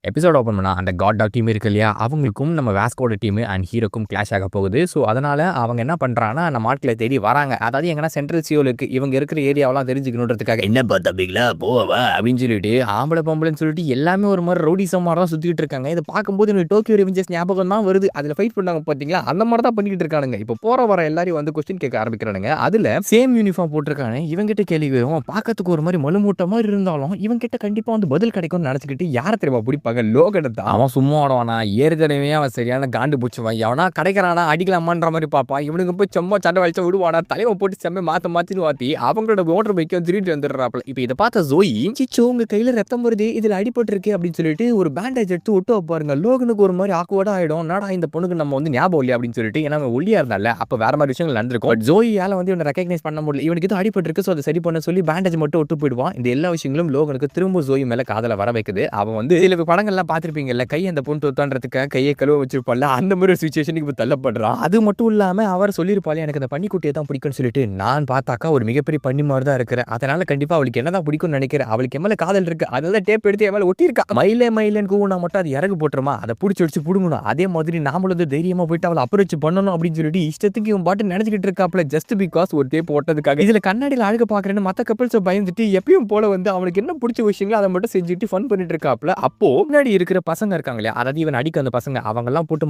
Episode open பண்ணா அந்த God talk team இருக்கு இல்லையா, அவங்களுக்கும் நம்ம வாஸ்கோட டீம் அண்ட் ஹீரோக்கும் கிளாஷ் ஆக போகுது. ஸோ அதனால அவங்க என்ன பண்றாங்கன்னா, நம்ம ஆட்களை தேடி வராங்க. அதாவது எங்கன்னா சென்ட்ரல் சியோல இருக்கு, இவங்க இருக்கிற ஏரியாவெல்லாம் தெரிஞ்சுக்கணுன்றதுக்காக. என்னப்பா தம்பிங்களா போவா அப்படின்னு சொல்லிட்டு ஆம்பளை பொம்பளைன்னு சொல்லிட்டு எல்லாமே ஒரு மாதிரி ரவுடிசம் மாதிரி தான் சுத்திட்டு இருக்காங்க. இதை பார்க்கும்போது எனக்கு டோக்கியோ ரிவெஞ்சர்ஸ் ஞாபகம் தான் வருது. அதுல ஃபைட் பண்ணாங்க பாத்தீங்களா, அந்த மாதிரி தான் பண்ணிட்டு இருக்கானுங்க. இப்போ போற வர எல்லாரும் வந்து கொஸ்டின் கேட்க ஆரம்பிக்கிறானுங்க. அதுல சேம் யூனிஃபார்ம் போட்டிருக்காங்க. இவங்க கிட்ட கேள்வி வரும், பார்க்கறதுக்கு ஒரு மாதிரி மலுமூட்ட மாதிரி இருந்தாலும் இவங்க கிட்ட கண்டிப்பா வந்து பதில் கிடைக்கும்னு நினைச்சுக்கிட்டு யாரை தெரியுமா பிடிப்பாங்க? லோகனை தான். அவன் சும்மா ஆடுவானா, ஏற்கனவே அவன் சரியான காண்டு பூச்சுவான். எவனா கிடைக்கிறானா அடிக்கலாமான்ற மாதிரி பார்ப்பான். இவனுக்கு போய் சும்மா சண்டை வலிச்சா விடுவானா, தலைவை போட்டு செம்ம மாத்தின்னு வாத்தி அவங்களோட மோட்டர் பைக்கை திருட்டு வந்துடுறாப்ல. இப்போ இதை பார்த்த ஜோயி, சிச்சோ உங்க கையில ரத்தம் வருது, இதுல அடிபட்டு இருக்கு அப்படின்னு சொல்லிட்டு ஒரு பேண்டேஜ் எடுத்து ஒட்டு வைப்பாருங்க. லோகனுக்கு ஒரு மாதிரி ஆக்குவர்டா ஆயிடும். என்னடா இந்த பொண்ணுக்கு நம்ம வந்து ஞாபகம் இல்லையா அப்படின்னு சொல்லிட்டு, ஏன்னா ஒல்லியா இருந்தால அப்ப வேற மாதிரி விஷயங்கள் நடந்திருக்கும். பட் ஜோயியால வந்து இவனை ரெகக்னைஸ் பண்ண முடியல. இவனுக்கு இது அடிபட்டு இருக்கு, ஸோ அதை சரி பண்ண சொல்லி பேண்டேஜ் மட்டும் ஒட்டு போயிடுவான். இந்த எல்லா விஷயங்களும் லோகனுக்கு திரும்ப ஜோயி மேல காதல வர வைக்குது. அவன் வந்து சில படங்கள்லாம் பார்த்திருப்பீங்கல்ல, கை அந்த பொண்ணு தொத்தான்றதுக்காக கையை கழுவ வச்சிருப்பாள், அந்த மாதிரி ஒரு சிச்சுவேஷனுக்கு இப்போ தள்ளப்படுறான். அது மட்டும் இல்லாம அவர் சொல்லியிருப்பாள், எனக்கு அந்த பன்னிக்குட்டியை தான் பிடிக்கும்னு சொல்லிட்டு. நான் பார்த்தாக்கா ஒரு மிகப்பெரிய பன்னி மாதிரி தான் இருக்கிறேன், அதனால கண்டிப்பா அவளுக்கு என்னதான் பிடிக்கும்னு நினைக்கிறேன், அவளுக்கு எம்மையில காதல் இருக்கு, அதனால டேப் எடுத்து என் மேல ஒட்டியிருக்கா. மயிலே மயிலேன்னு கூவுனா மட்டும் அது இறகு போட்டுருமா, அதை பிடிச்சி வச்சு புடுங்கணும். அதே மாதிரி நாமளும் வந்து தைரியமா போயிட்டு அவளை அப்ரோச் பண்ணணும் அப்படின்னு சொல்லிட்டு இஷ்டத்துக்கு இவன் பாட்டு நினைச்சிட்டு இருக்காப்ல, ஜஸ்ட் பிகாஸ் ஒரு டேப் ஓட்டதுக்காக. இதுல கண்ணாடியில் அழகு பாக்குறேன்னு மத்த கப்பல்ஸ் பயந்துட்டு எப்பயும் போல வந்து அவனுக்கு என்ன பிடிச்ச விஷயங்களோ அதை மட்டும் செஞ்சுட்டு ஃபன் பண்ணிட்டு இருக்காப்ல. அப்போ முன்னாடி இருக்கிற பசங்க இருக்காங்களே, அதாவது இவன் அடிக்க அந்த பசங்க, அவங்க எல்லாம் போட்டு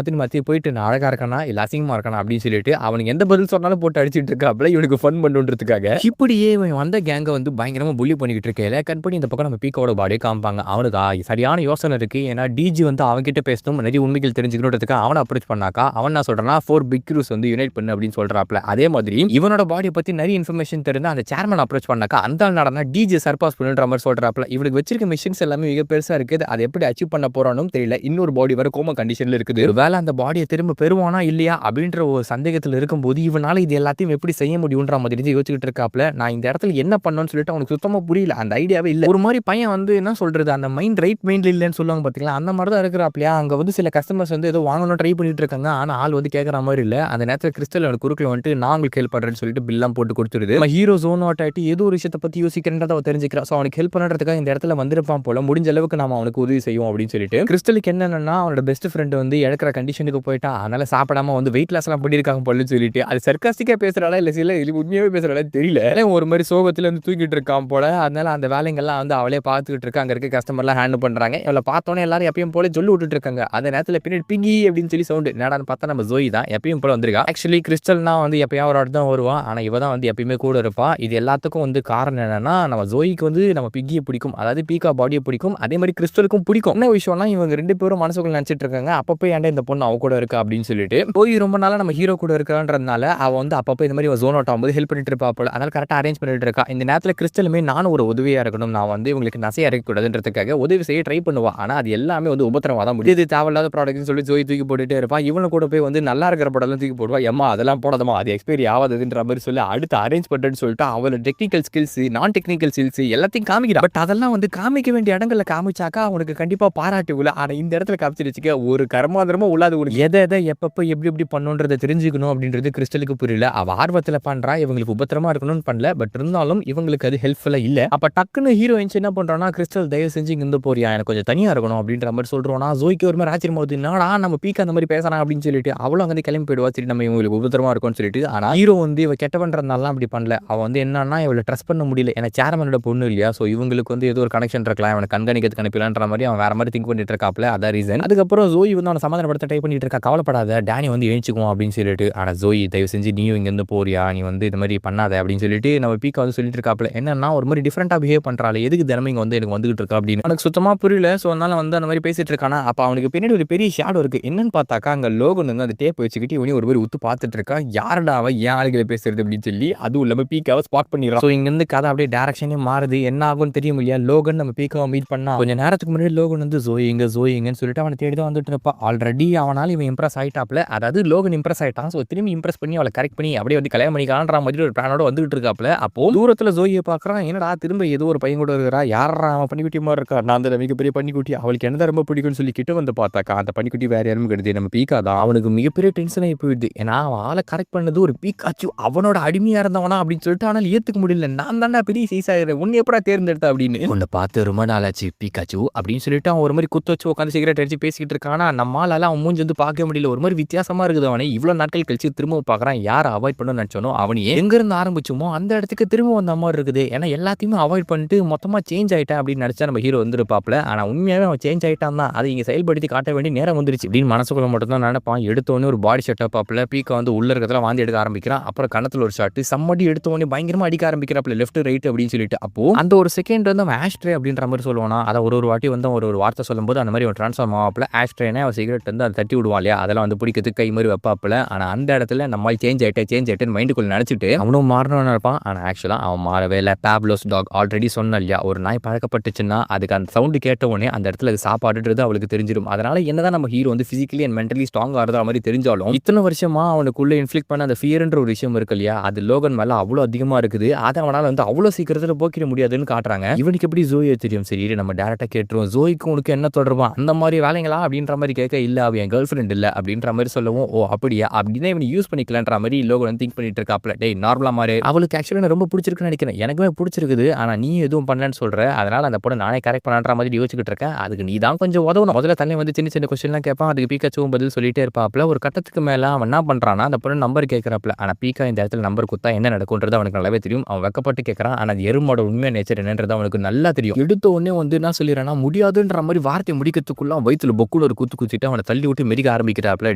மாத்தி போயிட்டு நான் அழகா இருக்கானா இல்ல அசிங்கமா இருக்கானா அப்படின்னு சொல்லிட்டு அவனுக்கு எந்த பதில் சொன்னாலும் போட்டு அடிச்சிட்டு இருக்காப்ல, இவனுக்கு ஃபன் பண்ணுன்றதுக்காக. இப்படியே இவன் வந்த கேங்க வந்து பயங்கரமா புள்ளி பண்ணிக்கிட்டு இருக்கையில கட் பண்ணி இந்த பக்கம் நம்ம பீக்கோட பாடியை காமிப்பாங்க. அவனுக்கு சரியான யோசனை இருக்கு. ஏன்னா டிஜி வந்து அவன்கிட்ட பேசணும், நிறைய உண்மைகள் தெரிஞ்சுக்கணுன்றதுக்கு அவனை அப்ரோச் பண்ணாக்கா அவன் நான் சொல்றானா 4 பிக் க்ரூஸ் வந்து யுனைட் பண்ணு அப்படின்னு சொல்றாப்ல. அதே மாதிரி இவனோட பாடியை பத்தி நிறைய இன்ஃபர்மேஷன் தெரிஞ்சு அந்த சேர்மன் அப்ரோச் பண்ணாக்கா அந்த நடனா டிஜி சர்பாஸ் பண்ணுன்ற மாதிரி சொல்றாப்ல. இவனுக்கு வச்சிருக்க மிஷின்ஸ் எல்லாமே மிக பெருசா இருக்குது, அதை எப்படி அச்சீவ் பண்ண போறானும் தெரியல. இன்னொரு பாடி வர கோமா கண்டிஷன்ல இருக்குது. வேலை அந்த பாடியை திரும்ப பெறுவானா இல்லையா அப்படின்ற ஒரு சந்தேகத்தில் இருக்கும்போது இவனால இது எல்லாத்தையும் எப்படி செய்ய முடியும்ன்ற மாதிரி யோசிச்சுட்டு இருக்காப்ல. நான் இந்த இடத்துல என்ன பண்ணணும்னு சொல்லிட்டு அவனுக்கு சுத்தமா புரியல, அந்த ஐடியாவே இல்ல. ஒரு மாதிரி பையன் வந்து என்ன சொல்றது, அந்த மைண்ட் ரைட் மைண்ட்ல இல்லைன்னு சொல்லுவாங்க பாத்தீங்களா, அந்த மாதிரி தான் இருக்கிறாப்லையா. அங்க வந்து சில கஸ்டமர்ஸ் வந்து ஏதோ வாங்கணும் ட்ரை பண்ணிட்டு இருக்காங்க, ஆனா ஆள் வந்து கேட்கற மாதிரி இல்ல. அந்த நேரத்தில் கிறிஸ்டல் குறுக்கில் வந்துட்டு நான் உங்களுக்கு ஹெல்ப் பண்றேன்னு சொல்லிட்டு பில்லாம் போட்டு கொடுத்துருது. ஹீரோ ஜோன் அவுட் ஆயிட்டு ஏதோ ஒரு விஷயத்தை பத்தி யோசிக்கிறேன்றதை அவன் தெரிஞ்சுக்கிறான். ஸோ அவனுக்கு ஹெல்ப் பண்ணுறதுக்காக இந்த இடத்துல வந்திருப்பான் போல, முடிஞ்ச அளவுக்கு நாம அவனுக்கு உதவி செய்யும் அப்படின்னு சொல்லிட்டு. கிறிஸ்டலுக்கு என்னன்னா அவனோட பெஸ்ட் ஃப்ரெண்ட் வந்து இழக்கிற கண்டிஷனுக்கு போயிட்டா, அதனால சாப்பிடாம வந்து வெயிட் லாஸ் எல்லாம் பண்ணியிருக்காங்க போலன்னு சொல்லிட்டு. அது சர்க்காஸ்டிக்கா பேசுறாளா இல்ல சில உண்மையாவே பேசுறாளா தெரியல, ஒரு மாதிரி சோகத்துல வந்து தூக்கிட்டு இருக்கான் போல. அதனால அந்த வேலைங்கள்லாம் வந்து அவளே பார்த்துக்கிட்டு இருக்கா. அங்க இருக்க கஸ்டமர்லாம் ஹேண்டில் பண்றாங்க. இவளை பார்த்தோன்னே எல்லாரும் எப்பயும் போல சொல்லி விட்டுட்டு இருக்காங்க. அந்த நேரத்தில் பின்னாடி பிங்கி அப்படின்னு சொல்லி சவுண்ட் என்னடான்னு பார்த்தா நம்ம ஜோயி தான் எப்பயும் போல வந்திருக்கா. ஆக்சுவலி கிறிஸ்டல்னா வந்து எப்பயாவது ஒரு தான் வருவான், ஆனா இவ தான் வந்து எப்பயுமே கூட இருப்பா. இது எல்லாத்துக்கும் வந்து காரணம் என்னன்னா, நம்ம ஜோயிக்கு வந்து நம்ம பிக்கியை பிடிக்கும், அதாவது பீக்கா பாடியை பிடிக்கும், அதே மாதிரி கிறிஸ்டலுக்கும் பிடிக்கும். என்ன விஷயம்னா இவங்க ரெண்டு பேரும் மனசுக்குள்ள நினைச்சிட்டு இருக்காங்க, அப்பப்போ ஏன்டா இந்த பொண்ணு அவ கூட இருக்கா அப்படின்னு சொல்லிட்டு. போய் ரொம்ப நாளா நம்ம ஹீரோ கூட இருக்கிறான்றதுனால அவ வந்து அப்பப்போ இந்த மாதிரி ஜோன் அவுட் ஆகும்போது ஹெல்ப் பண்ணிட்டு இருப்பா போல. அதனால கரெக்டாக அரேஞ்ச் பண்ணிட்டு இருக்கா. இந்த நேரத்தில் கிறிஸ்டலுமே நானும் ஒரு உதவியா இருக்கணும், நான் வந்து இவங்களுக்கு நசையா இருக்கக்கூடாதுன்றதுக்காக உதவி செய்ய ட்ரை பண்ணுவா. ஆனா அது எல்லாமே வந்து உபத்திரமா தான் முடியுது. தேவையில்லாத ப்ராடக்ட்னு சொல்லி ஜோய் தூக்கி போட்டுட்டே இருப்பா. இவனு கூட போய் வந்து நல்லா இருக்கிற படம் தூக்கி போடுவா. எம்மா அதெல்லாம் போடாதமா, அது எக்ஸ்பைரி ஆகாதுன்ற மாதிரி சொல்லி அடுத்து அரேஞ்ச் பண்ணுறேன்னு சொல்லிட்டு அவளோட டெக்னிக்கல் ஸ்கில்ஸ் நான் டெக்னிக்கல் ஸ்கில்ஸ் எல்லாத்தையும் காமிக்கிறா. பட் அதெல்லாம் வந்து காமிக்க வேண்டிய இடங்கள்ல காமிச்சாக்கா அவனுக்கு கண்டிப்பா பாராட்டி உள்ள. ஆனா இந்த இடத்துல காமிச்சிருச்சுக்க ஒரு கர்மாந்திரமா உள்ளாது. ஒரு எதை எப்பப்போ எப்படி பண்ணுன்றதை தெரிஞ்சுக்கணும் அப்படின்றது கிறிஸ்டலுக்கு புரியல. அவ ஆர்வத்தில் பண்றா, இவங்களுக்கு உபத்திரமா இருக்கணும்னு பண்ணல. பட் இருந்தாலும் இவங்களுக்கு அது ஹெல்ப்ஃபுல்லா இல்ல. அப்ப டக்குன்னு ஹீரோயின்ஸ் என்ன பண்றான்னா, கிறிஸ்டல் தயவு செஞ்சு இங்க இருந்து போறியா, எனக்கு கொஞ்சம் தனியா இருக்கணும் அப்படின்ற மாதிரி சொல்றோம்னா ஜோய்க்கு ஒரு மாதிரி ஆச்சரியமா வருது, என்னடா நம்ம பீக்கா அந்த மாதிரி பேசுறான் அப்படின்னு சொல்லிட்டு அவளும் அங்கே கிளம்பி போயிடுவா. சரி நம்ம இவங்களுக்கு உபத்திரமா இருக்கும்னு சொல்லிட்டு. ஆனா ஹீரோ வந்து இவ கெட்ட பண்றதுனால அப்படி பண்ணல. அவ வந்து என்னன்னா இவளை ட்ரஸ்ட் பண்ண முடியல, ஏன்னா சேர்மனோட பொண்ணு இல்லையா. ஸோ இவங்களுக்கு வந்து ஏதோ ஒரு கனெக்ஷன் இருக்கலாம், அவனை கண்காணிக்கிறதுக்கு அனுப்பலான்ற மாதிரி அவன் வேற மாதிரி திங்க் பண்ணிட்டு இருக்காப்ல. அதான் ரீசன். அதுக்கப்புறம் ஜோய் வந்து அவனை சமாதானப்படுத்த ட்ரை பண்ணிட்டு இருக்கா, கவலைப்படாத டேனி வந்து எழுச்சிக்குவோம் அப்படின்னு சொல்லிட்டு. ஆனா ஜோய் தயவு செஞ்சு நீயும் இங்க இருந்து போறியா, நீ வந்து இந்த மாதிரி பண்ணாத அப்படின்னு சொல்லிட்டு நம்ம பீக்கா வந்து சொல்லிட்டு இருக்காப்ல. என்னன்னா ஒரு மாதிரி டிஃபரெண்டா பிஹேவ் பண்றாள், எதுக்கு தினமும் இங்க வந்து எனக்கு வந்துகிட்டு இருக்கா அப்படின்னு எனக்கு சுத்தமா புரியல. ஸோ அதனால வந்து அந்த மாதிரி பேசிட்டு இருக்கானா. அப்ப அவனுக்கு பின்னாடி ஒரு பெரிய ஷேடோ இருக்கு. என்னன்னு பார்த்தாக்கா அங்க லோகன் வந்து அந்த டேப் வச்சுக்கிட்டு இவனி ஒரு மாதிரி உத்து பார்த்துட்டு இருக்கா. யாரடா அவ ஏன் ஆளுகளை பேசுறது அப்படின்னு சொல்லி. அதுவும் இல்லாம பீக்காவை ஸ்பாட் பண்ணிடுறான். ஸோ இங்க இருந்து கதை அப்படியே டேரக்ஷனே மாறுது. என்ன ஆகும்னு தெரியும் இல்லையா. லோகன் நம்ம பீக்காவை மீட் பண்ணா கொஞ்சம் நேரத்துக்கு முன்னாடி லோகன் வந்து ஜோயிங்கன்னு சொல்லிட்டு அவனை தேடி தான் வந்துட்டு இருப்பா. ஆல்ரெடி அவனால இவன் இம்ப்ரெஸ் ஆயிட்டாப்ல, அதாவது லோகன் இம்ப்ரெஸ் ஆயிட்டான். ஸோ திரும்பி இம்ப்ரெஸ் பண்ணி அவளை கரெக்ட் பண்ணி அப்படியே வந்து கல்யாணம் பண்ணிக்கலான்ற மாதிரி ஒரு பிளானோட வந்துட்டு இருக்காப்ல. அப்போ தூரத்துல ஜோயை பார்க்கறான், என்னடா திரும்ப ஏதோ ஒரு பையன் கூட இருக்கிறா, யாரா அவன் பன்னிக்குட்டி மாதிரி இருக்கா, நான் அந்த மிகப்பெரிய பன்னிக்குட்டி, அவளுக்கு என்ன ரொம்ப பிடிக்கும்னு சொல்லி கிட்ட வந்து பார்த்தாக்கா அந்த பன்னிக்குட்டி வேற யாரும் கிடையாது, நம்ம பீக்கா தான். அவனுக்கு மிகப்பெரிய டென்ஷன் ஆகி போயிடுது. ஏன்னா அவன் ஆளை கரெக்ட் பண்ணது ஒரு பீக்காச்சு, அவனோட அடிமையா இருந்தவனா அப்படின்னு சொல்லிட்டு. ஆனால் ஏத்துக்க முடியல, நான் தாண்டா பெரிய சைஸ் ஆகிறேன், உன்னை எப்படா தேர்ந்தெடுத்த அப்படின்னு. உன்னை பார்த்து ரொம்ப நாளாச்சு பீக்காச்சு அப்படின்னு அப்படின்னு சொல்லிட்டு அவன் ஒரு மாதிரி குத்து வச்சு உட்காந்து சிகரெட் அடிச்சு பேசிக்கிட்டு இருக்கானா, நம்மளால அவன் மூஞ்சி வந்து பார்க்க முடியல. ஒரு மாதிரி வித்தியாசமா இருக்குது. அவனை இவ்வளவு நாட்கள் கழிச்சு திரும்ப பார்க்கறான். யாரை அவாய்ட் பண்ணணும்னு நினைச்சானோ அவனையே எங்க இருந்து ஆரம்பிச்சோமோ அந்த இடத்துக்கு திரும்ப வந்த மாதிரி இருக்குது. ஏன்னா எல்லாத்தையுமே அவாய்ட் பண்ணிட்டு மொத்தமா சேஞ்ச் ஆயிட்டேன் அப்படின்னு நினைச்சா நம்ம ஹீரோ வந்துருப்பாப்ல. ஆனா உண்மையாவே அவன் சேஞ்ச் ஆயிட்டான் தான். அதை இங்க செயல்படுத்தி காட்ட வேண்டிய நேரம் வந்துருச்சு அப்படின்னு மனசுக்குள்ள மட்டும் தான் நினைப்பான். எடுத்தோடனே ஒரு பாடி செட்டப் ஆப்ல பீக்கா வந்து உள்ள இருக்கிறதுல வாந்தி எடுக்க ஆரம்பிக்கிறான். அப்புறம் கணத்துல ஒரு ஷாட் சம்மடி எடுத்தோடனே பயங்கரமா அடிக்க ஆரம்பிக்கிறாப்ல லெஃப்ட் ரைட் அப்படின்னு சொல்லிட்டு. அப்போ அந்த ஒரு செகண்ட் வந்து அவன் ஆஷ்ட்ரே அப்படின்ற மாதிரி சொல்லுவானா. அதை ஒரு வாட்டி வந்து ஒரு வார்த்தை சொல்லும்போது அந்த மாதிரி அவன் ட்ரான்ஸ்ஃபார்ம் ஆவாப்ல. ஆஷ்ட்ரேனே அவன் சிகரெட் வந்து அதை தட்டி விடுவான் இல்லையா, அதெல்லாம் வந்து பிடிக்கிறதுக்கு கை மாதிரி வைப்பாப்ல. ஆனா அந்த இடத்துல நம்ம சேஞ்ச் ஆயிட்டேன் மைண்டுக்குள்ள நினைச்சிட்டு அவனும் மாறணும்னு இருப்பான். ஆனா ஆக்சுவலா அவன் மாறவே இல்லை. பேப்லோஸ் டாக் ஆல்ரெடி சொன்ன இல்லையா, ஒரு நாய் பழக்கப்பட்டுச்சுன்னா அதுக்கு அந்த சவுண்டு கேட்ட உடனே அந்த இடத்துல அது சாப்பாடுன்றது அவளுக்கு தெரிஞ்சிடும். அதனால என்னதான் நம்ம ஹீரோ வந்து பிசிக்கலி அண்ட் மென்டலி ஸ்ட்ராங் ஆகிறதா மாதிரி தெரிஞ்சாலும் இத்தனை வருஷமா அவனுக்குள்ள இன்ஃபிளிக்ட் பண்ண அந்த ஃபியர்ன்ற ஒரு விஷயம் இருக்கு இல்லையா, அது லோகன் மேல அவ்வளோ அதிகமா இருக்குது. அதை அவனால வந்து அவ்வளோ சீக்கிரத்தில் போக்கிட முடியாதுன்னு காட்டுறாங்க. இவனுக்கு எப்படி ஜோயை தெரியும்? சரி நம்ம டேரக்டா கேட்டுருவோம், ஜோய்க்கு உனக்கு என்ன தொடர்பா அந்த மாதிரி வேலைங்களா அப்படின்ற மாதிரி கேட்க, இல்ல அவ என் கேர்ள் ஃப்ரெண்ட் இல்ல அப்படின்ற மாதிரி சொல்லவும், ஓ அப்படியா அப்படின்னு இவன் யூஸ் பண்ணிக்கலான்ற மாதிரி லோகன் திங்க் பண்ணிட்டு இருக்காப்ல. டேய் நார்மலா மாதிரி அவளுக்கு ஆக்சுவலா ரொம்ப பிடிச்சிருக்குன்னு நினைக்கிறேன். எனக்குமே பிடிச்சிருக்குது. ஆனா நீ எதுவும் பண்ணலன்னு சொல்ற, அதனால அந்த பொண்ணை நானே கரெக்ட் பண்ணான்ற மாதிரி யோசிச்சுட்டு இருக்கேன். அதுக்கு நீ தான் கொஞ்சம் உதவணும். முதல்ல தள்ளி வந்து சின்ன சின்ன கொஸ்டின்லாம் கேட்பான். அதுக்கு பீக்காச்சும் பதில் சொல்லிட்டே இருப்பாப்ல. ஒரு கட்டத்துக்கு மேல அவன் என்ன பண்றான்னா அந்த பொண்ணு நம்பர் கேட்கறாப்ல. ஆனா பீக்கா இந்த இடத்துல நம்பர் குத்தா என்ன நடக்கும்ன்றது அவனுக்கு நல்லாவே தெரியும். அவன் வெக்கப்பட்டு கேட்கறான். ஆனா அது எருமோட உண்மையான நேச்சர் என்னன்றது அவனுக்கு நல்லா தெரியும். எடுத்த உடனே வந்து என்ன சொல்லிடுறான்னா முடியாதுன்ற மாதிரி வார்த்தை முடிக்கிறதுக்குள்ள வயிற்றுல பொக்குல ஒரு குத்திட்டு அவனை தள்ளி விட்டு மெரிக்க ஆரம்பிக்கிறாப்ல.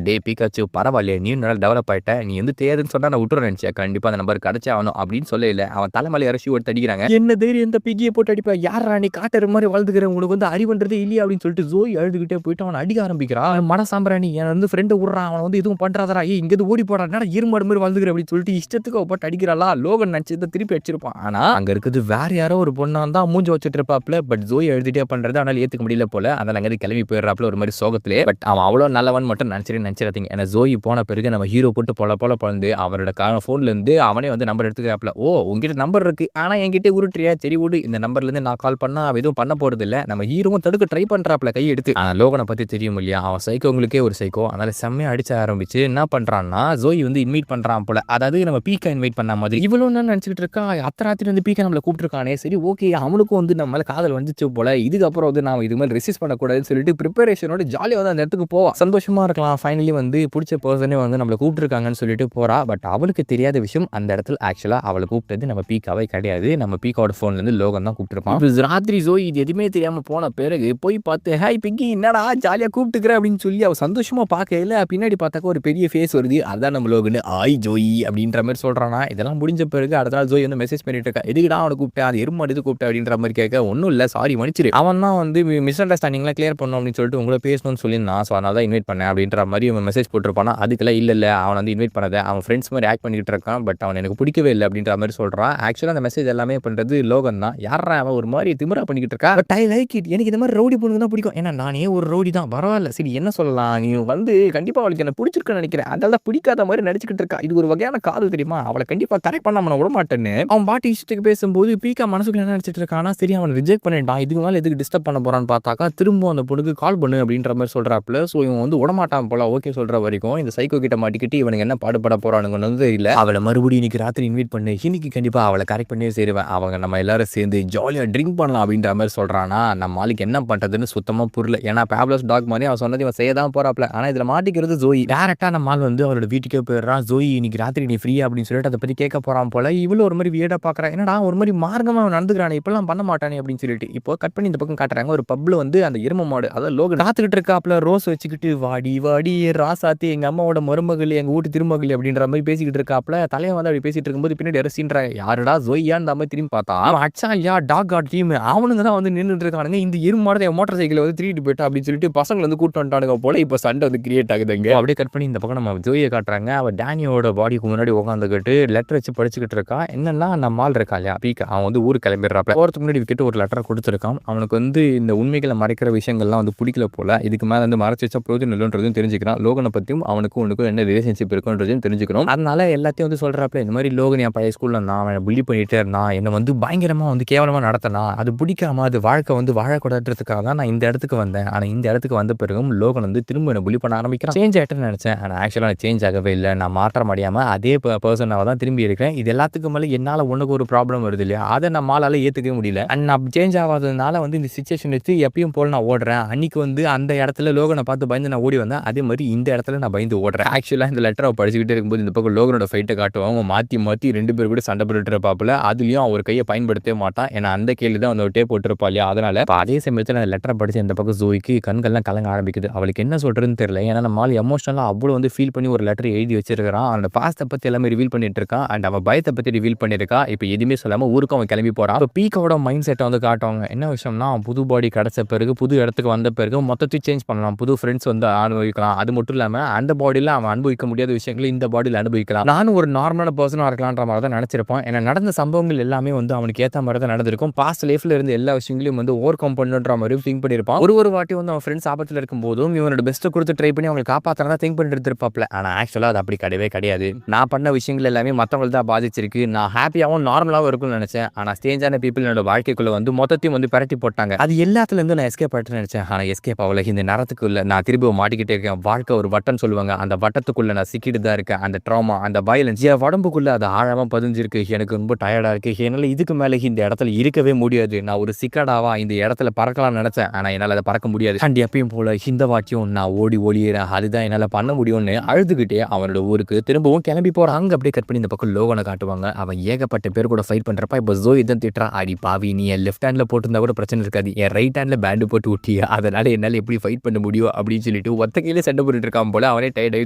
டே பீக்காச்சு பரவாயில்லையே, நீ நல்லா டெவலப் ஆயிட்ட, நீ வந்து தேதுன்னு சொன்னா நான் விட்டுறேன் நினைச்சேன். கண்டிப்பா அந்த நம்பர் கிடைச்சே ஆகணும் அப்படின்னு சொல்லல. அவன் தலைமலை அரசி ஒரு அடிக்கிறாங்க. என்ன தைரியம் இந்த பிகியை போட்டு அடிப்பா, யார் ராணி காட்டுற மாதிரி வளர்ந்துக்கிற, உங்களுக்கு வந்து அறிவுன்றது இல்லையா அப்படின்னு சொல்லிட்டு ஜோய் அழுதுகிட்டே போயிட்டு அவனை அடிக்க ஆரம்பிக்கிறான். மனசாம்பிராணி என் வந்து ஃப்ரெண்டு விடுறான், அவன் வந்து எதுவும் பண்றாதரா, இங்கிருந்து ஓடி போறான், இருமாடு மாதிரி வளர்ந்துக்கிற அப்படின்னு சொல்லிட்டு இஷ்டத்துக்கு போட்டு அடிக்கிறாளா. லோகன் நினைச்சதை திருப்பி அடிச்சிருப்பான். ஆனா அங்க இருக்குது வேற யாரோ ஒரு பொண்ணா தான் மூஞ்சி வச்சுட்டு இருப்பாப்ல. பட் ஜோய் எழுதிட்டே பண்றது அதனால ஏத்துக்க முடியல போல. அதனால அங்கே கிளம்பி போயிடுறாப்ல ஒரு மாதிரி சோகத்திலே. பட் அவன் அவ்வளோ நல்லவன் மட்டும் நினைச்சிடாதீங்க. ஏன்னா ஜோய் போன பிறகு நம்ம ஹீரோ போட்டு போல பழந்து அவரோட போன்ல இருந்து அவனே வந்து நம்பர் எடுத்துக்கிறாப்ல. ஓ உங்ககிட்ட நம்பர் இருக்கு, ஆனா என்கிட்ட உருட்டுறியா, சரி விடு, இந்த நம்பர்ல இருந்து நான் கால் பண்ணா அவன் எதுவும் பண்ண போறது இல்ல. நம்ம ஹீரோவும் தடுக்க ட்ரை பண்றாப்ல கை எடுத்து. ஆனா லோகனை பத்தி தெரியும் இல்லையா, அவன் சைக்கோங்களுக்கே ஒரு சைக்கோ. அதனால செம்மையா அடிச்ச ஆரம்பிச்சு என்ன பண்றான்னா ஜோய் வந்து இன்வைட் பண்றான் போல. அதாவது நம்ம பீக்கா இன்வைட் பண்ண மாதிரி இவ்வளவு என்ன நினைச்சிட்டு இருக்கா, அத்தராத்திரி வந்து பீக்கா நம்மள கூப்பிட்டுருக்கானே, சரி ஓகே அவனுக்கும் வந்து நம்ம மேல காதல் வந்துச்சு போல, இதுக்கப்புறம் வந்து நான் இது மாதிரி ரெசிஸ்ட் பண்ணக்கூடாதுன்னு சொல்லிட்டு ப்ரிப்பரேஷனோட ஜாலியாக வந்து அந்த இடத்துக்கு போவா. சந்தோஷமா இருக்கலாம், ஃபைனலி வந்து பிடிச்ச பர்சனே வந்து நம்மளை கூப்பிட்டுருக்காங்கன்னு சொல்லிட்டு போறா. பட் அவளுக்கு தெரியாத விஷயம் அந்த இடத்துல ஆக்சுவலா அவளை கூப்பிட்டது நம்ம பீக்காவே கிடையாது. நம்ம பீக்காவோட போன்ல இருந்து லோகன் தான் கூப்பிட்டுருப்பான். ராத்திரி ஜோய் இது எதுவுமே தெரியாம போன பிறகு போய் பார்த்து, ஹாய் பிக்கி என்னடா ஜாலியா கூப்பிட்டுக்கிற அப்படின்னு சொல்லி அவ சந்தோஷமா பார்க்கல. பின்னாடி பார்த்தாக்க ஒரு பெரிய ஃபேஸ் வருது. அதான் நம்ம லோகன் ஆய் ஜோய் அப்படின்ற மாதிரி சொல்றானா. இதெல்லாம் முடிஞ்ச பிறகு அடுத்த நாள் ஜோய் வந்து மெசேஜ் பண்ணிட்டு இருக்கா, எதுக்குடா அவனை கூப்பிட்டேன், அது எருமாடு இது கூப்பிட்டேன் அப்படின்ற மாதிரி கேட்க, ஒன்றும் இல்லை சாரி மன்னிச்சிரு, அவன் தான் வந்து மிஸ் அண்டர்ஸ்டாண்டிங்லாம் கிளியர் பண்ணணும் அப்படின்னு சொல்லிட்டு உங்களை பேசணும்னு சொல்லியிருந்தான், ஸோ அதனால தான் இன்வைட் பண்ணேன் அப்படின்ற மாதிரி அவன் மெசேஜ் போட்டிருப்பானா. அதுக்கெல்லாம் இல்லை அவன் வந்து இன்வைட் பண்ணதை அவன் ஃப்ரெண்ட்ஸ் மாதிரி ஆக்ட் பண்ணிட்டு இருக்கான், பட் அவன் எனக்கு பிடிக்கவே இல்லை அப்படின்ற மாதிரி சொல்கிறான். ஆக்சுவலாக அந்த மெசேஜ் எல்லாமே பண்ணுறது லோகன் தான். யாரா அவன் ஒரு மாதிரி திமிரா பண்ணிக்கிட்டு இருக்கா, பட் ஐ லைக் இட், எனக்கு இந்த மாதிரி ரவுடி பொண்ணுங்க தான் பிடிக்கும், ஏன்னா நானே ஒரு ரவுடி தான், பரவாயில்ல சரி என்ன சொல்லலாம், நீ வந்து கண்டிப்பாக அவளுக்கு என்ன பிடிச்சிருக்குன்னு நினைக்கிறேன், அதெல்லாம் பிடிக்காத மாதிரி நடிச்சுக்கிட்டு இருக்கா, இது ஒரு வகையான காதல் தெரியுமா, அவளை கண்டிப்பாக கரெக்ட் பண்ண அவனை விட மாட்டேன்னு அவன் பாட்டி இஷ்டத்துக்கு பேசும்போது பீக்கா மனசுக்குள்ள என்ன நினச்சிட்டு இருக்கானா, சரி அவன் ரிஜெக்ட் பண்ணிட்டான், இதுக்கு மேலே எதுக்கு டிஸ்டர்ப் பண்ண போறான்னு பார்த்தாக்கா திரும்ப அந்த பொண்ணுக்கு கால் பண்ணு அப்படின்ற மாதிரி சொல்றாப்புல. ஸோ இவன் வந்து விடமாட்டான் போல. ஓகே சொல்ற வரைக்கும் இந்த சைக்கோ கிட்ட மாட்டிக்கிட்டு இவனுக்கு என்ன பாடுபட போறானுங்க வந்து தெரியல. அவளை மறுபடியும் இன்னைக்கு ராத்திரி இன்வைட் பண்ணு, இன்னைக்கு கண்டிப்பா அவளை கரெக்ட் பண்ணியே சேருவேன், அவங்க நம்ம எல்லாரும் சேர்ந்து ஜாலியாக ட்ரிங்க் பண்ணலாம் அப்படின்ற மாதிரி சொல்றானா. நம்ம ஆளுக்கு என்ன பண்றதுன்னு சுத்தமா புரியல. ஏன்னா பேப்லஸ் டாக் மாதிரி அவன் சொன்னது இவன் செய்ய தான் போறாப்ல. ஆனா இதுல மாட்டிக்கிறது ஜோய். டேரக்டா நம்ம ஆள் வந்து அவரோட வீட்டுக்கே போயிடுறான். ஜோய் இன்னைக்கு ராத்திரி நீ ஃப்ரீயா அப்படின்னு சொல்லிட்டு அதை பத்தி கேட்க போறான் போல. இவ்வளவு ஒரு மாதிரி வியடா பாக்குறான், என்னடா ஒரு மாதிரி மார்க்கமா நடந்துக்கிறானே, இப்பெல்லாம் பண்ண மாட்டானே அப்படின்னு சொல்லிட்டு. இப்போ கட் பண்ணி இந்த பக்கம் காட்டுறாங்க, ஒரு பப்ல வந்து அந்த எரும மாடு அதாவது லோகன் காத்துக்கிட்டு இருக்காப்ல, ரோஸ் வச்சுக்கிட்டு வாடி வாடி ராசாத்தி எங்க அம்மாவோட மருமகள் எங்க வீட்டு திருமகள் அப்படின்ற மாதிரி பேசிக்கிட்டு இருக்காப்ல. தலையை வந்து அப்படி பேசிட்டு இருக்கும்போது பின்னாடி அரசின்ற யாருடா ஜோய்யான்னு நம்ம திரும்பி பார்த்தா அச்சா இல்லையா டாக் காட் டீம் அவனுங்க தான் வந்து நின்றுட்டு இருக்கானுங்க. இந்த எரும மாடு மோட்டார் சைக்கிள் வந்து திருட்டு போயிட்டா அப்படின்னு சொல்லிட்டு பசங்களை வந்து கூட்டு வந்துட்டானுங்க போல. இப்போ சண்டை வந்து கிரியேட் ஆகுதுங்க. அப்படியே கட் பண்ணி இந்த பக்கம் நம்ம ஜோயை காட்டுறாங்க. அவ டேனியோட பாடிக்கு முன்னாடி உட்காந்துக்கிட்டு லெட்டர் வச்சு படிச்சுக்கிட்டு இருக்கா. என்னன்னா நம்ம ஆள் இருக்கா இல்லையா பீக்கா, அவன் வந்து ஊருக்கு கிளம்பிடுறாப்ல. போறதுக்கு முன்னாடி விக்கிட்டு ஒரு லெட்டர் கொடுத்துருக்கான். அவனுக்கு வந்து இந்த உண்மைகளை மறைக்கிற விஷயங்கள்லாம் வந்து பிடிக்கல போல. இதுக்கு மேலே வந்து மறைச்சு வச்சா பிரோஜனம் இல்லைன்றதும் தெரிஞ்சுக்கிறான். லோகனை பற்றியும் அவனுக்கும் உனக்கும் என்ன ரிலேஷன்ஷிப் இருக்குன்றதையும் தெரிஞ்சுக்கணும். அதனால எல்லாத்தையும் வந்து சொல்றாப்ல, இந்த மாதிரி லோகன் என் பழைய ஸ்கூல்ல நான் அவனை புள்ளி பண்ணிட்டே இருந்தான், என்னை வந்து பயங்கரமா வந்து கேவலமா நடத்தினா, அது பிடிக்காம அது வாழ்க்கை வந்து வாழக்கூடாதுன்றதுக்காக தான் நான் இந்த இடத்துக்கு வந்தேன். ஆனால் இந்த இடத்துக்கு வந்த பிறகும் லோகன் வந்து திரும்ப என்ன புள்ளி பண்ண ஆரம்பிக்கிறான். சேஞ்ச் ஆகிட்டேன்னு நினைச்சேன், ஆனால் ஆக்சுவலாக நான் சேஞ்ச் ஆகவே இல்லை. நான் மாற்றம் அடையாமல் அதே பர்சனாக தான் திரும்பி இருக்கிறேன். இது எல்லாத்துக்கும் மேலே என்னால் உனக்கு ஒரு ப்ராப்ளம் வருது இல்லையா, அதை நம்மளால ஏற்றுக்கவே முடியல. அண்ட் நான் சேஞ்ச் ஆகாததுனால வந்து இந்த சிச்சுவேஷன் ஆக்ஷன் எடுத்து எப்பயும் போல நான் ஓடுறேன். அன்னைக்கு வந்து அந்த இடத்துல லோகனை பார்த்து பயந்து நான் ஓடி வந்தேன். அதே மாதிரி இந்த இடத்துல நான் பயந்து ஓடுறேன். ஆக்சுவலா இந்த லெட்டரை படிச்சுக்கிட்டே இருக்கும்போது இந்த பக்கம் லோகனோட ஃபைட்டை காட்டுவாங்க. அவங்க மாற்றி மாற்றி 2 பேர் கூட சண்டை போட்டுட்டு இருப்பாப்புல. அதுலயும் அவர் கையை பயன்படுத்தவே மாட்டான். ஏன்னா அந்த கேள்வி தான் அந்த டேப் போட்டுருப்பா இல்லையா, அதனால அதே சமயத்தில் அந்த லெட்டரை படிச்சு இந்த பக்கம் ஜோய்க்கு கண்கள்லாம் கலங்க ஆரம்பிக்குது. அவளுக்கு என்ன சொல்றதுன்னு தெரியல. ஏன்னா நம்ம ஆள் எமோஷனலாக அவ்வளோ வந்து ஃபீல் பண்ணி ஒரு லெட்டர் எழுதி வச்சிருக்கான். அவனோட பாஸ்ட்டை பற்றி எல்லாமே ரிவீல் பண்ணிட்டு இருக்கான். அண்ட் அவன் பயத்தை பற்றி ரிவீல் பண்ணியிருக்கா. இப்போ எதுவுமே சொல்லாமல் ஊருக்கு அவன் கிளம்பி போகிறான். இப்போ பீக்கோட மைண்ட் செட்டை வந்து காட்டுவாங்க. என்ன விஷயம்னா, புது பாடி கிடச்ச பிறகு புது இடத்துக்கு வந்த பிறகு மொத்தத்தையும் சேஞ்ச் பண்ணலாம். புது ஃப்ரெண்ட்ஸ் வந்து அனுபவிக்கலாம். அது மட்டும் இல்லாமல் அந்த பாடியில் அவன் அனுபவிக்க முடியாத விஷயங்களை இந்த பாடியில் அனுபவிக்கலாம். நானும் ஒரு நார்மலான பர்சனாக இருக்கலான்ற மாதிரி தான் நினச்சிருப்பான். ஏன்னா நடந்த சம்பவங்கள் எல்லாமே வந்து அவனுக்கு ஏற்ற மாதிரி தான் நடந்திருக்கும். பாஸ்ட் லைஃப்ல இருந்து எல்லா விஷயங்களையும் வந்து ஓவர் கம் பண்ணுன்ற மாதிரி திங்க் பண்ணியிருப்பான். ஒரு வாட்டி வந்து அவன் ஃப்ரெண்ட்ஸ் ஆபத்தில் இருக்கும்போதும் இவனோட பெஸ்ட்டை கொடுத்து ட்ரை பண்ணி அவங்களை காப்பாற்றலாம் திங்க் பண்ணிட்டு இருப்பாப்ல. ஆனால் ஆக்சுவலாக அது அப்படி கிடையவே கிடையாது. நான் பண்ண விஷயங்கள் எல்லாமே மற்றவங்களுக்கு தான் பாதிச்சிருக்கு. நான் ஹாப்பியாகவும் நார்மலாகவும் இருக்கும்னு நினச்சேன். ஆனால் ஸ்டேஞ்சான பீப்புள் என்னோட வாழ்க்கைக்குள்ள வந்து மொத்தத்தையும் வந்து பரட்டி போட்டாங்க. அது எல்லாத்துலேருந்து நான் எஸ்கேப் ஆகிட்டு நினச்சேன். ஆனால் எஸ்கேப் ஆகல. இந்த நேரத்துக்குள்ள நான் திரும்ப மாட்டிக்கிட்டே இருக்கேன். வாழ்க்கை ஒரு வட்டம் சொல்லுவாங்க. அந்த வட்டத்துக்குள்ள நான் சிக்கிட்டு தான் இருக்கேன். அந்த ட்ராமா, அந்த வயலன்ஸ் என் உடம்புக்குள்ள அது ஆழமாக பதிஞ்சிருக்கு. எனக்கு ரொம்ப டயர்டாக இருக்கு. என்னால் இதுக்கு மேலே இந்த இடத்துல இருக்கவே முடியாது. நான் ஒரு சிக்கடாவா இந்த இடத்துல பறக்கலாம்னு நினச்சேன். ஆனால் என்னால் அதை பறக்க முடியாது. அண்ட் எப்பயும் போல இந்த வாட்டியும் நான் ஓடி ஓடிறேன். அதுதான் என்னால் பண்ண முடியும்னு அழுதுகிட்டே அவனோட ஊருக்கு திரும்பவும் கிளம்பி போகிறான். அங்கே அப்படியே கட் பண்ணி இந்த பக்கம் லோகனை காட்டுவாங்க. அவன் ஏகப்பட்ட பேர் கூட ஃபைட் பண்ணுறப்ப இப்போ ஜோய் தான் திட்டுறான். அடி பாவி, நீ என் லெஃப்ட் ஹேண்டில் போட்டிருந்தா கூட பிரச்சனை இருக்காது. என் ரைட் ஹேண்டில் பேண்டு போட்டு விட்டியா, அதனால என்னால் எப்படி ஃபைட் பண்ண முடியும் அப்படின்னு சொல்லிட்டு ஒத்த கையில சண்டை போட்டுட்டு இருக்கான் போல. அவனே டயர்டாகி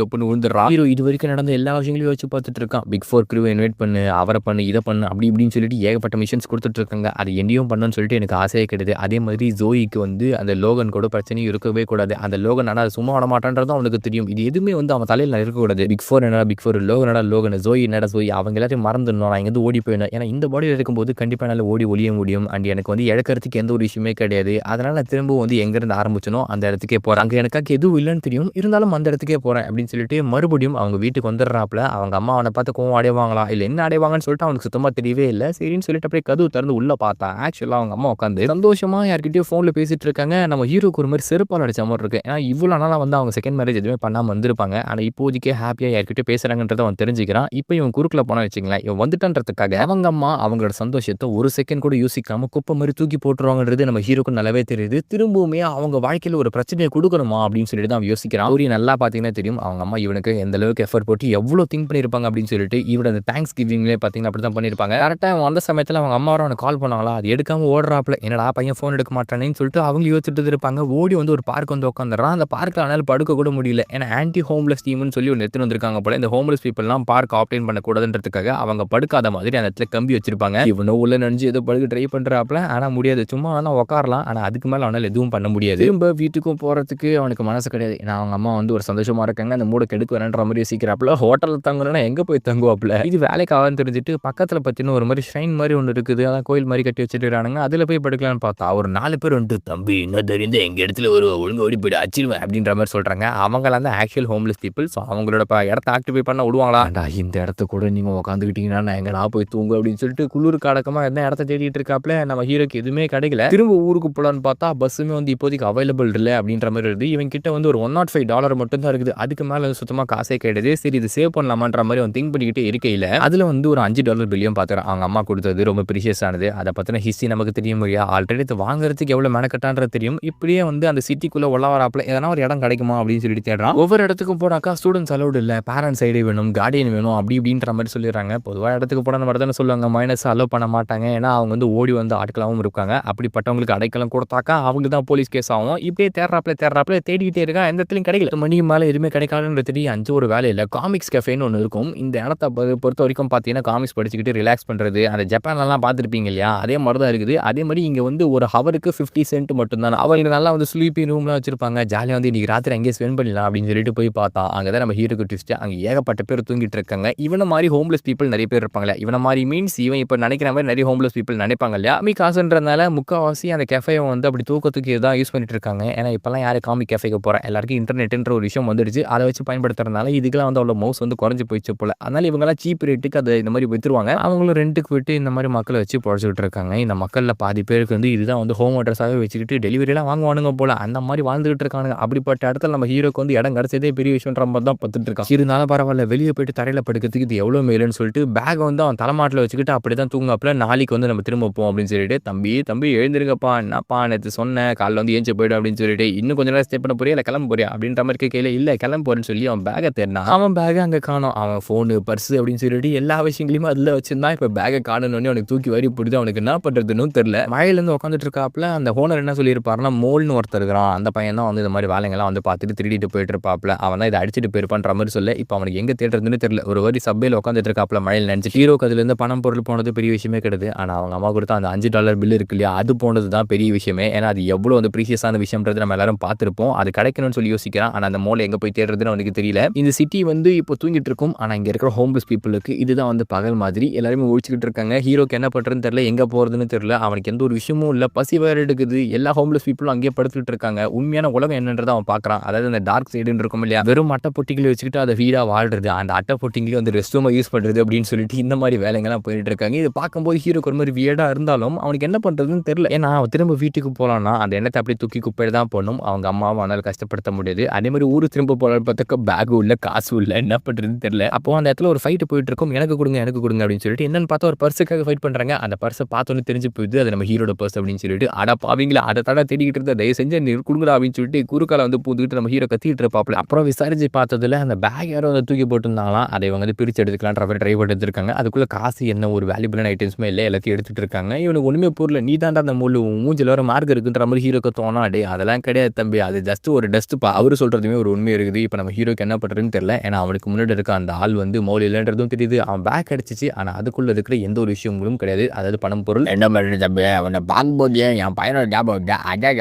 தொப்புன்னு விழுந்துடுறான். ஹீரோ இது வரைக்கும் நடந்த எல்லா விஷயங்களையும் வச்சு பார்த்துட்டு இருக்கான். பிக் 4 க்ரூவை இன்வைட் பண்ணு, அவரை பண்ணு, இதை பண்ணு, அப்படி இப்படின்னு சொல்லிட்டு ஏகப்பட்ட மிஷன்ஸ் கொடுத்துட்டு இருக்காங்க. அது என்னையும் பண்ணுன்னு சொல்லிட்டு எனக்கு ஆசையே கிடையாது. அதே மாதிரி ஜோயிக்கு வந்து அந்த லோகன் கூட பிரச்சனையும் இருக்கவே கூடாது. அந்த லோகன் ஆனால் சும்மா விட மாட்டான்றதும் அவனுக்கு தெரியும். இது எதுவுமே வந்து அவன் தலையில் இருக்கக்கூடாது. பிக் 4 என்னடா பிக் 4, லோகனடா லோகன், ஜோய் என்னடா ஜோய், அவங்க எல்லாத்தையும் மறந்துடணும். நான் இங்கேருந்து ஓடி போயிடணும். ஏன்னா இந்த பாடியில் இருக்கும்போது கண்டிப்பாக என்னால் ஓடி ஒளிய முடியும். அண்ட் எனக்கு வந்து இழக்கிறதுக்கு எந்த ஒரு விஷயமே கிடையாது. அதனால் நான் திரும்ப வந்து எங்கேருந்து ஆரம்பிச்சனோ அந்த இடத்துக்கே போகிறேன். அங்கே எனக்காக எதுவும் இல்லைன்னு தெரியும், இருந்தாலும் அந்த இடத்துக்கே போகிறேன் அப்படின்னு சொல்லிட்டு மறுபடியும் அவங்க வீட்டுக்கு வந்துடுறாப்புல. அவங்க அம்மா அவனை பார்த்து கோவம் அடைவாங்களா இல்லை என்ன அடைவாங்கன்னு சொல்லிட்டு அவனுக்கு சுத்தமாக தெரியவே இல்லை. சரின்னு சொல்லிட்டு அப்படியே கதவு திறந்து உள்ளே பார்த்தா ஆக்சுவலாக அவங்க அம்மா உட்காந்து சந்தோஷமாக யார்கிட்டயும் ஃபோனில் பேசிட்டு இருக்காங்க. நம்ம ஹீரோக்கு ஒரு மாதிரி செருப்பால் அடிச்ச மாதிரி இருக்கு. ஏன்னா இவ்வளோ நாளாக வந்து அவங்க செகண்ட் மேரேஜ் எதுவுமே பண்ணாமல் வந்திருப்பாங்க. ஆனால் இப்போதைக்கே ஹாப்பியாக யார்கிட்டயும் பேசுகிறாங்கன்றதை அவன் தெரிஞ்சுக்கிறான். இப்போ இவன் குறுக்கில் போனால் வச்சுங்களேன், இவன் வந்துட்டான்றதுக்காக அவங்க அம்மா அவங்களோட சந்தோஷத்தை ஒரு செகண்ட் கூட யோசிக்காமல் குப்பை மாதிரி தூக்கி போட்டுருவாங்கன்றது நம்ம ஹீரோக்கு நல்லாவே தெரியுது. திரும்பவுமே அவங்க வாழ்க்கையில் ஒரு பிரச்சனையை கொடுக்கணுமா அப்படின்னு சொல்லிட்டு தான் அவன் யோசிக்கிறான். ஒரு நல்லா பார்த்தீங்கன்னா தெரியும் அவங்க அம்மா இவனுக்கு எந்த அளவுக்கு எஃபர்ட் போட்டு எவ்வளோ திங்க் பண்ணியிருப்பாங்க அப்படின்னு சொல்லிட்டு. இவட அந்த தேங்க்ஸ் கிவிங்லேயே பார்த்தீங்கன்னா அப்படி தான் பண்ணியிருப்பாங்க. கரெக்டாக அவன் அந்த சமயத்தில் அவங்க அம்மா அவனை கால் பண்ணாங்களா, அது எடுக்காமல் ஓடுறாப்புல. என்னடா பையன் ஃபோன் எடுக்க மாட்டானேன்னு சொல்லிட்டு அவங்க யோசிச்சுட்டு இருப்பாங்க. ஓடி வந்து ஒரு பார்க் வந்து உட்காந்துறான். அந்த பார்க்கில் அவனால் படுக்க கூட முடியல. ஏன்னா ஆன்டி ஹோம்லெஸ் டீம்னு சொல்லி ஒன்று எடுத்துன்னு வந்திருக்காங்க போல. இந்த ஹோம்லெஸ் பீப்புள்லாம் பார்க் ஆப்டேன் பண்ணக்கூடாதுன்றதுக்காக அவங்க படுக்காத மாதிரி அந்த இடத்துல கம்பி வச்சிருப்பாங்க. இவனோ உள்ள நினைஞ்சு ஏதோ படுக்க ட்ரை பண்ணுறாப்புல. ஆனால் முடியாது, சும்மா ஆனால் உட்காரலாம். ஆனால் அதுக்கு மேலே அவனால் எதுவும் பண்ண முடியாது. திரும்ப வீட்டுக்கும் போகிறதுக்கு அவனுக்கு மனசு கிடையாது. ஏன்னா அவங்க அம்மா வந்து ஒரு சந்தோஷமாக இருக்காங்க, அந்த மூட கெடுக்க வரன்ற மாதிரி யோசிக்கிறாப்புல. ஹோட்டலில் தங்கணும்னா எங்கே போய் தங்குவாப்புல. இது வேலைக்கு ஆகான்னு தெரிஞ்சுட்டு பக்கத்தில் பார்த்தீங்கன்னா ஒரு மாதிரி ஷைன் மாதிரி ஒன்று இருக்குது, அதான் கோயில் மாதிரி கட்டி வச்சுட்டுறானுங்க. அதில் போய் படுக்கலான்னு பார்த்தா ஒரு 4 பேர் வந்துட்டு, தம்பி இன்னும் தெரிந்த எங்கள் இடத்துல ஒரு ஒழுங்கு ஓடி போய்ட்டு அச்சிருவேன் அப்படின்ற மாதிரி சொல்கிறாங்க. அவங்களாம் தான் ஆக்சுவல் ஹோம்லெஸ் பீப்புள். ஸோ அவங்களோட இடத்த ஆக்டிஃபை பண்ண விடுவாங்களா? இந்த இடத்த கூட நீங்கள் உட்காந்துக்கிட்டீங்கன்னா நான் எங்கே நான் போய் தூங்கு அப்படின்னு சொல்லிட்டு குளிருக்கு அடக்கமாக எந்த இடத்த தேடிட்டு இருக்காப்புல. நம்ம ஹீரோக்கு எதுவுமே கிடைக்கல. திரும்ப ஊருக்கு போகலான்னு பார்த்தா பஸ்ஸுமே வந்து இப்போதைக்கு அவைலபிள் இல்லை அப்படின்ற மாதிரி இருக்குது. இவன் கிட்ட வந்து ஒரு $105 மட்டும் தான் இருக்குது. அதுக்கு மேலே சுத்தமாக காசே கிடையாது. சரி இது சேவ் பண்ணலாமான்ற மாதிரி அவன் திங்க் பண்ணிக்கிட்டே இருக்கையில் அதில் வந்து ஒரு $5 பில்லையும் பார்த்துறான். அவங்க அம்மா கொடுத்தது ரொம்ப ப்ரீஷியஸ் ஆனது. அதை பற்றின ஹிஸ்ட்ரி நமக்கு தெரியும் இல்லையா, ஆல்ரெடி இது வாங்குறதுக்கு எவ்வளோ மெனக்கட்டான்றது தெரியும். இப்படியே வந்து அந்த சிட்டிக்குள்ளே உள்ளவராப்பில் எதனா ஒரு இடம் கிடைக்குமா அப்படின்னு சொல்லிட்டு தேடுறான். ஒவ்வொரு இடத்துக்கும் போனாக்கா ஸ்டூடெண்ட்ஸ் அலௌட் இல்லை, பேரண்ட்ஸ் சைடு வேணும், கார்டியன் வேணும், அப்படி இப்படின்ற மாதிரி சொல்லிடுறாங்க. பொதுவாக இடத்துக்கு போன மாதிரி தானே சொல்லுவாங்க, மைனஸ் அலோவ் பண்ண மாட்டாங்க. ஏன்னா அவங்க வந்து ஓடி வந்து ஆட்களாகவும் இருக்காங்க. அப்படிப்பட்டவங்களுக்கு அடைக்கலம் கொடுத்தாக்கா அவங்க தான் போலீஸ் கேஸ் ஆகும். இப்படியே தேடுறாப்புல தேடிக்கிட்டே இருக்கான். எந்த இடத்துலையும் கிடைக்கல. மணிக்கு மேலே எதுவுமே கிடைக்காதுன்ற தெரியும். 5 ஒரு வேலை இல்லை. காமிக்ஸ் கஃபேன்னு ஒன்று இருக்கும். இந்த இடத்த பொறுத்த வரைக்கும் பார்த்தீங்கன்னா காமிக்ஸ் படிச்சுக்கிட்டு ரிலாக்ஸ் பண்ணுறது, அந்த ஜப்பான்லாம் பார்த்துருப்பீங்க இல்லையா, அதே மாதிரி தான் இருக்குது. அதே மாதிரி இங்கே வந்து ஒரு ஹவருக்கு 50 சென்ட் மட்டும்தான். அவங்க நல்லா வந்து ஸ்லீப்பிங் ரூம்லாம் வச்சிருப்பாங்க. ஜாலியாக வந்து இன்றைக்கி ராத்திரி அங்கேயே ஸ்பெண்ட் பண்ணலாம் அப்படின்னு சொல்லிட்டு போய் பார்த்தா அங்கே தான் நம்ம ஹீரோக்கு ட்விஸ்ட். அங்கே ஏகப்பட்ட பேர் தூங்கிட்டு இருக்காங்க. இவனை மாதிரி ஹோம்லெஸ் பீப்புள் நிறைய பேர் இருப்பாங்களே. இவனை மாதிரி மீன்ஸ் இவன் இப்போ நினைக்கிற மாதிரி நிறைய ஹோம்லெஸ் பீப்புள் நினைப்பாங்க இல்லையா. காசுன்றதுனால முக்கால்வாசி அந்த கேஃபே வந்து அப்படி தூக்கத்துக்கு தான் யூஸ் பண்ணிட்டு இருக்காங்க. ஏன்னா இப்போலாம் யாரும் காமிக் கேஃபேக்கு போகிறேன், எல்லாருக்கும் இன்டர்நெட்ன்ற ஒரு விஷயம் வந்துடுச்சு. அதை வச்சு பயன்படுத்துறதுனால இதுக்கெல்லாம் வந்து அவ்வளோ மவுஸ் வந்து குறைஞ்சி போயிடுச்சு போல. அதனால இவங்கெல்லாம் சீப் ரேட்டுக்கு அதை இந்த மாதிரி விற்றுருவாங்க. அவங்களும் ரெண்டுக்கு விட்டு இந்த மாதிரி மக்களை வச்சு பொழைச்சிக்கிட்டு இருக்காங்க. இந்த மக்களில் பாதி பேருக்கு வந்து இதுதான் வந்து ஹோம் அட்ரஸாகவே வச்சுக்கிட்டு டெலிவரிலாம் வாங்குவானுங்க போல. அந்த மாதிரி வாழ்ந்துகிட்டு இருக்கானுங்க. அப்படிப்பட்ட இடத்துல நம்ம ஹீரோக்கு வந்து இடம் கிடைச்சதே பெரிய விஷயன்ற மாதிரி தான் பார்த்துட்டு இருக்கான். இருந்தாலும் பரவாயில்ல, வெளியே போயிட்டு தரையில் படுக்கிறதுக்கு இது எவ்வளோ மேலுன்னு சொல்லிட்டு பேக் வந்து அவன் தலைமாட்டில் வச்சுக்கிட்டு அப்படி தான் தூங்காப்புல. நாளைக்கு வந்து நம்ம திரும்ப போவோம் அப்படின்னு சொல்லிட்டு, தம்பி எழுந்திருங்கப்பா, என்னப்பா நேற்று சொன்னேன் காலைல வந்து ஏஞ்சி போய்டும் அப்படின்னு சொல்லிட்டு இன்னும் கொஞ்சம் நேரம் ஸ்டே பண்ண போறியா இல்லை கிளம்ப போறியா அப்படின்ற மாதிரி கேட்கல இல்லை கிளம்ப போறேன்னு சொல்லி அவன் பேக்கை தேடினா அவன் பேக்கை அங்கே காணும் அவன் ஃபோனு பர்ஸு அப்படின்னு சொல்லிட்டு எல்லா விஷயங்களையுமே அதில் வச்சிருந்தான் இப்போ பேக்கை காணணுன்னே அவனுக்கு தூக்கி வரி பிடிச்சி அவனுக்கு என்ன பண்ணுறதுன்னு தெரியல மழையிலேருந்து உட்காந்துட்டு இருக்காப்புல அந்த ஓனர் என்ன சொல்லியிருப்பாருன்னா மோல்னு ஒருத்தர் இருக்கிறான் அந்த பையன் தான் வந்து இந்த மாதிரி வேலைங்கெல்லாம் வந்து பார்த்துட்டு திருடிட்டு போயிட்டு இருப்பாப்ல அவன் தான் இதை அடிச்சுட்டு போயிருப்பான்ற மாதிரி சொல்ல இப்போ அவனுக்கு எங்கே தேடுறதுன்னு தெரியல ஒரு வாரி சப்பையில் உட்காந்துட்டு இருக்காப்ல மழையில் நினைச்சு ஹீரோக்கு அதுலேருந்து பணம் பொருள் போனது பெரிய விஷயமே கிடையாது ஆனால் அவங்க அம்மா கொடுத்தா அந்த $5 பில் இருக்கு இல்லையா அது போனது தான் பெரிய விஷயமே ஏன்னா அது எவ்வளோ வந்து ப்ரீஷியஸான விஷயம்ன்றது நம்ம எல்லாரும் பார்த்துருப்போம் அது கிடைக்கணும்னு சொல்லி யோசிக்கிறான் ஆனால் அந்த மோலை எங்கே போய் தேடுறதுன்னு அவனுக்கு தெரியல இந்த சிட்டி வந்து இப்போ தூங்கிட்டு இருக்கும் ஆனால் இங்கே இருக்கிற ஹோம்லெஸ் பீப்புளுக்கு இதுதான் வந்து பகல் மாதிரி எல்லாருமே ஒழிச்சுக்கிட்டு இருக்காங்க ஹீரோக்கு என்ன பண்ணுறதுன்னு தெரியல எங்கே போகிறதுன்னு தெரியல அவனுக்கு எந்த ஒரு விஷயமும் இல்லை பசி வேறு எடுக்குது எல்லா ஹோம்லெஸ் பீப்புளும் அங்கேயே படுத்துட்டு இருக்காங்க உண்மையான உலகம் என்னன்றதை அவன் பார்க்குறான் அதாவது அந்த டார்க் சைடுன்னு இருக்கும் இல்லையா வெறும் அட்டை பொட்டிகளை வச்சுக்கிட்டு அதை வீடாக வாழ்றது அந்த அட்டை பொட்டிங்களே வந்து ரெஸ்ட் ரூமாக யூஸ் பண்ணுறது அப்படின்னு சொல்லிட்டு இந்த மாதிரி வேலைங்கள்லாம் போயிட்டு இருக்காங்க இது பார்க்கும்போது ஹீரோக்கு ஒரு மாதிரி வியர்டாக இருந்தாலும் அவனுக்கு என்ன பண்ணுறதுன்னு தெரியல ஏன்னா அவன் திரும்ப வீட்டுக்கு போகலான்னா அந்த எண்ணத்தை அப்படியே தூக்கி குப்பையில் தான் போடணும் அவங்க அம்மாவை அவனால் கஷ்டப்படுத்த முடியாது அதே மாதிரி ஊர் திரும்ப போகலான்னு பார்த்தாக்க பேகு இல்லை காசு இல்லை என்ன பண்ணுறதுன்னு தெரியல அப்போ அந்த இடத்துல ஒரு ஃபைட்டு போயிட்டு இருக்கும் எனக்கு கொடுங்க அப்படின்னு சொல்லிட்டு என்னன்னு பார்த்தா ஒரு பர்ஸுக்காக ஃபைட் பண்ணுறாங்க அந்த பர்ஸை பார்த்தோன்னு தெரிஞ்சு போயிடுது அது நம்ம ஹீரோட பர்ஸ் அப்படின்னு சொல்லிட்டு அட பாவீங்களா அதை தடை தேடிக்கிட்டு இருந்தா தயவு செஞ்சு நீ கொடுங்கடா அப்படின்னு சொல்லிட்டு குறுக்கால வந்து பூந்துக்கிட்டு நம்ம ஹீரோ கத்திட்டு இருப்பாப்ல அப்புறம் விசாரிச்சு பார்த்ததுல அந்த பேக் யாரோ வந்து தூக்கி போட்டுருந்தாங்களாம் அதை இவங்க வந்து பிரிச்சு எடுத்துக்கலாம் ட்ரை பண்ணி எடுத்துருக்காங்க அதுக்குள்ள காசு என்ன ஒரு வேல்யூபிளான ஐட்டம்ஸுமே இல்லை எல்லாத்தையும் எடுத்துட்டு இருக்காங்க இவனுக்கு ஒன்றுமே பொருள் நீ தாண்டா அந்த முள்ளு மூஞ்சில் வர மார்க் இருக்குன்ற மாதிரி ஹீரோக்கு தோணா டே அதெல்லாம் கிடையாது தம்பி அது ஜஸ்ட் ஒரு டஸ்ட்ப்பா அவர் சொல்கிறதுமே ஒரு உண்மை இருக்குது இப்போ நம்ம ஹீரோக்கு என்ன பண்ணுறதுன்னு தெரியல ஏன்னா அவனுக்கு முன்னாடி இருக்க அந்த ஆள் வந்து மௌல் இல்லைன்றதும் தெரியுது அவன் பேக் அடிச்சிச்சு ஆனால் அதுக்குள்ளே இருக்கிற எந்த ஒரு விஷயங்களும் கிடையாது அதாவது பணம் பொருள் என்ன பண்ணுறது தம்பி அவனை பார்க்கும்போது என் பையனோட ஞாபகம்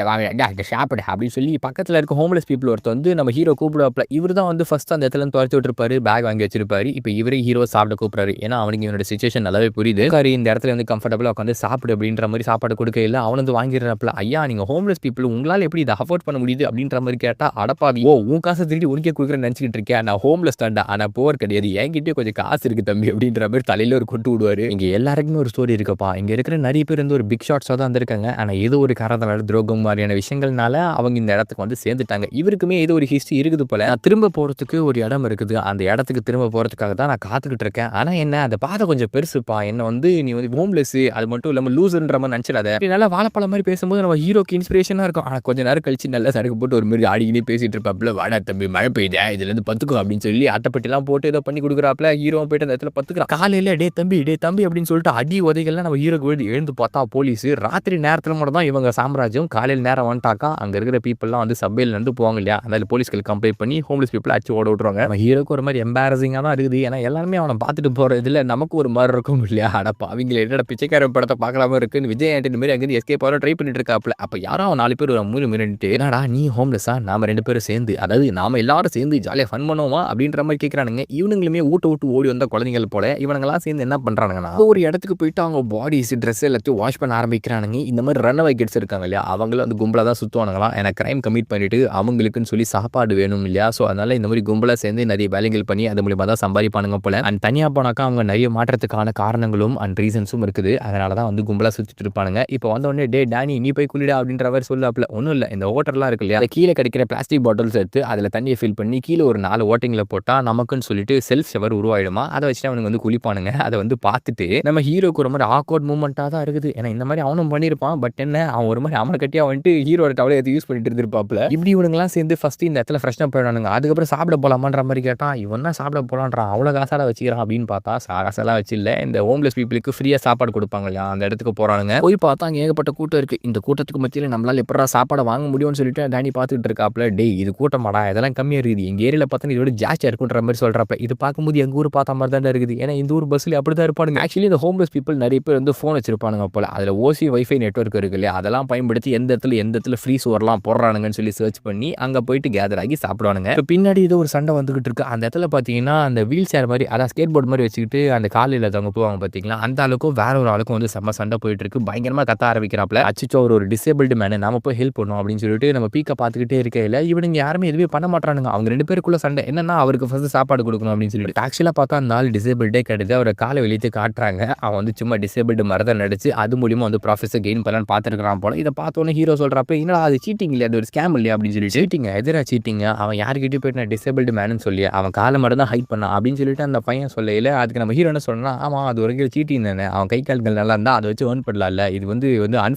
அதை சாப்பிடு அப்படின்னு சொல்லி பக்கத்தில் இருக்க ஹோம்லெஸ் பீப்புள் ஒருத்தர் வந்து நம்ம ஹீரோ கூப்பிடுவாப்ல இவர் தான் வந்து ஃபர்ஸ்ட் அந்த இடத்துல துரத்தி விட்டுருப்பாரு பேக் வாங்கி வச்சிருப்பாரு இப்போ இவரே ஹீரோ சாப்பிட கூப்பிட்றாரு ஏன்னா அவனுக்கு இவனோட சிச்சுவேஷன் நல்லாவே புரியுது இந்த இடத்துல வந்து கம்ஃபர்டபுளாக உட்காந்து சாப்பிடு அப்படின்ற மாதிரி சாப்பாடு கொடுக்க இல்லை அவன் வந்து வாங்கிடுறாப்ல ஐயா நீங்கள் ஹோம்லெஸ் பீப்புள் உங்களால் எப்படி இதை அஃபோர்ட் பண்ண முடியுது அப்படின்ற மாதிரி கேட்டால் அடப்பாவி உன் காசை திருடி உனக்கே கொடுக்குறேன்னு நினச்சிக்கிட்டு இருக்கேன் நான் ஹோம்லெஸ் தாண்டா ஆனால் போர் கிடையாது என்கிட்டயே கொஞ்சம் காசு இருக்குது தம்பி அப்படின்ற மாதிரி தலையில் ஒரு கொட்டு விடுவார் இங்கே எல்லாருக்குமே ஒரு ஸ்டோரி இருக்குப்பா இங்கே இருக்கிற நிறைய பேர் வந்து ஒரு பிக் ஷாட்ஸாக தான் இருந்திருக்காங்க ஆனால் ஏதோ ஒரு காரணத்தால் துரோகம் மாதிரியான விஷயங்கள்னால அவங்க இந்த இடத்துக்கு வந்து சேர்ந்துட்டாங்க இவருக்குமே ஏதோ ஒரு ஹிஸ்ட்ரி இருக்குது போல நான் திரும்ப போகிறதுக்கு ஒரு இடம் இருக்குது அந்த இடத்துக்கு திரும்ப போகிறதுக்காக தான் நான் காத்துக்கிட்டு இருக்கேன் ஆனால் என்ன அந்த பாதை கொஞ்சம் பெருசுப்பா என்ன வந்து நீ வந்து ஹோம்லெஸ் அது மட்டும் இல்லாமல் லூஸ்ன்ற மாதிரி நினச்சிடாத நல்லா வாழைப்பழம் மாதிரி பேசும்போது நம்ம ஹீரோக்கு இன்ஸ்பிரேஷனாக இருக்கும் ஆனால் கொஞ்சம் நேரம் கழிச்சு நல்லா சரக்கு போட்டு ஒரு மாதிரி ஆடிக்கினே பேசிட்டு இருப்பாப்புல வாடா தம்பி மழை பெய்யுது இதுலேருந்து பத்துக்கும் அப்படின்னு சொல்லி அட்டைப்பட்டிலாம் போட்டு ஏதோ பண்ணி கொடுக்குறாப்புல ஹீரோ போயிட்டு அந்த இடத்துல பத்துக்கிறான் காலையில் டே தம்பி அப்படின்னு சொல்லிட்டு அடி உதைகள்லாம் நம்ம ஹீரோக்கு எழுந்து பார்த்தா போலீஸ் ராத்திரி நேரத்தில் மட்டும் தான் இவங்க சாம்ராஜ்யம் காலையில் நேரம் வந்துட்டாக்கா அங்கே இருக்கிற பீப்புளெலாம் வந்து சபையில் நடந்து போவாங்க இல்லையா அதனால போலீஸ்கள் கம்ப்ளைண்ட் பண்ணி ஹோம்லெஸ் பீப்புளை அடிச்சு ஓட விட்ருவாங்க நம்ம ஹீரோக்கு ஒரு மாதிரி எம்பாரசிங்காக தான் இருக்குது ஏன்னா எல்லாருமே அவனை பார்த்துட்டு போகிற இதில் நமக்கு ஒரு மாதிரி இருக்கும் இல்லையா அடப்பா அவங்கள என்னோட பிச்சைக்கார படத்தை பார்க்கலாம இருக்குன்னு விஜய் ஆண்டனி மாதிரி அங்கேருந்து எஸ்கேப் ஆக ட்ரை பண்ணிட்டு இருக்காப்புல அப்போ யாரோ 4 பேர் மூணு மினிட்டு என்னடா நீ ஹோம்லெஸ்ஸா நாம 2 பேரும் சேர்ந்து அதாவது நாம எல்லாரும் சேர்ந்து ஜாலியாக ஃபன் பண்ணுவோமா அப்படின்ற மாதிரி கேட்குறானுங்க இவனுங்களுமே ஊட்ட விட்டு ஓடி வந்த குழந்தைகள் போல இவனுங்களாம் சேர்ந்து என்ன பண்ணுறானுங்கன்னா ஒரு இடத்துக்கு போயிட்டு அவங்க பாடிஸ் ட்ரெஸ் எல்லாத்தையும் வாஷ் பண்ண ஆரம்பிக்கிறானுங்க இந்த மாதிரி ரன் கிட்ஸ் இருக்காங்க இல்லையா அவங்களும் வந்து கும்பலாக தான் சுற்றுவானுங்களாம் ஏன்னா கிரைம் கமிட் பண்ணிட்டு அவங்களுக்குன்னு சொல்லி சாப்பாடு வேணும் இல்லையா ஸோ அதனால இந்த மாதிரி கும்பலாக சேர்ந்து நிறைய வேலைகள் பண்ணி அது மூலியமாக தான் சம்பாதிப்பானுங்க போல அண்ட் தனியாக போனாக்கா அவங்க நிறைய மாற்றத்துக்கான காரணங்களும் அண்ட் ரீசன்ஸும் இருக்குது அதனால தான் வந்து கும்பலாக சுற்றிட்டு இருப்பானுங்க இப்போ வந்த உடனே டே டேனி நீ போய் குளிடா அப்படின்ற மாதிரி சொல்லாப்புல ஒன்றும் இல்லை இந்த ஓட்டர்லாம் இருக்கு இல்லையா கீழே கிடைக்கிற பிளாஸ்டிக் பாட்டில்ஸ் எடுத்து அதில் தண்ணியை ஃபில் பண்ணி கீழே ஒரு 4 ஓட்டிங்கில் போட்டால் நமக்குன்னு சொல்லிட்டு செல்ஃப் ஷவர் உருவாயிடுமா அதை வச்சுட்டு அவனுக்கு வந்து குளிப்பானுங்க அதை வந்து பார்த்துட்டு நம்ம ஹீரோக்கு ஒரு மாதிரி ஆக்வர்ட் மூமெண்ட்டாக தான் இருக்குது ஏன்னா இந்த மாதிரி அவனும் பண்ணியிருப்பான் பட் என்ன அவன் ஒரு மாதிரி அவனை கட்டியாக வந்துட்டு ஹீரோட டவலை எடுத்து யூஸ் பண்ணிட்டு இருந்திருப்பாப்புல இப்படி இவனுங்களாம் சேர்ந்து ஃபர்ஸ்ட் இந்த இடத்துல ஃப்ரெஷ்ஷாக போயிடானுங்க அதுக்கப்புறம் சாப்பிட போகலாமான்ற மாதிரி கேட்டான் இவன் தான் சாப்பிட போகலான்றான் அவ்வளோ காசாட வச்சுக்கிறான் அப்படின்னு பார்த்தா காசெல்லாம் வச்சு இல்லை இந்த ஹோம்லெஸ் பீப்புளுக்கு ஃப்ரீயாக சாப்பாடு கொடுப்பாங்க இல்லையா அந்த இடத்துக்கு போகிறானுங்க போய் பார்த்தா அங்கே ஏகப்பட்ட கூட்டம் இருக்குது இந்த கூட்டத்துக்கு மத்தியில் நம்மளால் எப்படா சாப்பாடை வாங்க முடியும்னு சொல்லிட்டு டேனி பார்த்துட்டு இருக்காப்புல டே இது கூட்டமாடா இதெல்லாம் கம்மியாக இருக்குது எங்கள் ஏரியாவில் பார்த்தா இதோட ஜாஸ்தியாக இருக்குன்ற மாதிரி சொல்கிறப்ப இது பார்க்கும்போது எங்கள் ஊர் பார்த்த மாதிரி தான் இருக்குது ஏன்னா இந்த ஊர் பஸ்ஸில் அப்படி தான் இருப்பானுங்க ஆக்சுவலி இந்த ஹோம்லெஸ் பீப்புள் நிறைய பேர் வந்து ஃபோன் வச்சிருப்பானுங்க போல அதில் ஓசி வைஃபை நெட்வொர்க் இருக்கு இல்லையா அதெல்லாம் பயன்படுத்தி எந்த இடத்துல ஃப்ரீ சோர்லாம் போடுறானுங்கன்னு சொல்லி சர்ச் பண்ணி அங்கே போயிட்டு கேதர் ஆகி சாப்பிடுவானுங்க இப்போ பின்னாடி ஏதோ ஒரு சண்டை வந்துகிட்டு இருக்கு அந்த இடத்துல பார்த்தீங்கன்னா அந்த வீல் சேர் மாதிரி அதான் ஸ்கேட் போர்டு மாதிரி வச்சுக்கிட்டு அந்த காலையில் அவங்க போவாங்க பார்த்தீங்களா அந்த ஆளுக்கும் வேற ஒரு ஆளுக்கும் வந்து செம்ம சண்டை போயிட்டு இருக்கு பயங்கரமாக கத்த ஆரம்பிக்கிறாப்ல அச்சிச்சோ ஒரு டிசேபிள்டு மேனு நாம போய் ஹெல்ப் பண்ணும் அப்படின்னு சொல்லிட்டு நம்ம பீக்கை பார்த்துக்கிட்டே இருக்கையில் இவனுங்க யாருமே எதுவுமே பண்ண மாட்டானுங்க அவங்க 2 பேருக்குள்ள சண்டை என்னன்னா அவருக்கு ஃபர்ஸ்ட் சாப்பாடு கொடுக்கணும் அப்படின்னு சொல்லிட்டு ஆக்சுவலாக பார்த்தா அந்த ஆள் டிசேபிள்டே கிடையாது அவரை காலை வெளியே காட்டுறாங்க அவன் வந்து சும்மா டிசேபிள்டு மரத்தை நடிச்சு அது மூலியமாக வந்து ப்ராஃபிட்ஸை கெயின் பண்ணலான்னு பார்த்துருக்கான் போல இதை பார்த்தோன்னே ஹீரோ சொல்கிறப்ப என்னடா அது சீட்டிங் இல்லையா அது ஒரு ஸ்கேம் இல்லையா அப்படின்னு சொல்லி சீட்டிங்க எதிராக சீட்டிங்க அவன் யாருக்கிட்டே போயிட்டு நான் டிசேபிள்டு மேனு சொல்லி அவன் காலை மட்டும் தான் ஹைட் பண்ணான் அப்படின்னு சொல்லிட்டு அந்த பையன் சொல்லையில் அதுக்கு நம்ம ஹீரோ என்ன சொன்னா ஆமாம் அது ஒரு சீட்டிங் தானே அவன் கை கால்கள் நல்லா இருந்தால் அதை வச்சு ஏர்ன் பண்ணலாம்ல இது வந்து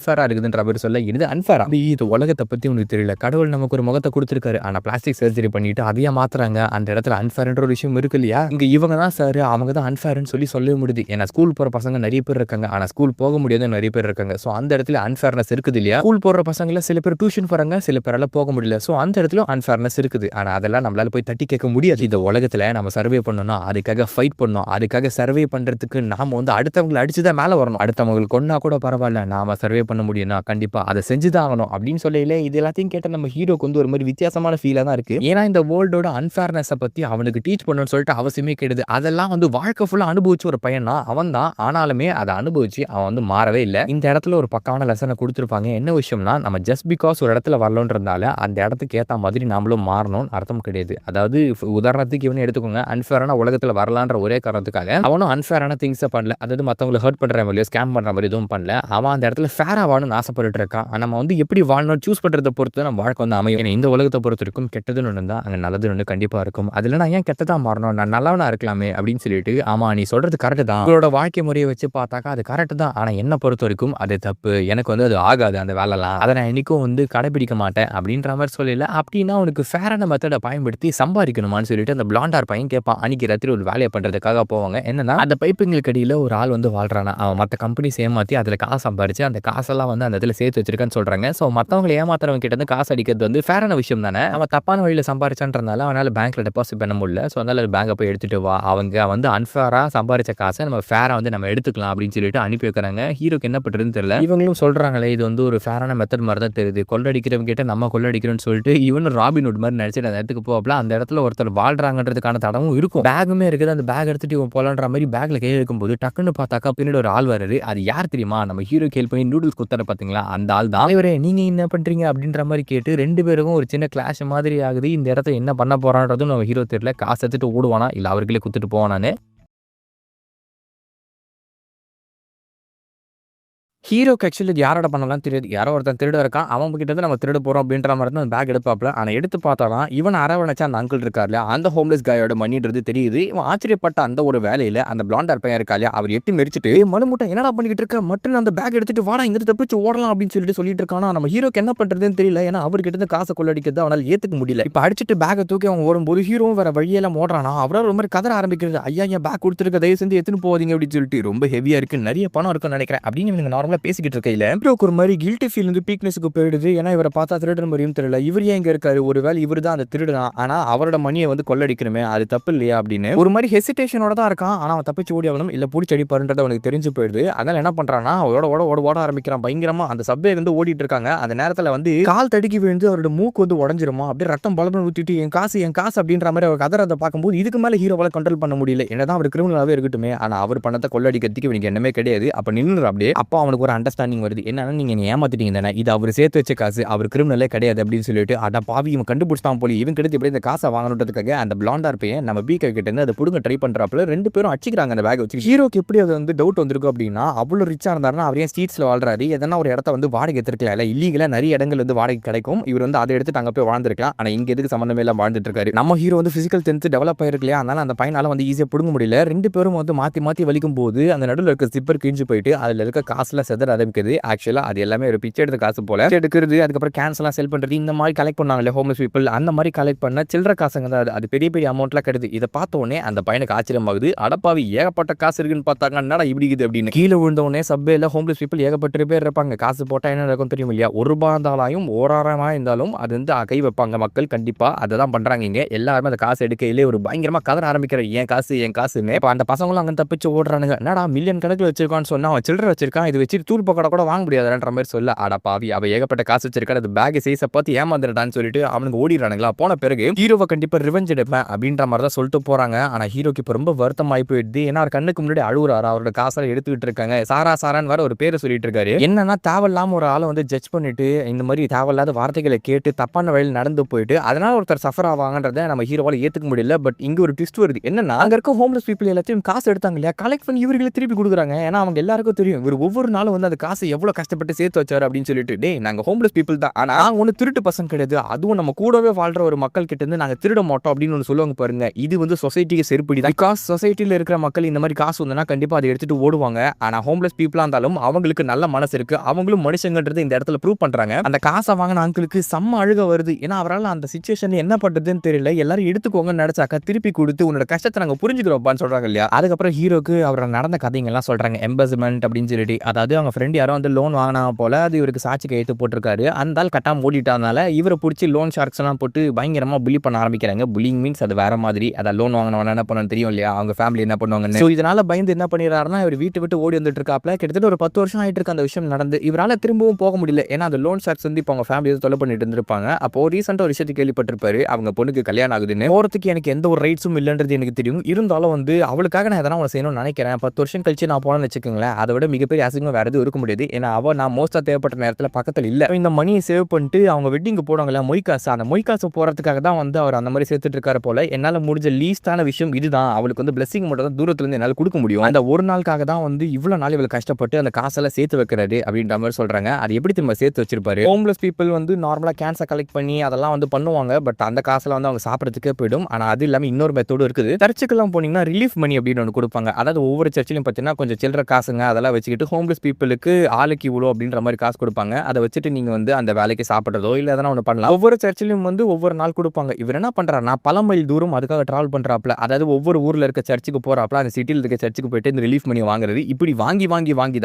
அன்ஃபேரா இருக்குதுன்ற மாதிரி சொல்ல இது அன்ஃபேரா இது உலகத்தை பத்தி உனக்கு தெரியல. கடவுள் நமக்கு ஒரு முகத்தை கொடுத்திருக்காரு. ஆனா பிளாஸ்டிக் சர்ஜரி பண்ணிட்டு அதையே மாத்துறாங்க. அந்த இடத்துல அன்ஃபேர்ன்ற ஒரு விஷயம் இருக்கு இல்லையா? இங்க இவங்க தான் சார் அவங்க தான் அன்ஃபேர்னு சொல்லவே முடியுது. ஏன்னா ஸ்கூல் போற பசங்க நிறைய பேர் இருக்காங்க. ஆனா ஸ்கூல் போக முடியாத நிறைய பேர் இருக்காங்க. சோ அந்த இடத்துல அன்ஃபேர்னஸ் இருக்குது இல்லையா? ஸ்கூல் போற பசங்கள சில பேர் டியூஷன் போறாங்க, சில பேரால போக முடியல. சோ அந்த இடத்துல அன்ஃபேர்னஸ் இருக்குது. ஆனா அதெல்லாம் நம்மளால போய் தட்டி கேட்க முடியாது. இந்த உலகத்துல நம்ம சர்வே பண்ணனும், அதுக்காக ஃபைட் பண்ணனும், அதுக்காக சர்வே பண்றதுக்கு நாம வந்து அடுத்தவங்களை அடிச்சுதான் மேல வரணும். அடுத்தவங்களுக்கு கொன்னா கூட பரவாயில்ல, நாம சர்வே பண்ண முடியும்னா கண்டிப்பா அதை செஞ்சுதான் ஆகணும் அப்படின்னு சொல்லல. இது எல்லாத்தையும் கேட்ட நம்ம ஹீரோக்கு வந்து ஒரு மாதிரி வித்தியாசமான ஃபீலா தான் இருக்கு. ஏன்னா இந்த வேர்ல்டோட அன்ஃபேர்னஸ் பத்தி அவனுக்கு டீச் பண்ணணும்னு சொல்லிட்டு அவசியமே கிடையாது. அதெல்லாம் வந்து வாழ்க்கை ஃபுல்லா அனுபவிச்ச ஒரு பையன் தான் அவன் தான். ஆனாலுமே அதை அனுபவிச்சு அவன் வந்து மாறவே இல்லை. இந்த இடத்துல ஒரு பக்காவான லெசனை கொடுத்துருப்பாங்க. என்ன விஷயம்னா, நம்ம ஜஸ்ட் பிகாஸ் ஒரு இடத்துல வரலன்றதால அந்த இடத்துக்கு ஏற்ற மாதிரி நாமளும் மாறணும்னு அர்த்தம் கிடையாது. அதாவது உதாரணத்துக்கு இவனை எடுத்துக்கோங்க, அன்ஃபேரான உலகத்துல வரலான்ற ஒரே காரணத்துக்காக அவனும் அன்ஃபேரான திங்ஸை பண்ணல. அதாவது மற்றவங்களை ஹர்ட் பண்ற மாதிரி ஸ்கேம் பண்ற மாதிரி எதுவும் பண்ணல. அவன் அந்த இடத்துல ஃபேரா வாழணும்னு ஆசைப்பட்டு இருக்கான். நம்ம வந்து எப்படி வாழணும் சூஸ் பண்றதை பொறுத்து நம்ம வாழ்க்கை வந்து அமையும். இந்த உலகத்தை பொறுத்த வரைக்கும் கெட்டதுன்னு ஒன்று தான், அங்கே நல்லது ஒன்று கண்டிப்பா இருக்கும். அதுல நான் ஏன் கெட்டதா மாறணும், நான் நல்லவனா இருக்கலாமே அப்படின்னு சொல்லிட்டு, ஆமா நீ சொல்றது கரெக்ட் தான், உங்களோட வாழ்க்கை முறையை வச்சு பார்த்தாக்கா அது கரெக்ட் தான். ஆனா என்ன பொறுத்த வரைக்கும் அது தப்பு, எனக்கு வந்து அது ஆகாது அந்த வேலைலாம், அதை நான் என்னைக்கும் வந்து கடைபிடிக்க மாட்டேன் அப்படின்ற மாதிரி சொல்லல. அப்படின்னா உனக்கு ஃபேரான மெத்தடை பயன்படுத்தி சம்பாதிக்கணுமான்னு சொல்லிட்டு அந்த பிளாண்டார் பையன் கேட்பான். அன்னைக்கு ராத்திரி ஒரு வேலையை பண்றதுக்காக போவாங்க. என்னன்னா, அந்த பைப்புங்களுக்கு அடியில் ஒரு ஆள் வந்து வாழ்றானா, அவன் மற்ற கம்பெனி ஏமாத்தி அதுல காசு சம்பாரிச்சு அந்த காசெல்லாம் வந்து அந்த இடத்துல சேர்த்து வச்சிருக்கான்னு சொல்றாங்க. ஸோ மற்றவங்களை ஏமாத்துறவங்க கிட்ட இருந்து காசு அடிக்கிறது வந்து ஃபேரான விஷயம் தானே. அவன் தப்பான வழியில் சம்பாரிச்சான்றனால அவனால் பேங்க்ல டெபாசிட் பண்ண முடியல. ஸோ அதனால பேங்கை போய் எடுத்துட்டு வா, அவங்க வந்து அன்ஃபேரா சம்பாரிச்ச காசை நம்ம ஃபேரா வந்து நம்ம எடுத்துக்கலாம் அப்படின்னு சொல்லிட்டு அனுப்பி வைக்கிறாங்க. ஹீரோக்கு என்ன பண்றதுன்னு தெரியல. இவங்களும் சொல்றாங்களே இது வந்து ஒரு ஃபேரான மெத்தட் மாதிரி தான் தெரியுது, கொள்ளடிக்கிறவங்க கிட்ட நம்ம கொள்ளடிக்கிறோம்னு சொல்லிட்டு இவனு ராபின்ஹுட் மாதிரி நினைச்சிட்டு அந்த இடத்துக்கு போகல. அந்த இடத்துல ஒருத்தர் வாழ்றாங்கன்றதுக்கான தடமும் இருக்கும். பேகுமே இருக்குது. அந்த பேக் எடுத்துட்டு இவன் போலான்ற மாதிரி பேக்ல கை வைக்கும்போது டக்குன்னு பார்த்தாக்கா பின்னாடி ஒரு ஆள் வருது. அது யார் தெரியுமா? நம்ம ஹீரோ ஹெல்ப் பண்ணி நூடுல்ஸ் குத்தர பாத்தீங்களா, அந்த ஆள் தான். இவரே நீங்க என்ன பண்றீங்க அப்படின்ற மாதிரி கேட்டு ரெண்டு பேருக்கும் ஒரு சின்ன கிளாஷ் மாதிரி ஆகுது. இந்த இடத்துல என்ன பண்ண போறான்றதும் நம்ம ஹீரோ தெரியல. காசு எடுத்துட்டு ஓடுவானா இல்ல அவர்களே குத்துட்டு போவானான்னு. ஹீரோக்கு ஆக்சுவலி இது யாரோட பண்ணலாம் தெரியாது. யாரோ ஒருத்தன் திருட இருக்கான், அவன் கிட்ட இருந்து நம்ம திருட போறோம் அப்படின்ற மாதிரி தான் பேக் எடுப்பாப்ல. ஆனா எடுத்து பார்த்தாதான் இவன் அரவணைச்சா அந்த அங்கிள் இருக்கார் இல்லையா, அந்த ஹோம்லெஸ் காயோட மணின்றது தெரியுது. இவன் ஆச்சரியப்பட்ட அந்த ஒரு வேலையில அந்த பிளாண்டர் பையன் இருக்கா இல்லையா, அவர் எட்டி மெரிச்சிட்டு மனுமுட்டை என்னடா பண்ணிக்கிட்டு இருக்க, மட்டும் அந்த பேக் எடுத்துட்டு வாடா இங்க தப்பிச்சு ஓடலாம் அப்படின்னு சொல்லிட்டு இருக்கானா. நம்ம ஹீரோக்கு என்ன பண்றதுன்னு தெரியல. ஏன்னா அவர்கிட்ட இருந்து காசை கொள்ளடிக்கிறது அவனால் ஏத்துக்க முடியல. இப்ப அடிச்சுட்டு பேக்கை தூக்கி அவன் ஓடும்போது ஹீரோவும் வேற வழியெல்லாம் ஓடுறானா. அவரால் ரொம்ப கதற ஆரம்பிக்கிறது, ஐயா என் பேக் கொடுத்துருக்க, தயவு செஞ்சு எடுத்துன்னு போவீங்க அப்படின்னு சொல்லிட்டு, ரொம்ப ஹெவியா இருக்கு, நிறைய பணம் இருக்குன்னு நினைக்கிறேன் அப்படின்னு இவங்க நார்மலா பேசிக்கிட்டு இருக்கையில ஹீரோக்கு ஒரு மாதிரி கில்ட்டி ஃபீல் வந்து பீக்னஸ்க்கு போயிடுது. ஏன்னா இவரை பார்த்தா திருடன் மாதிரியும் தெரியல. இவர் ஏன் இங்க இருக்காரு, ஒருவேளை இவர் தான் அந்த திருடன், ஆனா அவரோட மணியை வந்து கொள்ளடிக்கணுமே அது தப்பு இல்லையா அப்படின்னு ஒரு மாதிரி ஹெசிடேஷனோட தான் இருக்கான். ஆனா அவன் தப்பிச்சு ஓடி ஆகணும் இல்ல பிடிச்சி அடிப்பாருன்றது அவனுக்கு தெரிஞ்சு போயிடுது. அதனால என்ன பண்றான்னா ஓட ஆரம்பிக்கிறான் பயங்கரமா. அந்த சப்வே வந்து ஓடிட்டு இருக்காங்க. அந்த நேரத்துல வந்து கால் தடுக்கி விழுந்து அவரோட மூக்கு வந்து உடஞ்சிருமா, அப்படியே ரத்தம் பலபலம் ஊத்திட்டு என் காசு அப்படின்ற மாதிரி அவர் கதறதை பார்க்கும்போது இதுக்கு மேல ஹீரோவால கண்ட்ரோல் பண்ண முடியல. என்னதான் அவர் கிரிமினலாவே இருக்கட்டுமே, ஆனா அவர் பணத்தை கொள்ளடிக்கிறதுக்கு இவனுக்கு என்னமே கிடையாது. அப்ப நின்று அப்படியே அப்போ அவனுக்கு ஒரு அண்டர்ஸ்டாண்டிங் வருது. என்னன்னா நீங்க ஏமாத்திட்டீங்க தானே, இது அவர் சேர்த்து வச்ச காசு, அவர் கிரிமினலே கிடையாது அப்படின்னு சொல்லிட்டு அட பாவி இவன் கண்டுபிடிச்சான் போலி. இவன் கிட்ட எப்படி இந்த காசை வாங்கணுன்றதுக்காக அந்த பிளாண்டார் பையன் நம்ம பீக்கை கிட்ட இருந்து அதை புடுங்க ட்ரை பண்றாப்புல ரெண்டு பேரும் அடிச்சுக்கிறாங்க அந்த பேக் வச்சு. ஹீரோக்கு எப்படி அது வந்து டவுட் வந்திருக்கும் அப்படின்னா, அவ்வளவு ரிச்சா இருந்தாருன்னா அவர் ஏன் ஸ்ட்ரீட்ஸ்ல வாழ்றாரு, எதனா ஒரு இடத்த வந்து வாடகை எடுத்துருக்கலாம் இல்ல, இல்லீகலா நிறைய இடங்கள் வந்து வாடகை கிடைக்கும், இவர் வந்து அதை எடுத்துட்டு அங்க போய் வாழ்ந்துருக்கலாம். ஆனா இங்க எதுக்கு சம்பந்தமே எல்லாம் வாழ்ந்துட்டு இருக்காரு. நம்ம ஹீரோ வந்து பிசிக்கல் டென்த் டெவலப் ஆயிருக்கலையா, அதனால அந்த பையனால வந்து ஈஸியா புடுங்க முடியல. ரெண்டு பேரும் வந்து மாத்தி வலிக்கும் போது அந்த நடுவில் இருக்க சிப்பர் கிழிஞ்சு போயிட்டு அதுல இருக்க காசுல செதற ஆரம்பிக்குது. ஆக்சுவலா அது எல்லாமே ஒரு பிச்சை எடுத்த காசு போல எடுக்கிறது, அதுக்கப்புறம் கேன்சலாம் செல் பண்றது, இந்த மாதிரி கலெக்ட் பண்ணாங்கல்ல ஹோம்லெஸ் பீப்பிள், அந்த மாதிரி கலெக்ட் பண்ண சில்லற காசுங்க தான் அது பெரிய அமௌண்ட்லாம் கிடையாது. இதை பார்த்த உடனே அந்த பையனுக்கு ஆச்சரியமாகுது. அடப்பாவி ஏகப்பட்ட காசு இருக்குன்னு பார்த்தாங்க, என்னடா இப்படி இருக்குது அப்படின்னு. கீழே விழுந்த உடனே சப்பேல ஹோம்லெஸ் பீப்பிள் ஏகப்பட்ட பேர் இருப்பாங்க. காசு போட்டா என்ன நடக்கும் தெரியும் இல்லையா, ₹1 இருந்தாலும் 1000 இருந்தாலும் அது வந்து கை வைப்பாங்க மக்கள். கண்டிப்பா அதை தான் பண்றாங்க இங்க. எல்லாருமே அந்த காசு எடுக்கையிலே ஒரு பயங்கரமா கதற ஆரம்பிக்கிற என் காசுன்னு. இப்போ அந்த பசங்களும் அங்க தப்பிச்சு ஓடுறானுங்க. என்னடா மில்லியன் கணக்கில் வச்சிருக்கான்னு சொன்னா அவன் சில்லற வச்சிருக்கான், இது வச்சு தூள் பக்கோடா கூட வாங்க முடியாதுன்ற மாதிரி சொல்ல, அடப்பாவி அவ ஏகப்பட்ட காசு வச்சிருக்காரு, அது பேக் சைஸை பார்த்து ஏமாந்துட்டான்னு சொல்லிட்டு அவனுக்கு ஓடிடுறானுங்களா. போன பிறகு ஹீரோவை கண்டிப்பா ரிவெஞ்ச் எடுப்பேன் அப்படின்ற மாதிரி தான் சொல்லிட்டு போறாங்க. ஆனா ஹீரோக்கு இப்போ ரொம்ப வருத்தம் ஆகி போயிடுது. ஏன்னா அவர் கண்ணுக்கு முன்னாடி அழுகுறாரு, அவரோட காசெல்லாம் எடுத்துக்கிட்டு இருக்காங்க. சாரான்னு வேற ஒரு பேரை சொல்லிட்டு இருக்காரு. என்னன்னா தேவையில்லாம ஒரு ஆளை வந்து ஜட்ஜ் பண்ணிட்டு இந்த மாதிரி தேவையில்லாத வார்த்தைகளை கேட்டு தப்பான வழியில் நடந்து போயிட்டு அதனால ஒருத்தர் சஃபர் ஆவாங்கன்றத நம்ம ஹீரோவால ஏத்துக்க முடியல. பட் இங்க ஒரு ட்விஸ்ட் வருது. என்னன்னா அங்க இருக்க ஹோம்லெஸ் பீப்பிள் எல்லாத்தையும் காசு எடுத்தாங்க இல்லையா, கலெக்ட் பண்ணி இவர்களை திருப்பி கொடுக்குறாங்க. ஏன்னா அவங்க எல்லாருக்கும் தெரியும் இவர் ஒவ்வொரு நாளும் இருந்தாலும் வந்து அந்த காசை எவ்வளவு கஷ்டப்பட்டு சேர்த்து வச்சாரு அப்படின்னு சொல்லிட்டு, டேய் நாங்க ஹோம்லெஸ் பீப்புள் தான், ஆனா நாங்க ஒண்ணு திருட்டு பசங்க கிடையாது, அதுவும் நம்ம கூடவே வாழ்ற ஒரு மக்கள் கிட்ட இருந்து நாங்க திருட மாட்டோம் அப்படின்னு ஒன்று சொல்லுவாங்க பாருங்க. இது வந்து சொசைட்டிக்கு செருப்படி தான். பிகாஸ் சொசைட்டில இருக்கிற மக்கள் இந்த மாதிரி காசு வந்தனா கண்டிப்பா அதை எடுத்துட்டு ஓடுவாங்க. ஆனா ஹோம்லெஸ் பீப்புளா இருந்தாலும் அவங்களுக்கு நல்ல மனசு இருக்கு, அவங்களும் மனுஷங்கன்றது இந்த இடத்துல ப்ரூவ் பண்றாங்க. அந்த காசை வாங்கின அங்கிளுக்கு செம்ம அழுக வருது. ஏன்னா அவரால் அந்த சிச்சுவேஷன்ல என்ன பண்றதுன்னு தெரியல. எல்லாரும் எடுத்துக்கோங்கன்னு நினைச்சாக்கா திருப்பி கொடுத்து உன்னோட கஷ்டத்தை நாங்க புரிஞ்சுக்கிறோம்ப்பான்னு சொல்றாங்க இல்லையா. அதுக்கப்புறம் ஹீரோக்கு அவரோட நடந்த கதைங்க எல்லாம் சொல்றாங்க. எம்பெஸ்மென்ட் அப்படின்னு சொல்லிட்டு, அதாவது அவங்க ஃப்ரெண்ட் யாரோ வந்து லோன் வாங்கினாங்க போல, அது இவருக்கு சாட்சி கையெழுத்து போட்டிருக்காரு. அந்த ஆள் கட்டாம ஓடிட்டாதனால இவரை பிடிச்சி லோன் ஷார்க்ஸ் எல்லாம் போட்டு பயங்கரமா புலி பண்ண ஆரம்பிக்கிறாங்க. புலிங் மீன்ஸ் அது வேற மாதிரி. அதான் லோன் வாங்கினவன என்ன பண்ணணும் தெரியும் இல்லையா, அவங்க ஃபேமிலி என்ன பண்ணுவாங்கன்னு. ஸோ இதனால பயந்து என்ன பண்ணிடுறாருன்னா, இவர் வீட்டை விட்டு ஓடி வந்துட்டு இருக்காப்ல. கிட்டத்தட்ட ஒரு 10 வருஷம் ஆயிட்டு இருக்கு அந்த விஷயம் நடந்து. இவரால் திரும்பவும் போக முடியல. ஏன்னா அந்த லோன் ஷார்க்ஸ் வந்து இப்போ அவங்க ஃபேமிலி தொலை பண்ணிட்டு இருந்திருப்பாங்க. அப்போ ரீசெண்டாக ஒரு விஷயத்தை கேள்விப்பட்டிருப்பாரு, அவங்க பொண்ணுக்கு கல்யாணம் ஆகுதுன்னு. போறதுக்கு எனக்கு எந்த ஒரு ரைட்ஸும் இல்லைன்றது எனக்கு தெரியும். இருந்தாலும் வந்து அவளுக்காக நான் எதனா ஒன்று செய்யணும்னு நினைக்கிறேன். 10 வருஷம் கழிச்சு நான் போனேன்னு வச்சுக்கோங்களேன், அதை விட மிகப்பெரிய அசிங்கம் வேற எதுவும் இருக்க முடியாது. ஏன்னா அவ நான் மோஸ்டா தேவைப்பட்ட நேரத்தில் பக்கத்தில் இல்லை. இந்த மணியை சேவ் பண்ணிட்டு அவங்க வெட்டிங்கு போடுவாங்களா மொய்காசு, அந்த மொய்காசு போறதுக்காக தான் வந்து அவர் அந்த மாதிரி சேர்த்துட்டு இருக்காரு போல. என்னால் முடிஞ்ச லீஸ்டான விஷயம் இதுதான். அவளுக்கு வந்து பிளஸிங் மட்டும் தான் தூரத்துல இருந்து என்னால் கொடுக்க முடியும். அந்த ஒரு நாளுக்காக தான் வந்து இவ்வளவு நாள் இவளை கஷ்டப்பட்டு அந்த காசெல்லாம் சேர்த்து வைக்கிறாரு அப்படின்ற மாதிரி சொல்றாங்க. அது எப்படி திரும்ப சேர்த்து வச்சிருப்பாரு. ஹோம்லெஸ் பீப்புள் வந்து நார்மலா கேன்சர் கலெக்ட் பண்ணி அதெல்லாம் வந்து பண்ணுவாங்க. பட் அந்த காசுல வந்து அவங்க சாப்பிடறதுக்கே போயிடும். ஆனா அது இல்லாம இன்னொரு மெத்தோடு இருக்குது. சர்ச்சுக்கெல்லாம் போனீங்கன்னா ரிலீஃப் மணி அப்படின்னு ஒன்று கொடுப்பாங்க. அதாவது ஒவ்வொரு சர்ச்சிலும் பார்த்தீங்கன்னா கொஞ்சம் சில்லற காசுங்க அதெல்லாம் வச்சுக்கிட்டு ஹோம்லெஸ் பீப்புளுக்கு ஆளுக்கு இவ்வளோ அப்படின்ற மாதிரி காசு கொடுப்பாங்க. அதை வச்சுட்டு நீங்க வந்து அந்த வேலைக்கு சாப்பிட்றதோ இல்லை எதனா ஒன்று பண்ணலாம். ஒவ்வொரு சர்ச்சிலும் வந்து ஒவ்வொரு நாள் கொடுப்பாங்க. இவர் என்ன பண்றாருன்னா பல மைல் தூரம் அதுக்காக டிராவல் பண்றாப்ல. அதாவது ஒவ்வொரு ஊர்ல இருக்க சர்ச்சுக்கு போறாப்ல, அந்த சிட்டியில் இருக்க சர்ச்சுக்கு போயிட்டு இந்த ரிலீஃப் மணி வாங்குறது. இப்படி வாங்கி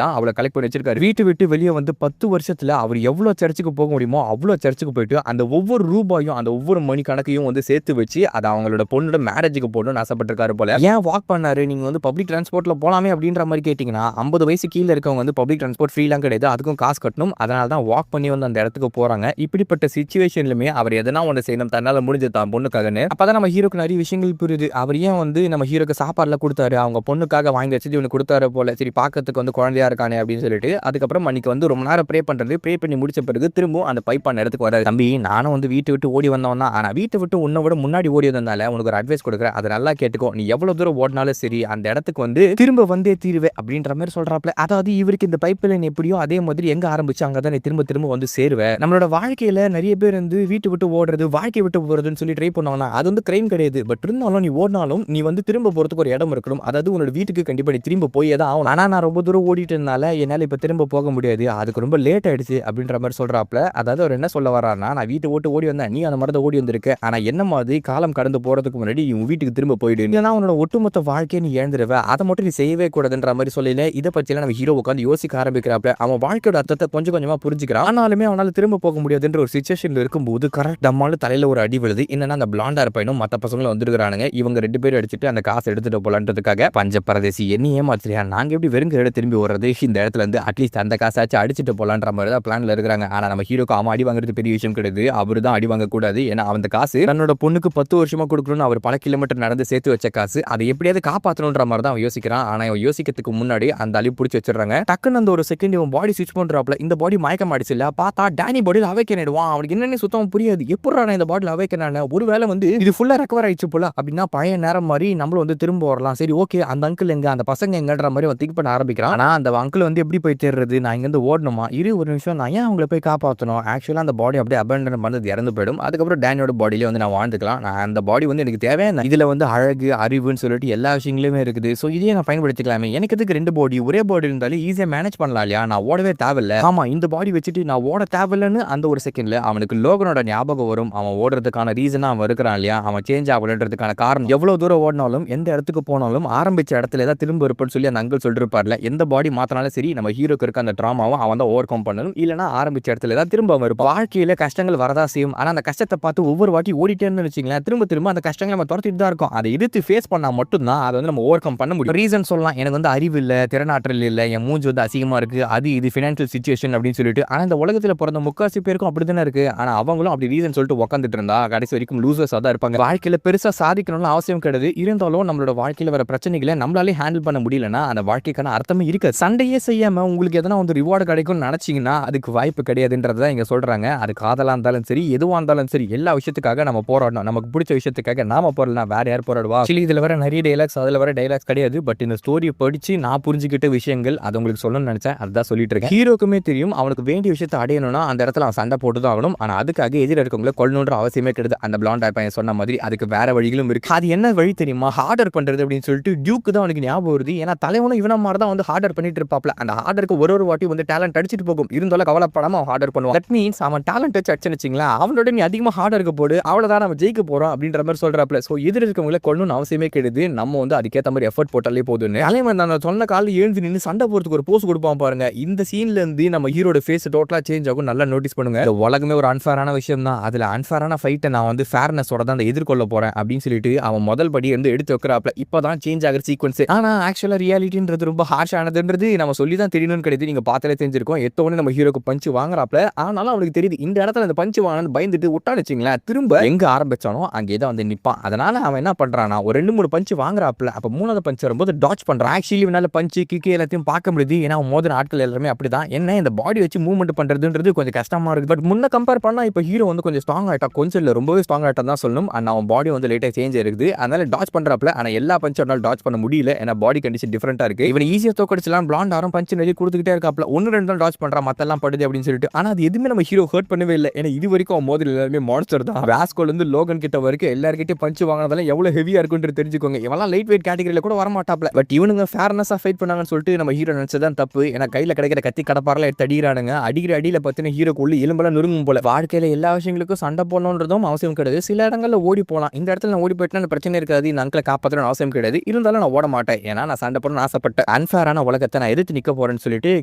தான் அவளை கலெக்ட் பண்ணி வச்சிருக்காரு. வீட்டு விட்டு வெளியே வந்து 10 வருஷத்துல அவர் எவ்வளவு சர்ச்சுக்கு போக முடியுமோ அவ்வளோ சர்ச்சுக்கு போயிட்டு அந்த ஒவ்வொரு ரூபாயும் அந்த ஒவ்வொரு மணி கணக்கையும் வந்து சேர்த்து வச்சு அதை அவங்களோட பொண்ணோட மேரேஜுக்கு போடணும்னு ஆசைப்பட்டிருக்காரு போல. ஏன் வாக் பண்ணாரு, நீங்க வந்து பப்ளிக் டிரான்ஸ்போர்ட்ல போலாமே அப்படின்ற மாதிரி கேட்டீங்கன்னா, 50 வயசு கீழே இருக்கவங்க வந்து பப்ளிக் டிரான்ஸ்போர்ட் ஃப்ரீலாம் கிடையாது, அதுக்கும் காசு கட்டணும். அதனால தான் வாக் பண்ணி வந்து அந்த இடத்துக்கு போறாங்க. இப்படிப்பட்ட சிச்சுவேஷன்லுமே அவர் எதனா ஒன்று செய்யணும் தன்னால முடிஞ்சது தான் பொண்ணுக்காகன்னு. அப்பதான் நம்ம ஹீரோக்கு நிறைய விஷயங்கள் புரியுது. அவர் ஏன் வந்து நம்ம ஹீரோக்கு சாப்பாடுலாம் கொடுத்தாரு, அவங்க பொண்ணுக்காக வாங்கி வச்சு இவனு கொடுத்தாரு போல. சரி பார்க்கறதுக்கு வந்து குழந்தையா இருக்கானே அப்படின்னு சொல்லிட்டு அதுக்கப்புறம் அன்னைக்கு வந்து ரொம்ப நேரம் ப்ரே பண்றது. ப்ரே பண்ணி முடிச்ச பிறகு திரும்பவும் அந்த பைப்பான இடத்துக்கு வராது. தம்பி நானும் வந்து வீட்டை விட்டு ஓடி வந்தவன் தான், ஆனா வீட்டை விட்டு உன்னை விட முன்னாடி ஓடி வந்ததால உனக்கு ஒரு அட்வைஸ் கொடுக்குறேன், அதை நல்லா கேட்டுக்கோ. நீ எவ்வளவு தூரம் ஓடினாலும் சரி அந்த இடத்துக்கு வந்து திரும்ப வந்தே தீருவே அப்படின்ற மாதிரி சொல்றாப்ல. அதாவது இவருக்கு இந்த பைப் லைன் எப்படியோ அதே மாதிரி எங்க ஆரம்பிச்சு அங்கதான் நீ திரும்ப திரும்ப வந்து சேருவேன். நம்மளோட வாழ்க்கையில நிறைய பேர் வந்து வீட்டு விட்டு ஓடுறது வாழ்க்கை விட்டு போறதுன்னு சொல்லி ட்ரை பண்ணுவாங்க. அது வந்து கிரைம் கிடையாது. பட் இருந்தாலும் நீ ஓடினாலும் நீ வந்து திரும்ப போறதுக்கு ஒரு இடம் இருக்கணும். அதாவது உன்னோட வீட்டுக்கு கண்டிப்பா நீ திரும்ப போய் தான் ஆகணும். ஆனா நான் ரொம்ப தூரம் ஓடிட்டு இருந்தால என்னால இப்ப திரும்ப போக முடியாது, அதுக்கு ரொம்ப லேட் ஆயிடுச்சு அப்படின்ற மாதிரி சொல்றாப்ல. அதாவது அவர் என்ன சொல்ல வர்றாருன்னா, நான் வீட்டை விட்டு ஓடி வந்தேன், நீ அந்த மாதிரி ஓடி வந்திருக்க, ஆனா என்ன மாதிரி காலம் கடந்து போறதுக்கு முன்னாடி உன் வீட்டுக்கு திரும்ப போயிடு, ஏன்னா உன்னோட ஒட்டுமொத்த வாழ்க்கையை நீ இழந்துருவ, அதை மட்டும் நீ செய்யவே கூடாதுன்ற மாதிரி சொல்லல. இதை பற்றியெல்லாம் நம்ம ஹீரோ உட்காந்து யோசிக்க ஆரம்பிக்கிறாப்ல. அவன் வாழ்க்கையோட அர்த்தத்தை கொஞ்சம் கொஞ்சமா புரிஞ்சுக்கிறான். ஆனாலுமே அவனால திரும்ப போக முடியாதுன்ற ஒரு சிச்சுவேஷன்ல இருக்கும்போது கரெக்ட் நம்மால தலையில ஒரு அடி விழுது. என்னன்னா அந்த பிளாண்டா இருப்பையும் மற்ற பசங்களும் வந்துருக்கானுங்க. இவங்க 2 பேரும் அடிச்சுட்டு அந்த காசை எடுத்துட்டு போலான்றதுக்காக பஞ்ச பரதேசி என்ன ஏமாத்திரியா, நாங்க எப்படி வெறுங்க திரும்பி வர்றது, இந்த இடத்துல இருந்து அட்லீஸ்ட் அந்த காசாச்சும் அடிச்சுட்டு போலான்ற மாதிரி தான் பிளான்ல இருக்கிறாங்க. ஆனா நம்ம ஹீரோக்கு அவன் அடி வாங்குறது பெரிய விஷயம் கிடையாது. அவரு தான் அடி வாங்க கூடாது. ஏன்னா அந்த காசு தன்னோட பொண்ணுக்கு 10 வருஷமா கொடுக்கணும்னு அவர் பல கிலோமீட்டர் நடந்து சேர்த்து வச்ச காசு, அதை எப்படியாவது காப்பாற்றணுன்ற மாதிரி தான் அவன் யோசிக்கிறான். ஆனா அவன் யோசிக்கிறதுக்கு முன்னாடி அந்த அழி பிடிச்சி வச்சிடறாங்க. டக்குன்னு அந்த ஒரு செகண்ட் இவன் பாடி ஸ்விட்ச் பண்றாப்ல. இந்த பாடி மயக்கம் ஆயிடுச்சு இல்ல, பார்த்தா டேனி பாடியில் அவைக்கன் ஆயிடுவான். அவனுக்கு என்னன்னு சுத்தம் புரியாது. எப்படா இந்த பாடியில் அவைக்கன் ஆன, ஒருவேளை வந்து இது ஃபுல்லா ரெக்கவர் ஆயிடுச்சு போல அப்படின்னா பழைய நேரம் மாதிரி நம்மளும் வந்து திரும்ப வரலாம். சரி ஓகே, அந்த அங்கிள் எங்க, அந்த பசங்க எங்கன்ற மாதிரி அவன் திங்க் பண்ண ஆரம்பிக்கிறான். ஆனா அந்த அங்கிள் வந்து எப்படி போய் தேடுறது, நான் இங்க இருந்து ஓடணுமா, ஒரு நிமிஷம் நான் ஏன் அவங்களை போய் காப்பாற்றணும், ஆக்சுவலா அந்த பாடி அப்படியே அபேண்டன் பண்ணது இறந்து போயிடும். அதுக்கப்புறம் டேனியோட பாடியில வந்து நான் வாழ்ந்துக்கலாம். நான் அந்த பாடி வந்து எனக்கு தேவையான இதுல வந்து அழகு அறிவுன்னு சொல்லிட்டு எல்லா விஷயங்களுமே இருக்குது. ஸோ இதையே நான் பயன்படுத்திக்கலாமே, எனக்கு எதுக்கு 2 பாடி, ஒரே பாடி இருந்தாலும் ஈஸியாக மேனேஜ் பண்ணலாம் இல்லையா, நான் ஓடவே தேவையில்லை. ஆமா இந்த பாடி வச்சுட்டு நான் ஓட தேவையில்லைன்னு அந்த ஒரு செகண்ட்ல அவனுக்கு லோகனோட ஞாபகம் வரும். அவன் ஓடுறதுக்கான ரீசனா அவன் இருக்கிறான் இல்லையா, அவன் சேஞ்ச் ஆகலன்றதுக்கான காரணம். எவ்வளவு தூரம் ஓடினாலும் எந்த இடத்துக்கு போனாலும் ஆரம்பிச்ச இடத்துல தான் திரும்ப இருப்பேன்னு சொல்லி அந்த அங்கிள் சொல்லிருப்பார்ல. எந்த பாடி மாத்தினாலும் சரி நம்ம ஹீரோக்கு இருக்க அந்த ட்ராமாவும் அவன் தான் ஓவர் கம் பண்ணணும். இல்லைன்னா ஆரம்பிச்ச இடத்துல தான் திரும்ப அவன் இருப்பான். வாழ்க்கையில கஷ்டங்கள் வரதா செய்யும். ஆனா அந்த கஷ்டத்தை பார்த்து ஒவ்வொரு வாட்டி ஓடிட்டேன்னு வச்சுங்களேன், திரும்ப திரும்ப அந்த கஷ்டங்களை நம்ம துரத்திட்டு தான் இருக்கும். அதை எதிர்த்து ஃபேஸ் பண்ணா மட்டும்தான் அதை வந்து நம்ம ஓவர் கம் பண்ண முடியும். ரீசன் சொல்லலாம், எனக்கு வந்து அறிவு இல்லை, திறனாற்றல் இல்லை, என் மூஞ்சி வந்து அசிங்கமா இருக்கு, அது இது ஃபினான்ஷியல் சிச்சுவேஷன் அப்படின்னு சொல்லிட்டு. ஆனா இந்த உலகத்தில் பிறந்த முக்காசி பேருக்கும் அப்படி தானே இருக்கு. ஆனா அவங்களும் அப்படி ரீசன் சொல்லிட்டு உட்காந்துட்டு இருந்தா கடைசி வரைக்கும் லூசர்ஸா தான் இருப்பாங்க. வாழ்க்கையில பெருசா சாதிக்கணும்னு அவசியம் கிடையாது. இருந்தாலும் நம்மளோட வாழ்க்கையில வர பிரச்சனைகளை நம்மளாலே ஹேண்டில் பண்ண முடியலன்னா அந்த வாழ்க்கைக்கான அர்த்தமே இருக்கு. சண்டையே செய்யாம உங்களுக்கு எதனா வந்து ரிவார்டு கிடைக்கும்னு நினைச்சீங்கன்னா அதுக்கு வாய்ப்பு கிடையாதுன்றதை இங்க சொல்றாங்க. அது காதலா இருந்தாலும் சரி, எதுவா இருந்தாலும் சரி, எல்லா விஷயத்துக்காக நம்ம போராடணும். நமக்கு பிடிச்ச விஷயத்துக்காக நாம போராடலாம், வேற யார் போராடுவா. இதுல வர நிறைய டைலாக்ஸ், அதுல வர டைலாக்ஸ் கிடையாது. பட் இந்த ஸ்டோரியை படிச்சு நான் புரிஞ்சுக்கிட்ட விஷயங்கள் அது உங்களுக்கு சொல்ல சொல்லணும்னு நினைச்சேன், அதுதான் சொல்லிட்டு இருக்கேன். ஹீரோக்குமே தெரியும் அவனுக்கு வேண்டிய விஷயத்தை அடையணும்னா அந்த இடத்துல அவன் சண்டை போட்டு தான் ஆகணும். ஆனா அதுக்காக எதிர இருக்கவங்களை கொல்லணுன்ற அவசியமே கிடையாது. அந்த பிளாண்ட் பையன் சொன்ன மாதிரி அதுக்கு வேற வழிகளும் இருக்கு. அது என்ன வழி தெரியுமா? ஹார்டர் பண்றது அப்படின்னு சொல்லிட்டு டியூக்கு தான் அவனுக்கு ஞாபகம் வருது. ஏன்னா தலைவனும் இவன மாதிரி தான் வந்து ஹார்டர் பண்ணிட்டு இருப்பாப்ல. அந்த ஹார்டருக்கு ஒரு வாட்டி வந்து டேலண்ட் அடிச்சிட்டு போகும். இருந்தாலும் கவலைப்படாம அவன் ஹார்டர் பண்ணுவான். தட் மீன்ஸ் அவன் டேலண்ட் வச்சு அடிச்சுன்னு வச்சுங்களா, அவனோட நீ அதிகமாக ஹார்டருக்கு போடு, அவ்வளவுதான் நம்ம ஜெயிக்க போறோம் அப்படின்ற மாதிரி சொல்றாப்ல. ஸோ எதிர இருக்கவங்களை கொல்லணும்னு அவசியமே கிடையாது. நம்ம வந்து அதுக்கேற்ற மாதிரி எஃபர்ட் போட்டாலே போதுன்னு தலைவன் நான் சொன்ன காலில் எழுந்து நின்று சண்டை போறதுக்கு ஒரு போஸ் கொடுப்பான் பாருங்க. இந்த சீன்ல இருந்து நம்ம ஹீரோட ஃபேஸ் டோட்டலா சேஞ்ச் ஆகும். நல்லா நோட்டீஸ் பண்ணுங்க. இந்த உலகமே ஒரு அன்ஃபேரான விஷயம் தான். அதுல அன்ஃபேரான ஃபைட்டை நான் வந்து ஃபேர்னஸோட தான் எதிர்கொள்ள போறேன் அப்படின்னு சொல்லிட்டு அவன் முதல் படி வந்து எடுத்து வைக்கிறாப்ல. இப்பதான் சேஞ்ச் ஆகிற சீக்வன்ஸ். ஆனா ஆக்சுவலா ரியாலிட்டின்றது ரொம்ப ஹார்ஷ் ஆனதுன்றது நம்ம சொல்லி தான் தெரியணும்னு கிடையாது. நீங்க பார்த்தாலே தெரிஞ்சிருக்கோம். எத்தவொன்னே நம்ம ஹீரோக்கு பஞ்சு வாங்குறாப்ல. ஆனாலும் அவனுக்கு தெரியுது இந்த இடத்துல அந்த பஞ்சு வாங்கன்னு பயந்துட்டு விட்டான்னு வச்சுங்களேன், திரும்ப எங்க ஆரம்பிச்சானோ அங்கே தான் வந்து நிப்பான். அதனால அவன் என்ன பண்றானா, ஒரு 2-3 பஞ்சு வாங்குறாப்ல. அப்ப 3வது பஞ்சு வரும்போது டாச் பண்றான். ஆக்சுவலி இவனால பஞ்சு கிக்கு எல்லாத்தையும் பார்க்க முடியுது. ஏன்னா மோதிர ஆட்கள் எல்லாருமே அப்படிதான். என்ன இந்த பாடி வச்சு மூவ்மெண்ட் பண்றதுன்றது கொஞ்சம் கஷ்டமா இருக்கு. பட் முன்ன கம்பேர் பண்ணா இப்ப ஹீரோ வந்து கொஞ்சம் ஸ்ட்ராங் ஆயிட்டா, கொஞ்சம் இல்ல ரொம்பவே ஸ்ட்ராங் ஆயிட்டா தான் சொல்லணும். அண்ட் அவன் பாடி வந்து லேட்டா சேஞ்ச் ஆயிருக்குது. அதனால டாச் பண்றாப்ல. ஆனா எல்லா பஞ்சும் அவனால டாச் பண்ண முடியல. ஏன்னா பாடி கண்டிஷன் டிஃபரெண்டா இருக்கு. இவன் ஈஸியா தோக்கடிச்சலாம். பிளாண்ட் ஆரம் பஞ்சு நிறைய கொடுத்துக்கிட்டே இருக்காப்ல. 1-2 தான் டாச் பண்றான், மத்தெல்லாம் படுது அப்படின்னு சொல்லிட்டு. ஆனா அது எதுவுமே நம்ம ஹீரோ ஹர்ட் பண்ணவே இல்லை. ஏன்னா இது வரைக்கும் அவன் மோதிர எல்லாருமே மான்ஸ்டர் தான். வாஸ்கோல இருந்து லோகன் கிட்ட வரைக்கும் எல்லார்கிட்டயும் பஞ்சு வாங்கினதால எவ்வளவு ஹெவியா இருக்குன்னு தெரிஞ்சுக்கோங்க. இவெல்லாம் லைட் வெயிட் கேட்டகரியில கூட வரமாட்டாப்ல. பட் இவனுங்க ஃபேர்னஸா ஃபைட் பண்ணாங்கன்னு சொல்லிட்டு நம்ம ஹீரோ நினைச்சதான் தப்பு. ஏன்னா கையில கிடைக்கிற கத்தி கடப்பாரெல்லாம் எடுத்து அடிக்கிறானுங்க. அடிக்கிற அடியில பார்த்தீங்கன்னா ஹீரோக்கு உள்ள எலும்பெல்லாம் நொறுங்கும் போல. வாழ்க்கையில எல்லா விஷயங்களுக்கும் சண்டை போடணுன்றதும் அவசியம் கிடையாது. சில இடங்கள்ல ஓடி போகலாம். இந்த இடத்துல நான் ஓடி போயிட்டா பிரச்சனை இருக்காது. இந்த அங்கிளை காப்பாற்றணும் அவசியம் கிடையாது. இருந்தாலும் நான் ஓட மாட்டேன். ஏன்னா நான் சண்டை போடணும்னு ஆசைப்பட்டேன். அன்ஃபேரான உலகத்தை நான் எதிர்த்து நிக்க போறேன்னு சொல்லிட்டு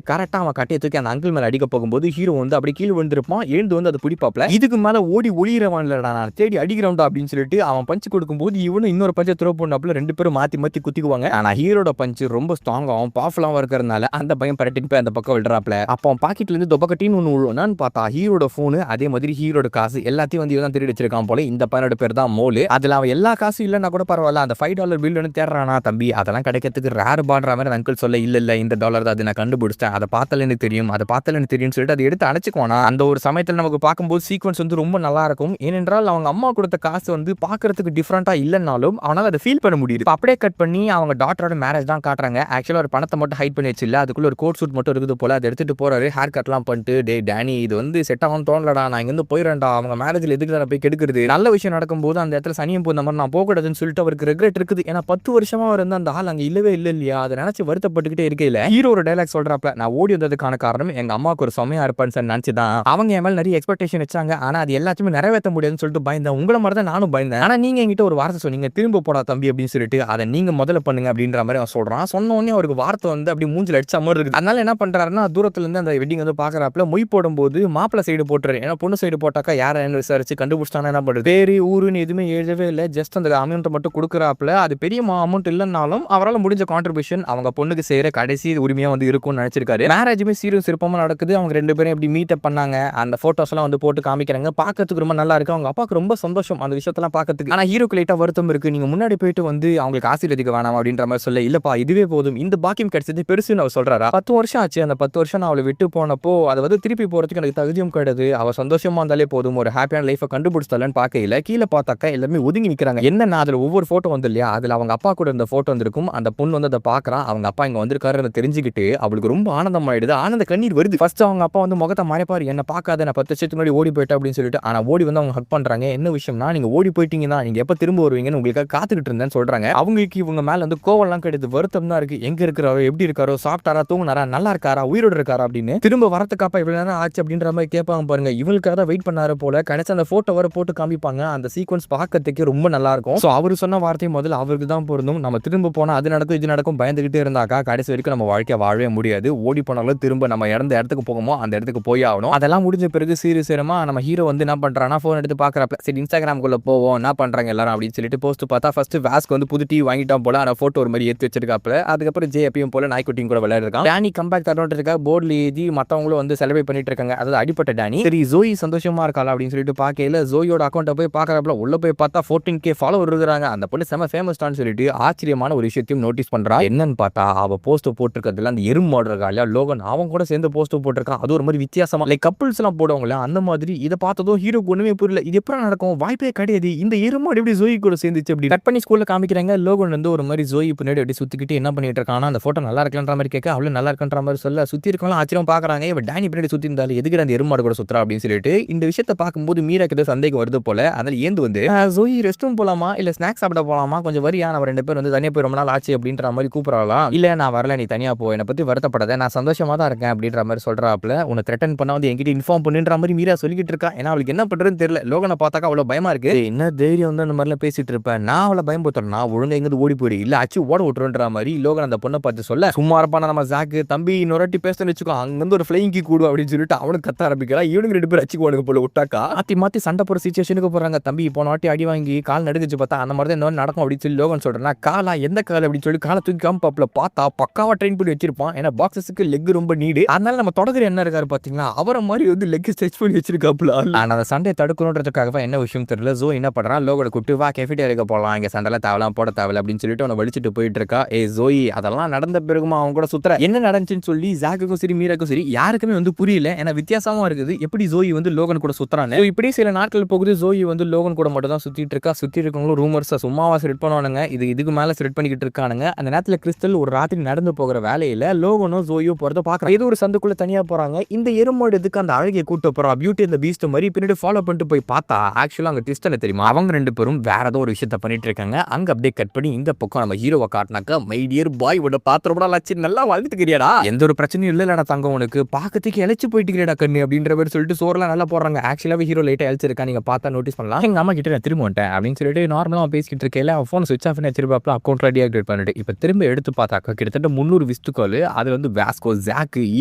கரெக்டா அவன் கட்டையை தூக்கி அந்த அங்கிள் மேல அடிக்க போகும்போது ஹீரோ வந்து அப்படி கீழே விழுந்திருப்பான். எழுந்து வந்து அதை பிடிப்பாப்ல. இதுக்கு மேல ஓடி ஒளிரவான் இல்லடா, நான் தேடி அடிக்கிறோம்டா அப்படின்னு சொல்லிட்டு அவன் பஞ்சு கொடுக்கும்போது இவனும் இன்னொரு பஞ்சை த்ரோ பண்ணாப்ல. 2 பேரும் மாத்தி மாத்தி குத்திக்குவாங்க. ஆனா ஹீரோட பஞ்சு ரொம்ப ஸ்ட்ராங்காகவும் பவர்ஃபுல்லாகவும் இருக்கிறதுனால அந்த பையன் பரட்டிட்டு போய் அந்த பக்கம் விடுறாப்ல. அப்போ அவன் பாக்கெட்ல இருந்து தொபக்கட்டின்னு ஒன்று விழுவான்னு பார்த்தா ஹீரோட போனு, அதே மாதிரி ஹீரோட காசு எல்லாத்தையும் வந்து இவன் திருடி வச்சிருக்கான் போல. இந்த பையனோட பேர் தான் மோலு. அதுல அவன் எல்லா காசும் இல்லைன்னா கூட பரவாயில்ல, அந்த $5 பில் ஒன்று தேடுறானா தம்பி, அதெல்லாம் கிடைக்கிறதுக்கு ரேர் பாடுற மாதிரி அங்கிள் சொல்ல, இல்ல இந்த டாலர் தான், அது நான் கண்டுபிடிச்சிட்டேன், அதை பார்த்தால எனக்கு தெரியும், அதை பார்த்தால எனக்கு தெரியும்னு சொல்லிட்டு அதை எடுத்து அழைச்சிக்குவானா. அந்த ஒரு சமயத்தில் நமக்கு பார்க்கும்போது சீக்வன்ஸ் வந்து ரொம்ப நல்லா இருக்கும். ஏனென்றால் அவங்க அம்மா கொடுத்த காசு வந்து பார்க்கறதுக்கு டிஃப்ரெண்டா இல்லைனாலும் அவனால் அதை ஃபீல் பண்ண முடியுது. அப்படியே கட் பண்ணி அவங்க டாக்டரோட மேரேஜ் தான் காட்டுறாங்க. ஆக்சுவலாக ஒரு பணத்தை மட்டும் ஹைட் பண்ணி வச்சில்ல, அதுக்குள்ள ஒரு கோட் சூட் மட்டும் இருக்குது போல. அதை எடுத்துட்டு போறாரு. ஹேர் கட்லாம் பண்ணிட்டு, டே டேனி இது வந்து செட் ஆகும் தோணலடா, நான் இங்கிருந்து போயிடறேன்டா, அவங்க மேரேஜில் எதுக்கு தான் போய் கெடுக்கிறது, நல்ல விஷயம் நடக்கும்போது அந்த இடத்துல சனியம் போய் மாதிரி நான் போகக்கூடாதுன்னு சொல்லிட்டு அவருக்கு ரெக்ரெட் இருக்குது. ஏன்னா 10 வருஷமா அவர் வந்து அந்த ஆள் அங்கே இல்லவே இல்லை இல்லையா, அதை நினைச்சு வருத்தப்பட்டுக்கிட்டே இருக்கையில ஹீரோ ஒரு டைலாக் சொல்றாப்ல, நான் ஓடி வந்ததுக்கான காரணம் எங்க அம்மாவுக்கு ஒரு சமயம் இருப்பான்னு சார் நினைச்சுதான். அவங்க என் மேல நிறைய எக்ஸ்பெக்டேஷன் வச்சாங்க. ஆனா அது எல்லாத்தையுமே நிறைவேற்ற முடியாதுன்னு சொல்லிட்டு பயந்தேன். உங்களை மாதிரி தான் நானும் பயந்தேன். ஆனா நீங்க என்கிட்ட ஒரு வார்த்தை சொன்னீங்க, திரும்ப போடா தம்பி அப்படின்னு சொல்லிட்டு, அதை நீங்க முதல்ல பண்ணுங்க அப்படின்ற மாதிரி அவன் சொல்றான். சொன்ன உடனே அவருக்கு வார்த்தை வந்து அப்படி மூஞ்சில் அடிச்ச மாதிரி இருக்குது. அதனால என்ன பண்றாருன்னா, தூரத்துல இருந்து அந்த வெட்டிங் வந்து பாக்குறாப்ல. மொய் போடும்போது மாப்பிள சைடு போட்டுரு. ஏன்னா பொண்ணு சைடு போட்டாக்கா யாரும் விசாரிச்சு கண்டுபிடிச்சானா என்ன பண்றது, பேரு ஊருன்னு எதுவுமே எழுதவே இல்லை. ஜஸ்ட் அந்த அமௌண்ட் மட்டும் கொடுக்குறாப்ல. அது பெரிய அமௌண்ட் இல்லைன்னாலும் அவரால் முடிஞ்ச கான்ட்ரிபியூஷன் அவங்க பொண்ணுக்கு செய்யற கடைசி உரிமையா வந்து இருக்கும்னு நினைச்சிருக்காரு. மேரேஜுமே சீரும் சிறப்பமா நடக்குது. அவங்க 2 பேரும் எப்படி மீட் அப் பண்ணாங்க, அந்த போட்டோஸ் எல்லாம் வந்து போட்டு காமிக்கிறாங்க. பார்க்கறதுக்கு ரொம்ப நல்லா இருக்கு. அவங்க அப்பாவுக்கு ரொம்ப சந்தோஷம் அந்த விஷயத்தெல்லாம் பார்க்கறதுக்கு. ஆனா ஹீரோக்கு லைட்டா வருத்தம் இருக்கு. நீங்க முன்னாடி போயிட்டு வந்து அவங்களுக்கு ஆசீர்வதிக்க வேணாம் அப்படின்ற மாதிரி சொல்ல, இல்லப்பா இதுவே போதும், இந்த பாக்கியம் கிடைச்சது பெருசுன்னு அவர் சொல்றாரா. 10 வருஷம் ஆச்சு. அந்த 10 வருஷம் நான் அவளை விட்டு போனப்போ அதை வந்து திருப்பி போறதுக்கு எனக்கு தகுதியும் கிடையாது. அவ சந்தோஷமா இருந்தாலே போதும், ஒரு ஹாப்பியான லைஃபை கண்டுபிடிச்சலன்னு பார்க்கல. கீழே பார்த்தாக்கா எல்லாமே ஒதுங்கி நிற்கிறாங்க. என்ன அதுல ஒவ்வொரு போட்டோ வந்து இல்லையா, அதுல அவங்க அப்பா கூட இருந்த போட்டோ வந்திருக்கும். அந்த பொண்ணு வந்து அதை பார்க்கறான். அவங்க அப்பா இங்க வந்திருக்காரு தெரிஞ்சுக்கிட்டு அவளுக்கு ரொம்ப ஆனந்தம் ஆயிடுது. ஆனந்த கண்ணீர் வருது. ஃபர்ஸ்ட் அவங்க அப்பா வந்து முகத்தை மறைப்பாரு, என்ன பார்க்காத, நான் 10 வருஷத்துக்கு முன்னாடி ஓடி போயிட்டேன் அப்படின்னு சொல்லிட்டு. ஆனா ஓடி வந்து அவங்க ஹக் பண்றாங்க. என்ன விஷயம்னா, நீங்க ஓடி போயிட்டீங்கன்னா நீங்க எப்ப திரும்ப வருவீங்கன்னு உங்களுக்காக காத்துக்கிட்டு இருந்தேன்னு சொல்றாங்க. அவங்களுக்கு இவங்க மேல வந்து கோவம்லாம் கிடையாது, வருத்தம் தான் இருக்கு. எங்க இருக்கிறாரோ, எப்படி இருக்காரோ, சாப்பிட்டாரா, தூங்குனாரா, நல்லா இருக்காரா, உயிரோடு இருக்காரா அப்படின்னு திரும்ப வரத்துக்காப்பா இவ்வளவு நேரம் ஆச்சு அப்படின்ற மாதிரி கேட்பாங்க பாருங்க. இவளுக்காக தான் வெயிட் பண்ணாரு போல. கடைசி அந்த போட்டோ வர போட்டு காமிப்பாங்க. அந்த சீக்வன்ஸ் பார்க்கறதுக்கு ரொம்ப நல்லா இருக்கும். ஸோ அவர் சொன்ன வார்த்தையை முதல்ல அவருக்கு தான் பொருந்தும். நம்ம திரும்ப போனா அது நடக்கும் இது நடக்கும் பயந்துகிட்டே இருந்தாக்கா கடைசி வரைக்கும் நம்ம வாழ்க்கையை வாழவே முடியாது. ஓடி போனாலும் திரும்ப நம்ம இறந்த இடத்துக்கு போகுமோ அந்த இடத்துக்கு போய் ஆகணும். அதெல்லாம் முடிஞ்ச பிறகு சீரியமா நம்ம ஹீரோ வந்து என்ன பண்றானா, போன் எடுத்து பாக்குறப்ப சரி இன்ஸ்டாகிராம்குள்ள போவோம், என்ன பண்றாங்க எல்லாரும் அப்படின்னு சொல்லிட்டு போஸ்ட் பார்த்தா ஃபர்ஸ்ட் வாஸ்க் வந்து புது டிவி வாங்கிட்டான் போல. ஆனா போட்டோ ஒரு மாதிரி ஏற்றி வச்சிருக்காப்ல. அதுக்கப்புறம் ஜே எப்பயும் போல நாய்க்குட்டியும் கூட விளையாடுறான். டேனி கம்பேக் தரணுன்றதுக்காக போர்டில் எழுதி மற்றவங்களும் வந்து செலிப்ரேட் பண்ணிட்டு இருக்காங்க. அதாவது அடிப்பட்ட டேனி. சரி ஜோயி சந்தோஷமா இருக்காளா அப்படின்னு சொல்லிட்டு பார்க்கல. ஜோயோட அக்கௌண்ட்டை போய் பார்க்கறப்பல உள்ள போய் பார்த்தா 14K ஃபாலோவர் இருக்கிறாங்க. அந்த பொண்ணு செம ஃபேமஸ் தான் சொல்லிட்டு ஆச்சரியமான ஒரு விஷயத்தையும் நோட்டீஸ் பண்றா. என்னன்னு பார்த்தா அவ போஸ்ட் போட்டிருக்கிறதுல அந்த எறும்பு மாடல் இருக்கா இல்லையா லோகன், அவன் கூட சேர்ந்து போஸ்ட் போட்டிருக்கான். அது ஒரு மாதிரி வித்தியாசமா லைக் கப்பிள்ஸ் எல்லாம் போடுவாங்களே அந்த மாதிரி. இதை பார்த்ததும் ஹீரோக்கு ஒண்ணுமே புரியல. இது எப்படி நடக்கும், வாய்ப்பே கிடையாது. இந்த எறும்பு எப்படி ஜோயி கூட சேர்ந்துச்சு அப்படி கட் பண்ணி ஸ்கூல்ல காமிக்கிறாங்க. லோகன் வந்து ஒரு மாதிரி ஜோயி பின்னாடி அப்படி சுத்திக்கிட்டு என்ன பண்ணிட்டு இருக்கானா, அந்த போட்டோ நல்லா இருக்கலான்ற மாதிரி கேட்க அவ்வளவு நல்லா இருக்குன்ற மாதிரி சொல்ல சுத்தி இருக்கவங்க ஆச்சரியம் பாக்குறாங்க. இவன் டேனி பின்னாடி சுத்தி இருந்தாலும் எதுக்கு அந்த எருமாடு கூட சுத்துறா அப்படின்னு சொல்லிட்டு இந்த விஷயத்தை பார்க்கும்போது மீராக்கு ஏதோ சந்தேகம் வருது போல. அதில் ஏந்து வந்து ஜோயி ரெஸ்ட் ரூம் போலாமா இல்ல ஸ்நாக்ஸ் சாப்பிட போலாமா, கொஞ்சம் வரியா, நம்ம 2 பேர் வந்து தனியா போய் ரொம்ப நாள் ஆச்சு அப்படின்ற மாதிரி கூப்பிடலாம். இல்ல நான் வரல, நீ தனியா போ, என்னை பத்தி வருத்தப்படாத, நான் சந்தோஷமா தான் இருக்கேன் அப்படின்ற மாதிரி சொல்றாப்ல. உன்னை த்ரெட்டன் பண்ணா வந்து என்கிட்ட இன்ஃபார்ம் பண்ணுன்ற மாதிரி மீரா சொல்லிக்கிட்டு இருக்கா. ஏன்னா அவளுக்கு என்ன பண்றதுன்னு தெரியல. லோகனை பார்த்தாக்கா அவ்வளவு பயமா இருக்கு. என்ன தைரியம் வந்து அந்த மாதிரிலாம் பேசிட்டு இருப்பேன், நான் அவளை பயன்படுத்துறேன்னா ஒழுங்கா எங்க ஓடி போயிடு, இல்ல அச்சு ஓட விட்டுருன்ற மாதிரி லோகன் அந்த பொண்ணை பார்த்து சொல்ல, சும்மா இருப்பான நம்ம ஜாக்கு தம்பி இன்னொரு பேசணும்னு வச்சுக்கோ, அங்கிருந்து ஒரு ஃபிளைங் கீ கூடு அப்படின்னு சொல்லிட்டு அவனுக்கு கத்த ஆரம்பிக்கிறா. இவனுக்கு 2 பேர் அச்சுக்குவானுங்க போல விட்டாக்கா. மாத்தி சண்டை போற சிச்சுவேஷனுக்கு போறாங்க. தம்பி போன வாட்டி அடி வாங்கி கால் நடுங்குச்சு பார்த்தா அந்த மாதிரி தான் இந்த நடக்கும் அப்படின்னு சொல்லி லோகன் சொல்றேன்னா, காலா எந்த கால் அப்படின்னு சொல்லி காலை தூக்கி காமிப்பாப்ல. பார்த்தா பக்காவா ட்ரெயின் பண்ணி வச்சிருப்பான். ஏன்னா பாக்ஸஸுக்கு லெக் ரொம்ப நீடு, அதனால நம்ம தொடர்ந்து என்ன இருக்காரு பாத்தீங்களா, அவரை மாதிரி வந்து லெக் ஸ்ட்ரெச் பண்ணி வச்சிருக்காப்ல. ஆனா அந்த சண்டை தடுக்கணுன்றதுக்காக என்ன விஷயம் தெரியல. ஜோ என்ன பண்றான், லோகனை கூப்பிட்டு வா கேஃபிட்டேரியாக்கு போலாம், இங்க சண்டைலாம் தேவலாம் போட தேவையில்ல அப்படின்னு சொல்லிட்டு அவனை வலிச்சுட்டு போயிட்டு இருக்கா. ஜோயி அதெல்லாம் நடந்த பிறகுமா அவன் கூட சுத்துற, என்ன நடந்துச்சுன்னு சொல்லி ஜாக்குக்கும் சரி மீராக்கும் சரி யாருக்குமே வந்து புரியல. ஏன்னா வித்தியாசமா இருக்குது எப்படி ஜோயி வந்து லோகன் கூட சுத்துறான்னு. இப்படி சில நாட்கள் போகுது. ஜோயி வந்து லோகன் கூட மட்டும் தான் சுத்திட்டு இருக்கா. சுத்தி இருக்கவங்களும் ரூமர்ஸ் சும்மாவா செட் பண்ணுவானுங்க, இதுக்கு மேல செட் பண்ணிக்கிட்டு இருக்கானுங்க. அந்த நேரத்துல கிறிஸ்டல் ஒரு ராத்திரி நடந்து போகிற வேலையில லோகனும் ஜோயும் போறத பாக்குறாங்க. இது ஒரு சந்துக்குள்ள தனியா போறாங்க. இந்த எருமாடு எதுக்கு அந்த அழகிய கூட்டு போறா, பியூட்டி அந்த பீஸ்ட் மாதிரி பின்னாடி ஃபாலோ பண்ணிட்டு போய் பார்த்தா ஆக்சுவலா அங்க ட்விஸ்ட் என்ன தெரியுமா, அவங்க 2 பேரும் வேற ஏதோ ஒரு விஷயத்த பண்ணிட்டு இருக்காங்க. அங்க அப்படியே கட் பண்ணி இந்த பக்கம் நம்ம ஹீரோவை காட்டினாக்கா, மை டியர் பாய் உட பாத்திரப்படா லட்சி நல்லா வாழ்ந்துக்கிறியாடா, எந்த ஒரு பிரச்சனையும் இல்லடா தங்கம், உனக்கு பாக்கத்துக்கு இழைச்சு போயிட்டு கண்ணு அப்படின்ற மாதிரி சொல்லிட்டு சோறெல்லாம் நல்லா போடுறாங்க. ஆக்சுவலாவே ஹீரோ லைட்டா இழைச்சிருக்கா, நீங்க பார்த்தா நோட்டீஸ் பண்ணலாம். எங்க அம்மா கிட்ட நான் திரும்ப வந்துட்டேன் அப்படின்னு சொல்லிட்டு நார்மலா பேசிக்கிட்டு இருக்கேன். அவன் ஃபோன் சுவிச் ஆஃப் பண்ணி வச்சிருப்பாப்ல, அக்கௌண்ட் டீஆக்டிவேட் பண்ணிட்டு இப்ப திரும்ப எடுத்து பார்த்தாக்கா கிட்டத்தட்ட 300 மிஸ்டு கால். அது வந்து வாஸ்கோ, ஜாக்,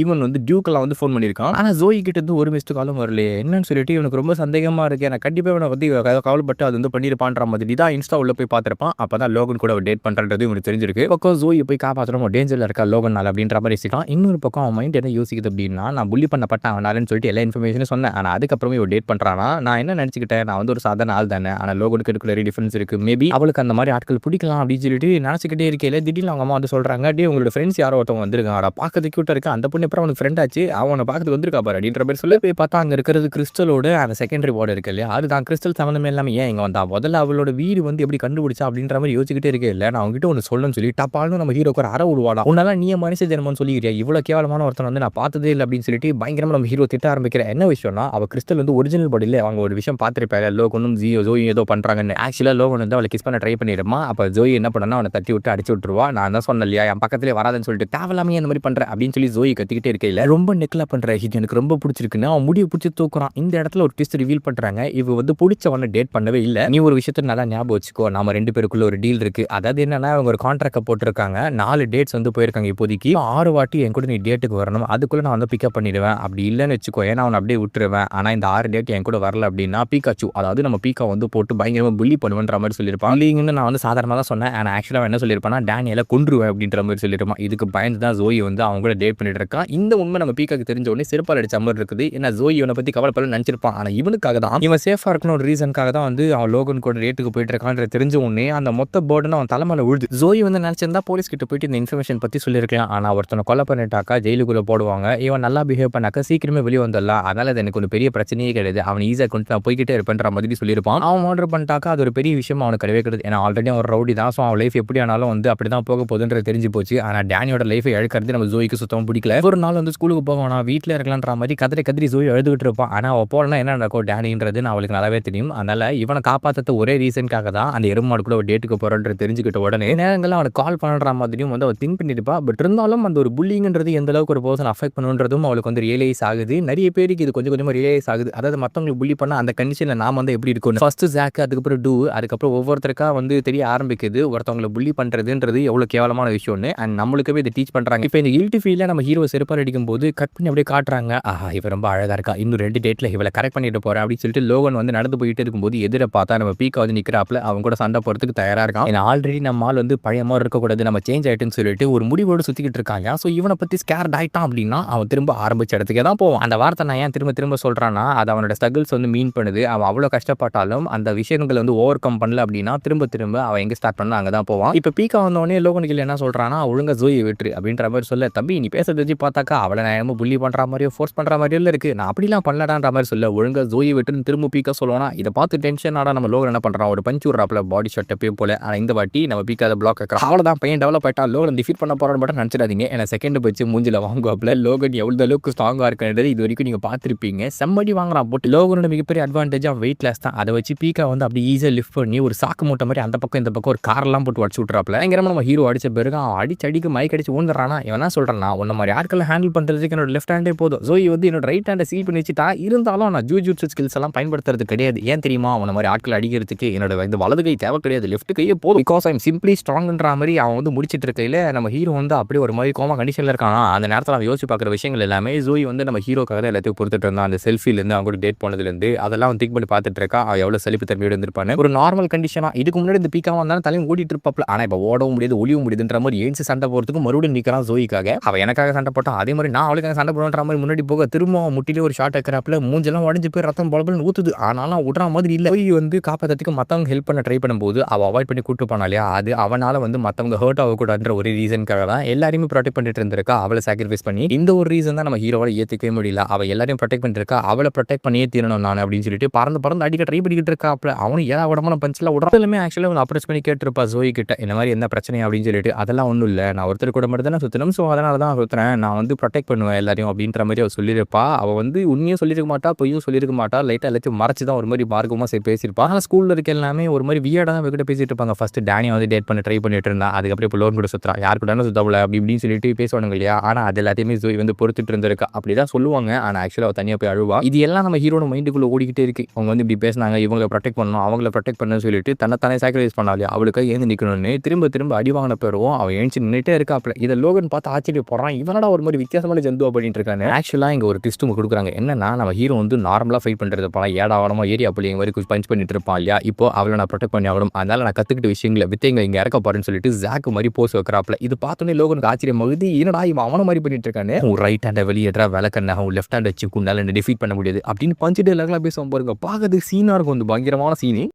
ஈவன் வந்து டியூக்கெல்லாம் வந்து ஃபோன் பண்ணியிருக்கான். ஆனா ஜோயி கிட்ட இருந்து ஒரு மிஸ்டு காலும் வரல. என்னன்னு சொல்லிட்டு இவனுக்கு ரொம்ப சந்தேகமா இருக்கு. எனக்கு கண்டிப்பா இவனை வந்து கவலைப்பட்டு அது வந்து பண்ணிருப்பான்ற மாதிரி தான் இன்ஸ்டா உள்ள போய் பார்த்திருப்பான். அப்பதான் லோகன் கூட டேட் பண்றது இவனுக்கு தெரிஞ்சிருக்கு. பக்கம் ஜோயை போய் காப்பாற்றணும், டேஞ்சர்ல இருக்கா லோகன் நாள் அப்படின்ற மாதிரி யோசிக்கலாம். இன்னொரு பக்கம் அவன் மைண்ட் என்ன யோசிக்குது அப்படின்னா, நான் புள்ளி பண்ணப்பட்டேன் அவனாலன்னு சொல்லிட்டு எல்லா இன்ஃபர்மேஷனும் சொன்னேன். ஆனா அதுக்கப்புறமே இவன் டேட் பண்றானா, நான் என்ன நினைச்சுக்கிட்டேன், நான் வந்து ஒரு சாதாரண ஆள் தானே. ஆனா லோகனுக்கு எனக்கு நிறைய டிஃபரன்ஸ் இருக்கு. மேபி அவளுக்கு அந்த மாதிரி ஆட்கள் பிடிக்கலாம் அப்படின்னு சொல்லிட்டு நினைச்சுக்கிட்டே இருக்கேன். திடீர்னு அவங்க அம்மா வந்து சொல்றாங்க, டே உங்களோட ஃப்ரெண்ட்ஸ் யாரோ ஒருத்தவங்க வந்திருக்காங்க, பார்க்கறதுக்கு கியூட்டா இருக்கு, அந்த பொண்ணு அப்புறம் அவனுக்கு ஃப்ரெண்ட் ஆச்சு, அவனை பார்க்கறதுக்கு வந்திருக்கா பாரு அப்படின்ற மாதிரி சொல்லி போய் பார்த்தா அங்க இருக்கிறது கிறிஸ்டலோட அந்த செகண்டரி வார்டு இருக்கு இல்லையா, அதுதான். கிறிஸ்டல் சம்மந்தமே இல்லாம ஏன் இங்க வந்தா, முதல்ல அவளோட வீடு வந்து எப்படி கண்டுபிடிச்சா அப்படின்ற மாதிரி யோசிச்சுக்கிட்டே இருக்கே. இல்லை நான் அவங்ககிட்ட ஒன்று சொல்லணும்னு சொல்லி டப்பாலும் நம்ம ஹீரோக்கு ஒரு அற உருவாடா, உன்னால நீ மனுஷ ஜென்மன்னு சொல்லிக்கிறியா, இவ்வளவு கேவலமான ஒருத்தன் வந்து நான் பார்த்ததே இல்லை அப்படின்னு சொல்லிட்டு பயங்கரமா நம்ம ஹீரோ திட்ட ஆரம்பிக்கிற. என்ன விஷயம்னா, அவ கிறிஸ்டல் வந்து ஒரிஜினல் பாடியில் அவங்க ஒரு விஷயம் பார்த்துருப்பாரு, லோகனும் ஜோயும் ஏதோ பண்றாங்கன்னு. ஆக்சுவலா லோகன் வந்து அவளை கிஸ் பண்ண ட்ரை பண்ணிடுமா. அப்ப ஜோய் என்ன பண்ணா, அவனை தட்டி விட்டு அடிச்சு விட்டுருவா. நான் தான் சொன்னேன் இல்லையா, என் பக்கத்திலே வராதுன்னு சொல்லிட்டு தேவலாமே அந்த மாதிரி பண்ற அப்படின்னு சொல்லி ஜோய் கத்திக்கிட்டே இருக்கையில ரொம்ப நெக்லா பண்ற, இது எனக்கு ரொம்ப பிடிச்சிருக்குன்னு அவன் முடிய பிடிச்சி தூக்குறான். இந்த இடத்துல ஒரு ட்விஸ்ட் ரிவீல் பண்றாங்க, இவ வந்து பிடிச்சவன டேட் பண்ணவே இல்லை. நீ ஒரு விஷயத்த நல்லா ஞாபகம் வச்சுக்கோ, நம்ம 2 பேருக்குள்ள ஒரு டீல் இருக்கு. அதாவது என்னன்னா, அவங்க ஒரு கான்ட்ராக்ட் போட்டிருக்காங்க, 4 டேட்ஸ் வந்து போயிருக்காங்க இப்போதைக்கு, 6 வாட்டி என் கூட நீ டேட்டுக்கு வரணும், அதுக்குள்ள நான் வந்து பிக்கப் பண்ணிடுவேன். அப்படி இல்லைன்னு வச்சுக்கோ, ஏன்னா அவன் அப்படியே விட்டுருவேன். ஆனா இந்த 6 டேட் என் கூட வரல அப்படின்னா பீகாச்சு, அதாவது நம்ம பீக்கா வந்து போட்டு பயங்கரமா புள்ளி பண்ணுவேன்ற மாதிரி சொல்லியிருப்பான். இல்லைங்கன்னு நான் வந்து சாதாரணமாக தான் சொன்னேன். ஆனால் ஆக்சுவலாக என்ன சொல்லியிருப்பானா, டேனியலை கொன்றுவேன் அப்படின்ற மாதிரி சொல்லியிருப்பான். இதுக்கு பயந்து தான் ஜோயி வந்து அவங்க கூட டேட் பண்ணிட்டு இருக்கான். இந்த உண்மை நம்ம பீக்காக்கு தெரிஞ்ச உடனே செருப்பால் அடிச்ச மாதிரி இருக்குது. ஏன்னா ஜோயி இவனை பற்றி கவலைப்பட நினைச்சிருப்பான். ஆனால் இவனுக்காக தான், இவன் சேஃபாக இருக்கணும் ஒரு ரீசனுக்காக தான் வந்து அவன் லோகன் கூட டேட்டுக்கு போயிட்டு இருக்கான்ற தெரிஞ்ச உடனே அந்த மொத்த போர்டுன்னு அவன் தலைமையில விழுது. ஜோயி வந்து நினைச்சிருந்தா போலீஸ் கிட்ட போயிட்டு இந்த இன்ஃபர்மேஷன் பற்றி சொல்லியிருக்கலாம். ஆனால் ஒருத்தனை கொலை பண்ணிட்டாக்கா ஜெயிலுக்குள்ள போடுவாங்க. இவன் நல்லா பிஹேவ் பண்ணாக்கா சீக்கிரமே வெளியே வந்துடலாம். அதனால அது எனக்கு ஒரு பெரிய பிரச்சனையே கிடையாது, அவன் ஈஸியாக கொண்டு நான் போய்கிட்டே இருப்பேன்ற மாதிரி சொல்லியிருப்பான். அவன் ஆர்டர் பண்ணிட்டாக்கா அது ஒரு பெரிய விஷயம் அவனுக்கு கிடையவே கிடையாது. ஏன்னா ஆல்ரெடி ஒரு ரவுடி தான். ஸோ அவன் லைஃப் எப்படி ஆனாலும் வந்து அப்படி தான் போக போகுதுன்றது தெரிஞ்சு போச்சு. ஆனால் டேனியோட லைஃபை இழக்கிறது நம்ம ஜோய்க்கு சுத்தமாக பிடிக்கல. ஒரு நாள் வந்து ஸ்கூலுக்கு போவானா, வீட்டில் இருக்கலான்ற மாதிரி கதிரி ஜோய் எழுதுகிட்டு இருப்பான். ஆனால் அவள் போகலன்னா என்ன நடக்கும் டேனின்றது நான் அவளுக்கு நல்லாவே தெரியும். அதனால இவனை காப்பாற்ற ஒரே ரீசனுக்காக தான் அந்த எருமாடு கூட ஒரு டேட்டுக்கு போகிறன்றது தெரிஞ்சுக்கிட்ட உடனே நேரங்களில் அவனுக்கு கால் பண்ணுற மாதிரியும் வந்து அவள் திங்க் பண்ணியிருப்பா. பட் இருந்தாலும் அந்த ஒரு புல்லிங்கிறது எந்த அளவுக்கு ஒரு பர்சன் அஃபெக்ட் பண்ணுன்றதும் அவளுக்கு வந்து ரியலைஸ் ஆகுது. நிறைய பேருக்கு இது கொஞ்சம் கொஞ்சமாக ரியலைஸ் ஆகுது. அதாவது மற்றவங்களுக்கு புள்ளி பண்ணால் அந்த கண்டிஷனில் நாம வந்து எப்படி இருக்கும், ஃபர்ஸ்ட் ஜாக், அதுக்கப்புறம் டூ, அதுக்கப்புறம் ஒவ்வொருத்தருக்கா வந்து தெரிய ஆரம்பிக்குது ஒருத்தவங்களை புள்ளி பண்ணுறதுன்றது எவ்வளோ கேவலமான விஷயம்னு. அண்ட் நம்மளுக்கவே இதை டீச் பண்ணுறாங்க. இப்போ இந்த கில்ட்டி ஃபீல்ல நம்ம ஹீரோ செருப்பால் அடிக்கும் போது கட் பண்ணி அப்படியே காட்டுறாங்க, ஆஹா இவ ரொம்ப அழகாக இருக்கா, இன்னும் 2 டேட்டில் இவளை கரெக்ட் பண்ணிட்டு போகிறேன் அப்படின்னு சொல்லிட்டு லோகன் வந்து நடந்து போயிட்டு இருக்கும்போது எதிர பார்த்தா நம்ம பீக்கா வந்து நிற்கிறாப்புல, அவங்க கூட சண்டை போகிறதுக்கு தயாராக இருக்கான். ஏன்னா ஆல்ரெடி நம்ம ஆள் வந்து பழைய மாதிரி இருக்கக்கூடாது, நம்ம சேஞ்ச் ஆகிட்டுன்னு சொல்லிட்டு ஒரு முடிவோடு சுற்றிக்கிட்டு இருக்காங்க. ஸோ இவனை பற்றி ஸ்கேர்ட் ஆகிட்டான் அப்படின்னா அவன் திரும்ப ஆரம்பிச்ச இடத்துக்கே தான் போவான். அந்த வார்த்தை நான் ஏன் திரும்ப திரும்ப சொல்கிறான்னா, அது அவனோட ஸ்ட்ரகிள்ஸ் வந்து மீன் பண்ணுது. அவன் அவ்வளோ கஷ்டப்பட்டாலும் அந்த விஷயங்களை வந்து ஓவர் கம் பண்ணல அப்படின்னா திரும்ப திரும்ப அவன் எங்கே ஸ்டார்ட் பண்ணல அங்கே தான் போவான். இப்போ பீக்கா வந்தோடனே லோகனுக்கு என்ன சொல்கிறான்னா, ஒழுங்கா ஜோயை விட்டுரு அப்படின்ற மாதிரி சொல்ல, தம்பி நீ பேசுறது வச்சு பார்த்தாக்கா அவளை நான் புள்ளி பண்ணுற மாதிரியோ ஃபோர்ஸ் பண்ணுற மாதிரியோ இருக்குது, நான் அப்படிலாம் பண்ணலடான்ற மாதிரி சொல்ல, ஒழுங்கா ஜோயை விட்டுன்னு திரும்ப பீக்கா சொல்லுவானா. இதை பார்த்து டென்ஷன் ஆடா நம்ம லோகன் என்ன பண்ணுறான், ஒரு பஞ்சு விட்றாப்புல பாடி ஷர்ட் எப்பயும் போல. ஆனால் இந்த வாட்டி நம்ம பீக்கா அதை பிளாக் வைக்கிறான். அவ்வளோதான் பையன் டெவலப் ஆகிட்டா, லோகன் டிஃபீட் பண்ண போகிறான்னு மட்டும் நினச்சிருக்கேன். பயந்துடாதீங்க. ஏன்னா செகண்ட் பஞ்ச் மூஞ்சில வாங்குவாப்ல. லோகன் எவ்வளவு அளவுக்கு ஸ்ட்ராங்கா இருக்கான்றது இது வரைக்கும் நீங்க பார்த்திருப்பீங்க. செம்மடி வாங்குறான் போட்டு. லோகனோட மிகப்பெரிய அட்வான்டேஜ் அவன் வெயிட் லெஸ் தான். அதை வச்சு பீக்கா வந்து அப்படி ஈஸியா லிஃப்ட் பண்ணி ஒரு சாக்கு மூட்டை மாதிரி அந்த பக்கம் இந்த பக்கம் ஒரு காரெல்லாம் போட்டு உடச்சு விட்டுறாப்ல. பயங்கரமா நம்ம ஹீரோ அடிச்ச பிறகு அவன் அடிச்சு மைக் அடிச்சு ஊந்துறானா. இவன் என்ன சொல்றான்னா, உன்ன மாதிரி ஆட்களை ஹேண்டில் பண்றதுக்கு என்னோட லெஃப்ட் ஹேண்டே போதும். ஜோயி வந்து என்னோட ரைட் ஹேண்டை சீல் பண்ணி வச்சுட்டா, இருந்தாலும் நான் ஜூஜுட்சு ஸ்கில்ஸ் எல்லாம் பயன்படுத்துறது கிடையாது. ஏன் தெரியுமா? உன்ன மாதிரி ஆட்களை அடிக்கிறதுக்கு என்னோட இந்த வலது கை தேவை கிடையாது, லெஃப்ட் கையே போதும். பிகாஸ் ஐ எம் சிம்பிளி ஸ்ட்ராங்ன்ற மாதிரி அவன் வந்து முடிச்சிட்டு இருக்கையில நம்ம ஹீரோ வந்து அப்படியே ஒரு மாதிரி கோமா கண்டிஷன்ல இருக்கானா. அந்த நேரத்தில் அவன் யோசிச்சு பார்க்குற விஷயங்கள் எல்லாமே ஜோயி வந்து நம்ம ஹீரோக்காக தான் எல்லாத்தையும் பொறுத்துட்டு இருந்தான். அந்த செல்ஃபிலேருந்து அவங்க கூட டேட் போனதுலேருந்து அதெல்லாம் திங்க் பண்ணி பார்த்துட்டு இருக்கா. அவன் எவ்வளோ செழிப்பு தன்மையோடு இருந்திருப்பானு. ஒரு நார்மல் கண்டிஷனா இதுக்கு முன்னாடி இந்த பீக்காக வந்தாலும் தலையும் ஓடிட்டு இருப்பாப்ல. ஆனால் இப்போ ஓடவும் முடியாது, ஒளியவும் முடியுதுன்ற மாதிரி ஏன்ஸ் சண்டை போகிறதுக்கு மறுபடியும் நிற்கிறான் ஜோயிக்காக. அவன் எனக்காக சண்டை போட்டான், அதே மாதிரி நான் அவளுக்காக சண்டை போடுற மாதிரி முன்னாடி போக திரும்ப முட்டிலே ஒரு ஷாட் வைக்கிறாப்ல. மூஞ்செல்லாம் உடஞ்சு போய் ரத்தம் பலபலன்னு ஊத்துது. ஆனாலும் விடுற மாதிரி இல்லை. ஜோயி வந்து காப்பாற்றத்துக்கு மற்றவங்க ஹெல்ப் பண்ண ட்ரை பண்ணும்போது அவள் அவாய்ட் பண்ணி கூட்டு போனா இல்லையா, அது அவனால வந்து மற்றவங்க ஹர்ட் ஆகக்கூடாதுன்ற ஒரு ரீசனுக்காக தான் எல்லாரையுமே ப்ரொடெக்ட் பண்ணிட்டு இருந்திருக்கா. அவளை சாக்ரிஃபைஸ் பண்ணி இந்த ஒரு ரீசன் தான் நம்ம ஹீரோவால ஏற்றுக்கவே முடியல. அவள் எல்லாரையும் ப்ரொடெக்ட் பண்ணிட்டு இருக்கா, அவளை ப்ரொடெக்ட் பண்ணியே தீரணும் நான் அப்படின்னு சொல்லிட்டு பறந்து அடிக்க ட்ரை பண்ணிக்கிட்டு இருக்காப்ல. அவனும் ஏதா விடமான பஞ்சில் விடுறதுமே ஆக்சுவலாக அவன் அப்ரோச் பண்ணி கேட்டிருப்பா ஜோயி கிட்ட, இந்த மாதிரி என்ன பிரச்சனை அப்படின்னு சொல்லிட்டு. அதெல்லாம் ஒன்றும் இல்லை, நான் ஒருத்தர் கூட மட்டும் தான் சுற்றணும், ஸோ அதனால தான் சுற்றுறேன், நான் வந்து ப்ரொடெக்ட் பண்ணுவேன் எல்லாரையும் அப்படின்ற மாதிரி அவள் சொல்லியிருப்பா. அவள் வந்து உண்மையும் சொல்லியிருக்க மாட்டா, பொய்யும் சொல்லியிருக்க மாட்டா, லைட்டாக எல்லாத்தையும் மறைச்சு தான் ஒரு மாதிரி மார்க்கமாக பேசியிருப்பா. ஆனால் ஸ்கூலில் இருக்க எல்லாமே ஒரு மாதிரி வியர்டாக தான் இவகிட்ட பேசிட்டு இருப்பாங்க. ஃபர்ஸ்ட் டேனியை வந்து டேட் பண்ணி ட்ரை பண்ணிட்டு இருந்தா, அதுக்கப்புறம் இப்போ லோன் கூட சுற்றுறா, யார் கூட சுத்தவில்லை அப்படி இப்படின்னு சொல்லிட்டு பேசுவானுங்க இல்லையா. ஆனால் அது எல்லாத்தையுமே ஜோய் வந்து பொறுத்துட்டு இருந்திருக்கா. அப்படி தான் சொல்லுவாங்க. ஆனால் ஆக்சுவலாக அவள் தனியாக போய் அழுவா. இது எல்லாம் நம்ம ஹீரோட மைண்டுக்குள்ளே ஓடிக்கிட்டே இருக்கு. அவங்க வந்து இப்படி பேசினாங்க, இவங்களை ப்ரொடெக்ட் பண்ணணும், அவங்கள ப்ரொடெக்ட் பண்ணணும்னு சொல்லிட்டு தன்னை சாக்ரிஃபைஸ் பண்ணாலே அவளுக்கு ஏந்து நிற்கணும்னு திரும்ப அடி வாங்கின பேருவோம் அவன் ஏஞ்சி நின்றுட்டே இருக்காப்ல. இதை லோகன் பார்த்து ஆச்சரியப்படுறான். இவனடா ஒரு மாதிரி வித்தியாசமான ஜந்துவா பண்ணிட்டு இருக்காங்க. ஆக்சுவலாக இங்கே ஒரு ட்விஸ்ட் கொடுக்குறாங்க. என்னன்னா, நம்ம ஹீரோ வந்து நார்மலாக ஃபைட் பண்ணுறது போல ஏடாவடமா ஏரியா புள்ளி மாதிரி பஞ்ச் பண்ணிட்டு இருப்பான் இல்லையா. இப்போ அவளை நான் ப்ரொடெக்ட் பண்ணி ஆகணும், அதனால நான் கற்றுக்கிட்ட விஷயங்களை வித்தைங்க இங்கே இறக்க போறேன்னு சொல்லிட்டு ஜாக் மாதிரி போஸ் வைக்கிறாப்ல. இது பார்த்தோன்னே லோகனுக்கு ஆச்சரியமாகுது. என்னடா இவன் அவனை மாதிரி பண்ணிட்டு இருக்கானே, உன் ரைட் ஹேண்டை வெளியேற்றா விளக்கண்ண, உன் லெஃப்ட் ஹேண்ட் வச்சு உன்னால என்ன டிஃபீட் பண்ண முடியாது அப்படின்னு பஞ்சிட்டு எல்லாம் பேசுவோம் பாருங்க. பார்க்கறது சீனா இருக்கும், வந்து பயங்கரமான சீனி.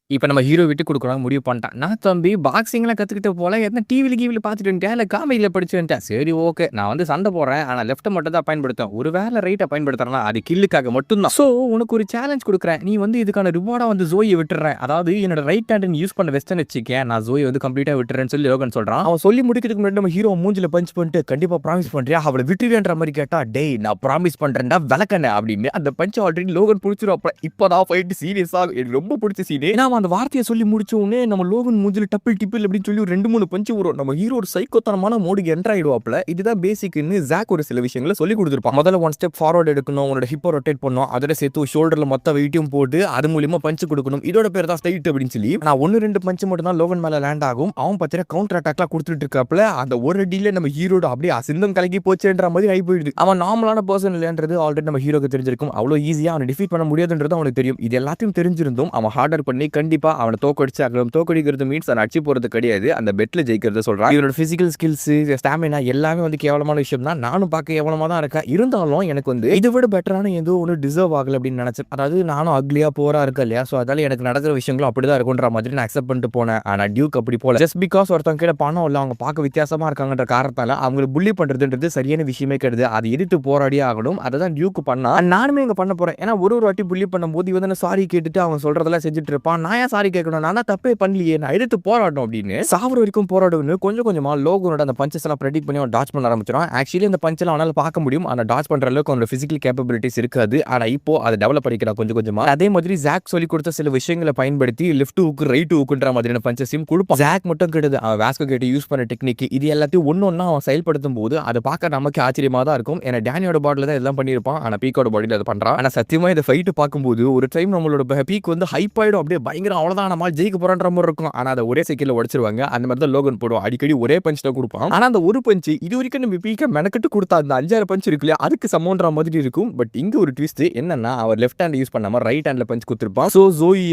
இப்போ நம்ம ஹீரோ விட்டு கொடுக்கணும் முடிவு பண்ணிட்டான். நான் தம்பி பாக்ஸிங்லாம் கற்றுக்கிட்ட போல என்ன டிவியில் பார்த்துட்டு வந்துட்டேன், இல்லை காமெடியில் படிச்சு வந்துட்டேன். சரி ஓகே, நான் வந்து சண்டை போடுறேன், ஆனால் லெஃப்ட்டை மட்டும் தான் பயன்படுத்துவேன். ஒரு வேலை ரைட்டை பயன்படுத்துறேன்னா அது கில்லுக்காக மட்டும்தான். ஸோ உனக்கு ஒரு சேலஞ்ச் கொடுக்குறேன், நீ வந்து இதுக்கான ரிவார்டாக வந்து ஜோயை விட்டுறேன். அதாவது என்னோட ரைட் ஹேண்ட் யூஸ் பண்ண வெஸ்டர்ன் வச்சுக்கேன், நான் ஜோயை வந்து கம்ப்ளீட்டாக விட்டுறேன்னு சொல்லி லோகன் சொல்கிறான். அவன் சொல்லி முடிக்கிறதுக்கு முன்னாடி நம்ம ஹீரோ மூஞ்சில் பஞ்ச் பண்ணிட்டு கண்டிப்பாக ப்ராமிஸ் பண்ணுறியா, அவளை விட்டுருவேன்ற மாதிரி கேட்டா, டேய் நான் ப்ராமிஸ் பண்ணுறேன்டா விளக்கண்ண அப்படின்னு அந்த பஞ்ச் ஆல்ரெடி லோகன் பிடிச்சிரும். அப்போ இப்போ தான் ஃபைட்டு சீரியஸாக எனக்கு ரொம்ப பிடிச்ச சீனே. நான் அந்த வார்த்தையை சொல்லி முடிச்சோடனே நம்ம லோகன் மூஞ்சில டிப்பிள் அப்படின்னு சொல்லி ஒரு 2-3 பஞ்சு வரும். நம்ம ஹீரோ ஒரு சைக்கோத்தனமான மோடுக்கு என்டர் ஆயிடுவாப்ல. இதுதான் பேசிக்னு ஜாக் ஒரு சில விஷயங்களை சொல்லி கொடுத்துருப்பான். முதல்ல 1 ஸ்டெப் ஃபார்வர்ட் எடுக்கணும், உன்னோட ஹிப்பை ரொட்டேட் பண்ணணும், அதோட சேர்த்து ஷோல்டர்ல மொத்த வெயிட்டையும் போட்டு அது மூலியமா பஞ்சு கொடுக்கணும். இதோட பேர் தான் ஸ்ட்ரைட் அப்படின்னு சொல்லி. நான் 1-2 பஞ்சு மட்டும் தான் லோகன் மேல லேண்ட் ஆகும். அவன் பார்த்தா கவுண்டர் அட்டாக்லாம் கொடுத்துட்டு இருக்காப்ல. அந்த ஒரு அடியில நம்ம ஹீரோட அப்படியே சிந்தம் கலக்கி போச்சுன்ற மாதிரி ஆகி போயிடுது. அவன் நார்மலான பர்சன் இல்லைன்றது ஆல்ரெடி நம்ம ஹீரோக்கு தெரிஞ்சிருக்கும். அவ்வளோ ஈஸியா அவனை டிஃபீட் பண்ண முடியாதுன்றது அவனுக்கு தெரியும். இது எல்லாத்தையும் தெரிஞ்சிருந்தும் அவன் ஹார்டர் பண்ணி கண்டிப்பா அவனை தோக்கடிச்சு தோக்கடிக்கிறது மீன்ஸ் அதை அடிச்சு போறது கிடையாது, அந்த பெட்ல ஜெயிக்கிறத சொல்றான். இவனோட பிசிக்கல் ஸ்கில்ஸ், ஸ்டாமினா எல்லாமே வந்து கேவலமான விஷயம் தான். நானும் பார்க்க கேவலமா தான் இருக்கேன். இருந்தாலும் எனக்கு வந்து இதை விட பெட்டரான ஏதோ ஒன்று டிசர்வ் ஆகல அப்படின்னு நினைச்சேன். அதாவது நானும் அக்லியா போரா இருக்கேன் இல்லையா, ஸோ அதால எனக்கு நடக்கிற விஷயங்களும் அப்படிதான் இருக்குன்ற மாதிரி நான் அக்செப்ட் பண்ணிட்டு போனேன். ஆனா டியூக் அப்படி போல. ஜஸ்ட் பிகாஸ் ஒருத்தவங்க கிட்ட பணம் இல்லை, அவங்க பார்க்க வித்தியாசமா இருக்காங்கன்ற காரணத்தால அவங்களை புள்ளி பண்றதுன்றது சரியான விஷயமே கிடையாது. அது எதிர்த்து போராடியே ஆகணும். அதை தான் டியூக் பண்ணா, நானுமே இங்க பண்ண போறேன். ஏன்னா ஒரு வாட்டி புள்ளி பண்ணும்போது இவன் சாரி கேட்டுட்டு அவன் சொல்றதெல்லாம் செஞ்சுட்டு இருப்பான். நான் ஏன் சாரி கேட்கணும், நான் தப்பே பண்ணலையே, நான் எடுத்து போராடணும் அப்படின்னு சாவர வரைக்கும் போராடுன்னு கொஞ்சமா லோகனோட அந்த பஞ்சஸ் எல்லாம் ப்ரெடிக்ட் பண்ணி அவன் டாச் பண்ண ஆரம்பிச்சிடும். ஆக்சுவலி அந்த பஞ்ச் எல்லாம் அவனால பார்க்க முடியும், ஆனா டாச் பண்ற அளவுக்கு அவனோட பிசிக்கல் கேப்பபிலிட்டிஸ் இருக்காது. ஆனா இப்போ அதை டெவலப் பண்ணிக்கிறான் கொஞ்சமா. அதே மாதிரி ஜாக் சொல்லி கொடுத்த சில விஷயங்களை பயன்படுத்தி லெஃப்ட் ஹூக் ரைட் ஹூக்ன்ற மாதிரியான பஞ்சஸையும் கொடுப்பான். ஜாக் மட்டும் கிடையாது, அவன் வாஸ்கோ கேட்டு யூஸ் பண்ண டெக்னிக் இது எல்லாத்தையும் ஒன்னொன்னா அவன் செயல்படுத்தும் போது அதை பார்க்க நமக்கு ஆச்சரியமா தான் இருக்கும். ஏன்னா டேனியோட பாடியில தான் எல்லாம் பண்ணியிருப்பான், ஆனா பீக்கோட பாடியில அதை பண்றான். ஆனா சத்தியமா இந்த ஃபைட் பார்க்கும்போது ஒரு டைம் நம்மளோட பீக் வந்து ஹைப் ஆயிடும், அப்படியே பயங்கர அவ்வளவுதான் நம்ம ஜெயிக்க போறான்ற மாதிரி இருக்கும். ஆனா அதை ஒரே செகண்ட்ல உடைச்சிருவாங்க. அந்த மாதிரி தான் லோகன் போடுவான். அடிக்கடி ஒரே பஞ்ச் தான் கொடுப்பான். ஆனா அந்த ஒரு பஞ்ச் இது வரைக்கும் நம்ம பீக்க மெனக்கட்டு கொடுத்தா அந்த 5-6 பஞ்ச் இருக்கு இல்லையா, அதுக்கு சமோன்ற மாதிரி இருக்கும். பட் இங்க ஒரு ட்விஸ்ட் என்னன்னா, அவர் லெஃப்ட் ஹேண்ட் யூஸ் பண்ணாம ரைட் ஹேண்ட்ல பஞ்ச் கொடுத்திருப்பான். சோ ஜோயி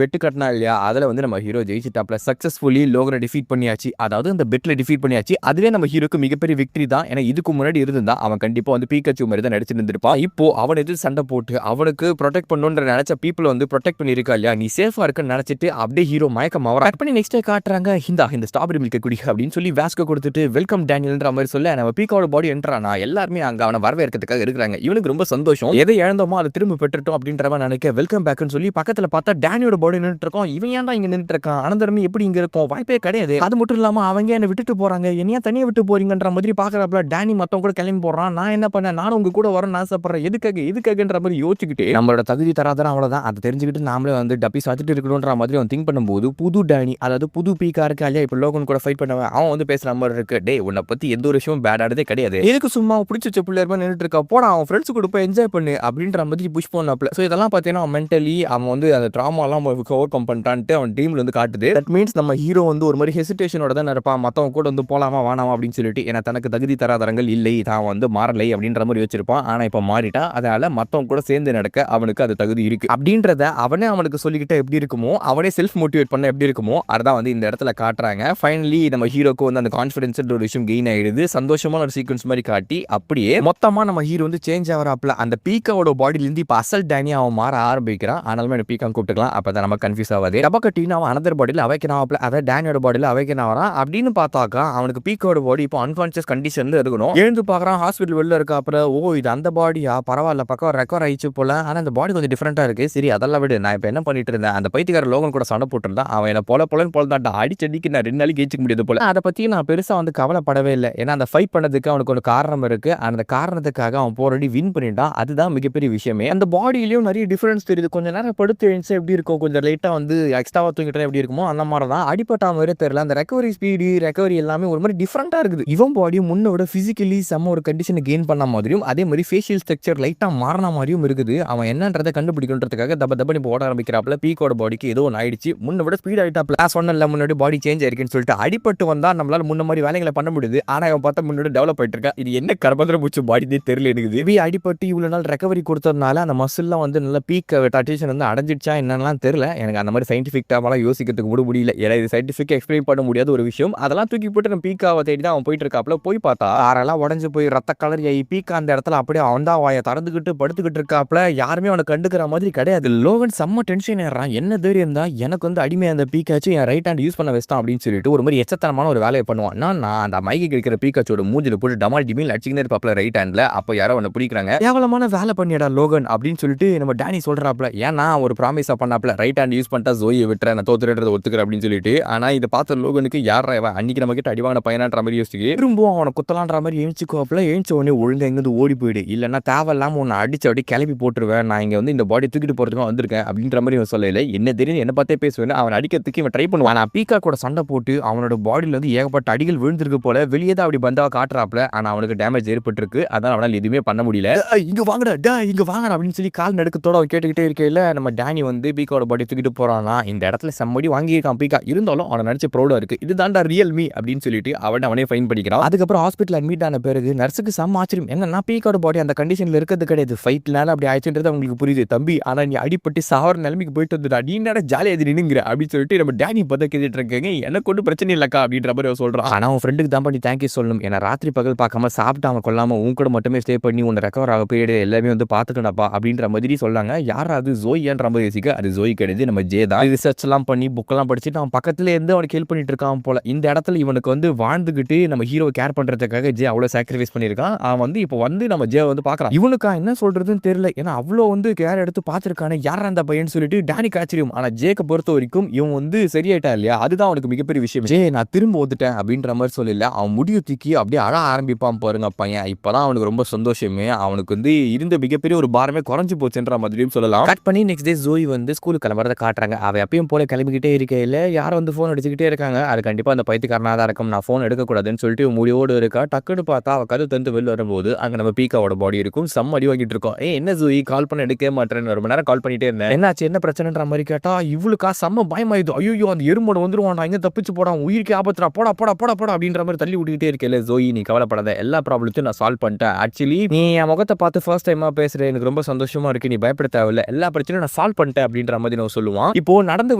பெட் கட்டினா இல்லையா, அதுல வந்து நம்ம ஹீரோ ஜெயிச்சிட்டாப்ல. சக்சஸ்ஃபுல்லி லோகனை டிஃபீட் பண்ணியாச்சு. அதாவது அந்த பெட்ல டிஃபீட் பண்ணியாச்சு. அதுவே நம்ம ஹீரோக்கு மிகப்பெரிய விக்டரி தான். ஏன்னா இதுக்கு முன்னாடி இருந்தா அவன் கண்டிப்பா வந்து பீக்காச்சு மாதிரி தான் நடிச்சிட்டு இருந்திருப்பான். இப்போ அவன் எதிர்த்து சண்டை போட்டு அவனுக்கு ப்ரொடெக்ட் பண்ணணும்ன்ற நினைச்ச பீப்புள் வந்து ப்ரொடெக்ட் பண்ணிருக்கா இல்லையா, நீ சேஃபா இருக்க இருக்குன்னு நினைச்சிட்டு அப்படியே ஹீரோ மயக்கம் ஆவற கட் பண்ணி நெக்ஸ்ட் காட்டுறாங்க. இந்த ஸ்ட்ராபெரி மில்க் குடி அப்படின்னு சொல்லி வாஸ்கோ கொடுத்துட்டு வெல்கம் டேனியல்ன்ற மாதிரி சொல்ல நம்ம பீக்காவோட பாடி என்ட்ரானா எல்லாருமே அங்க அவனை வரவேற்கிறதுக்காக இருக்கிறாங்க. இவனுக்கு ரொம்ப சந்தோஷம். எதை இழந்தோமோ அதை திரும்ப பெற்றுட்டோம் அப்படின்ற மாதிரி நினைக்க வெல்கம் பேக்னு சொல்லி பக்கத்துல பார்த்தா டேனியோட பாடி நின்றுட்டு இருக்கோம். இவன் ஏன்டா இங்க நின்றுட்டு இருக்கான், அனந்தரமே எப்படி இங்க இருக்கும், வாய்ப்பே கிடையாது. அது மட்டும் இல்லாம அவங்க என்ன விட்டுட்டு போறாங்க, என்னையா தனியா விட்டு போறீங்கன்ற மாதிரி பாக்குறப்ப டேனி மத்தவங்க கூட கிளம்பி போறான். நான் என்ன பண்ணேன், நானும் உங்க கூட வரணும்னு ஆசைப்படுறேன், எதுக்காகன்ற மாதிரி யோசிச்சுக்கிட்டு நம்மளோட தகுதி தராதரம் அவ்வளவுதான், அதை தெரிஞ்சுக்கிட்டு நாமளே வந்து டப்பி சாத்திட்டு இருக்கணும்ன்ற மாதிரி அவன் திங்க் பண்ணும்போது புது டேனி, அதாவது புது பீக்கா இருக்கு இல்லையா, இப்ப லோகன் கூட ஃபைட் பண்ணவன் அவன் வந்து பேசுற மாதிரி இருக்கு. டே உன்னை பத்தி எந்த ஒரு விஷயமும் பேட் ஆனதே கிடையாது, எதுக்கு சும்மா பிடிச்ச பிள்ளையர் மாதிரி நின்றுட்டு இருக்கா, போடா அவன் ஃப்ரெண்ட்ஸ் கூட போய் என்ஜாய் பண்ணு அப்படின்ற மாதிரி புஷ் பண்ணாப்ல. ஸோ இதெல்லாம் பார்த்தீங்கன்னா மென்டலி அவன் வந்து அந்த ட்ராமாலாம் ஓவர் கம் பண்ணிட்டான்ட்டு அவன் டீம்ல வந்து காட்டுது. தட் மீன்ஸ் நம்ம ஹீரோ வந்து ஒரு மாதிரி ஹெசிடேஷனோட தான் இருப்பான், மற்றவங்க கூட வந்து போலாமா வானாமா அப்படின்னு சொல்லிட்டு, ஏன்னா தனக்கு தகுதி தராதரங்கள் இல்லை, தான் வந்து மாறலை அப்படின்ற மாதிரி வச்சிருப்பான். ஆனா இப்போ மாறிட்டா, அதனால மற்றவங்க கூட சேர்ந்து நடக்க அவனுக்கு அது தகுதி இருக்கு அப்படின்றத அவனே அவனுக்கு சொல்லிக்கிட்ட எப்படி இருக்குமோ, அவனே செல்ஃப் மோட்டிவேட் பண்ண எப்படி இருக்குமோ அதான் வந்து இந்த இடத்துல காட்டுறாங்க. ஃபைனலி நம்ம ஹீரோக்கு வந்து அந்த கான்ஃபிடன்ஸ் ஒரு விஷயம் கெயின் ஆயிடுது. சந்தோஷமான ஒரு சீக்வன்ஸ் மாதிரி காட்டி அப்படியே மொத்தமா நம்ம ஹீரோ வந்து சேஞ்ச் ஆகிறாப்ல. அந்த பீக்காவோட பாடியிலிருந்து இப்போ அசல் டேனி அவன் மாற ஆரம்பிக்கிறான். ஆனாலுமே எனக்கு பீக்கா கூப்பிட்டுக்கலாம், அப்பதான் நம்ம கன்ஃபியூஸ் ஆகாது. டப்பா கட்டின்னு அவன் அனதர் பாடியில் அவைக்கனாப்ல, அதாவது டேனியோட பாடியில் அவைக்கனா வரான். அப்படின்னு பார்த்தாக்கா அவனுக்கு பீக்கோட பாடி இப்போ அன்கான்சியஸ் கண்டிஷன்ல இருக்கணும். எழுந்து பார்க்குறான், ஹாஸ்பிட்டல் வெளில இருக்க. அப்புறம் இது அந்த பாடியா, பரவாயில்ல பக்கம் ரெக்கவர் ஆயிடுச்சு போல, ஆனால் அந்த பாடி கொஞ்சம் டிஃப்ரெண்டா இருக்கு. சரி அதெல்லாம் விடு, நான் இப்போ என்ன பண்ணிட்டு இருந்தேன், அந்த பைத்தியக்கார லோகன் கூட சண்டை போட்டுருந்தான், அவன் என்ன போலன்னு போலதான்டா அடிச்சடிக்கு நான் 2 நாளைக்கு ஜெயிச்சுக்க முடியாது போல. அதை பத்தி நான் பெருசா வந்து கவலைப்படவே இல்லை, ஏன்னா அந்த ஃபைட் பண்ணதுக்கு அவனுக்கு ஒரு காரணம் இருக்கு. அந்த காரணத்துக்காக அவன் போராடி வின் பண்ணிட்டான். அதுதான் மிகப்பெரிய விஷயமே. அந்த பாடியிலயும் நிறைய டிஃபரன்ஸ் தெரியுது. கொஞ்சம் நேரம் படுத்து எழுந்து எப்படி இருக்கும், கொஞ்சம் லைட்டா வந்து எக்ஸ்ட்ராவா தூங்கிட்டா எப்படி இருக்குமோ அந்த மாதிரி தான். அடிப்பட்ட மாதிரி தெரியல, அந்த ரெக்கவரி ஸ்பீடு ரெக்கவரி எல்லாமே ஒரு மாதிரி டிஃப்ரெண்டா இருக்குது. இவன் பாடியும் முன்னோட பிசிக்கலி செம்ம ஒரு கண்டிஷனை கெயின் பண்ண மாதிரியும், அதே மாதிரி ஃபேஷியல் ஸ்ட்ரக்சர் லைட்டா மாறின மாதிரியும் இருக்குது. அவன் என்னன்றதை கண்டுபிடிக்கணுன்றதுக்காக தப்ப இப்போ ஓட ஆரம்பிக்கிறாப்ல. பீக்கோட பாடிக்கு ஏதோ ஒன்று ஆயிடுச்சு, முன்ன விட ஸ்பீட் ஆயிட்டாப்ல. நான் சொன்னல முன்னாடி பாடி சேஞ்ச் ஆயிருக்குன்னு சொல்லிட்டு, அடிப்பட்டு வந்தா நம்மளால முன்ன மாதிரி வேலைகளை பண்ண முடியுது. ஆனா அவன் பார்த்தா முன்னாடி டெவலப் ஆயிட்டு இருக்கா. இது என்ன கர்மந்திர பூச்சி பாடினே தெரியல எனக்கு. அடிப்பட்டு இவ்வளவு நாள் ரெக்கவரி கொடுத்ததுனால அந்த மசில்லாம் வந்து நல்ல பீக் அட்டேஷன் வந்து அடைஞ்சிடுச்சா என்னன்னு தெரியல. எனக்கு அந்த மாதிரி சயின்டிஃபிக் டேர்மெல்லாம் யோசிக்கிறதுக்கு கூட முடியல. ஏன்னா இது சயின்டிஃபிக் எக்ஸ்பிளைன் பண்ண முடியாத ஒரு விஷயம். அதெல்லாம் தூக்கி போட்டு நம்ம பீக்காவை தேடி தான் அவன் போயிட்டு இருக்காப்ல. போய் பார்த்தா ஆரெல்லாம் உடஞ்சு போய் ரத்த கலர் ஆகி பீக்கா அந்த இடத்துல அப்படியே அவன் தான் வாயை திறந்துக்கிட்டு படுத்துக்கிட்டு இருக்காப்ல. யாருமே அவனை கண்டுக்கிற மாதிரி கிடையாது. லோகன் செம்ம டென்ஷன் ஏறான். என்ன தைரியம் தான் எனக்கு வந்து அடிமை அந்த பீக்காச்சு என் ரைட் ஹேண்ட் யூஸ் பண்ண வச்சிட்டான் அப்படின்னு சொல்லிட்டு ஒரு மாதிரி எச்சத்தனமான ஒரு வேலையை பண்ணுவான். நான் அந்த மைக்கு கிடைக்கிற பீக்காச்சோட மூஞ்சில போட்டு டமால் டிமில் அடிச்சுக்கிட்டே இருப்பாப்ல ரைட் ஹேண்ட்ல. அப்போ யாரோ அவனை பிடிக்கிறாங்க. கேவலமான வேலை பண்ணிடா லோகன் அப்படின்னு சொல்லிட்டு நம்ம டேனி சொல்றாப்ல. ஏன்னா ஒரு ப்ராமிஸா பண்ணாப்ல, ரைட் ஹேண்ட் யூஸ் பண்ணிட்டா ஜோயை விட்டுற நான் தோத்துறதை ஒத்துக்கிறேன் அப்படின்னு சொல்லிட்டு. ஆனா இதை பார்த்த லோகனுக்கு யாரா அன்னைக்கு நம்ம கிட்ட அடிவான பையனான்ற மாதிரி யோசிச்சு திரும்பவும் அவனை குத்தலான்ற மாதிரி எழுச்சிக்கோப்ல. எழுந்த உடனே ஒழுங்கா எங்கிருந்து ஓடி போயிடு, இல்லைன்னா தேவையில்லாம உன்னை அடிச்சு அப்படியே கிளப்பி போட்டுருவேன், நான் இங்க வந்து இந்த பாடி தூக்கிட்டு போறதுக்கு வந்திருக்கேன் அப்படின்ற மாதிரி அவன் சொல்லல. என்ன தெரியும் என்ன பார்த்தே பேசுவேன். அவன் அடிக்கிறதுக்கு இவன் ட்ரை பண்ணுவான். நான் பீக்கா கூட சண்டை போட்டு அவனோட பாடியில வந்து ஏகப்பட்ட அடிகள் விழுந்திருக்கு போல. வெளியே தான் அப்படி பந்தாவா காட்டுறாப்ல. ஆனா அவனுக்கு டேமேஜ் ஏற்பட்டிருக்கு. அதான் அவனால் எதுவுமே பண்ண முடியல. இங்க வாங்கடா இங்க வாங்கடா அப்படின்னு சொல்லி கால் நடுக்கத்தோட அவன் கேட்டுக்கிட்டே இருக்கையில நம்ம டேனி வந்து பீக்காவோட பாடி தூக்கிட்டு போறானா. இந்த இடத்துல செம்மடி வாங்கியிருக்கான் பீக்கா. இருந்தாலும் அவனை நினைச்ச ப்ரௌடா இருக்கு. இதுதான்டா ரியல் மீ அப்படின்னு சொல்லிட்டு அவனே ஃபைன் பண்ணிக்கிறான். அதுக்கப்புறம் ஹாஸ்பிட்டல் அட்மிட் ஆன பிறகு நர்ஸுக்கு செம்ம ஆச்சரியம். என்னன்னா பீக்காவோட பாடி அந்த கண்டிஷன்ல இருக்கிறது கிடையாது, ஃபைட்னால அப்படி ஆயிடுச்சுன்றது அவங்களுக்கு புரியுது. தம்பி ஆனா நீ அடிப்பட்டு சாவர நிலைமைக்கு போயிட்டு வந்துடா, நீ என்னடா ஜாலியாக நின்னுங்கிற அப்படின்னு சொல்லிட்டு நம்ம டேனி பார்த்தா கேட்டுட்டு இருக்காங்க. எனக்கு ஒன்றும் பிரச்சனை இல்லக்கா அப்படின்ற மாதிரி அவன் சொல்றான். ஆனா அவன் ஃப்ரெண்டுக்கு தான் பண்ணி தேங்க்யூ சொல்லணும். ஏன்னா ராத்திரி பகல் பார்க்காம சாப்பிட்டு அவன் கொள்ளாம உன் கூட மட்டுமே ஸ்டே பண்ணி உன்னை ரெக்கவர் ஆக பீரியட் எல்லாமே வந்து பார்த்துக்கணப்பா அப்படின்ற மாதிரி சொல்லாங்க. யார் அது ஜோயின்ற மாதிரி யோசிக்க, அது ஜோய் கிடையாது, நம்ம ஜே தான். ரிசர்ச் எல்லாம் பண்ணி புக் எல்லாம் படிச்சுட்டு அவன் பக்கத்துல இருந்து அவனுக்கு ஹெல்ப் பண்ணிட்டு இருக்கான் போல. இந்த இடத்துல இவனுக்கு வந்து வாழ்ந்துகிட்டு நம்ம ஹீரோ கேர் பண்றதுக்காக ஜே அவ்வளவு சாக்ரிஃபைஸ் பண்ணிருக்கான். அவன் வந்து இப்போ வந்து நம்ம ஜே வந்து பாக்குறான். இவனுக்கா என்ன சொல்றதுன்னு தெரியல, ஏன்னா அவ்வளோ வந்து கேர் எடுத்து பார்த்துருக்கானே யார் அந்த பையன் சொல்லிட்டு டேனிக்கு ஆச்சரியம். ஆனா ஜேக்கு பொறுத்த வரைக்கும் இவன் வந்து சரியாயிட்டா இல்லையா, அதுதான் அவனுக்கு மிகப்பெரிய விஷயம். ஜே நான் திரும்ப ஓத்துட்டேன் அப்படின்ற மாதிரி சொல்லல, அவன் முடிவு தூக்கி அப்படியே அழ ஆரம்பிப்பான் பாருங்க பையன். இப்பதான் அவனுக்கு ரொம்ப சந்தோஷமே, அவனுக்கு வந்து இருந்த மிகப்பெரிய ஒரு பாரமே குறைஞ்சு போச்சுன்ற மாதிரியும் சொல்லலாம். கட் பண்ணி நெக்ஸ்ட் டே ஜோய் வந்து ஸ்கூலுக்கு கிளம்புறத காட்டுறாங்க. அவன் எப்பயும் போல கிளம்பிக்கிட்டே இருக்கையில யாரும் வந்து ஃபோன் அடிச்சுக்கிட்டே இருக்காங்க. அது கண்டிப்பா அந்த பைத்தியக்காரனா தான் இருக்கும், நான் ஃபோன் எடுக்கக்கூடாதுன்னு சொல்லிட்டு முடிவோடு இருக்கா. டக்குன்னு பார்த்தா அவ கது தந்து வெளில வரும்போது அங்க நம்ம பீக்காவோட பாடி இருக்கும். செம்ம அடி வாங்கிட்டு இருக்கோம். என்ன ஜோய் கால் பண்ண எடுக்கவே மாட்டேன்னு ரொம்ப நேரம் கால் பண்ணிட்டே இருந்தேன், என்னாச்சு என்ன பிரச்சனைன்ற மாதிரி கேட்டா இவளுக்கா செம்ம பயமாயுது. ஐயோ அந்த எறும்போட வந்துருவான், நான் இங்க தப்பிச்சு போடான், உயிருக்கு ஆபத்துறா, போடா போடா போடா போடா அப்படின்ற மாதிரி தள்ளி விட்டுக்கிட்டே இருக்கல. ஜோய் நீ கவலைப்படாத, எல்லா ப்ராப்ளத்தையும் நான் சால்வ் பண்ணிட்டேன். ஆக்சுவலி நீ என் முகத்தை பார்த்து ஃபர்ஸ்ட் டைமா பேசுறேன், எனக்கு ரொம்ப சந்தோஷமா இருக்கு, நீ பயப்பட தேவையில்ல, எல்லா பிரச்சனையும் நான் சால்வ் பண்ணிட்டேன் அப்படின்ற மாதிரி நான் சொல்லுவான். இப்போ நடந்த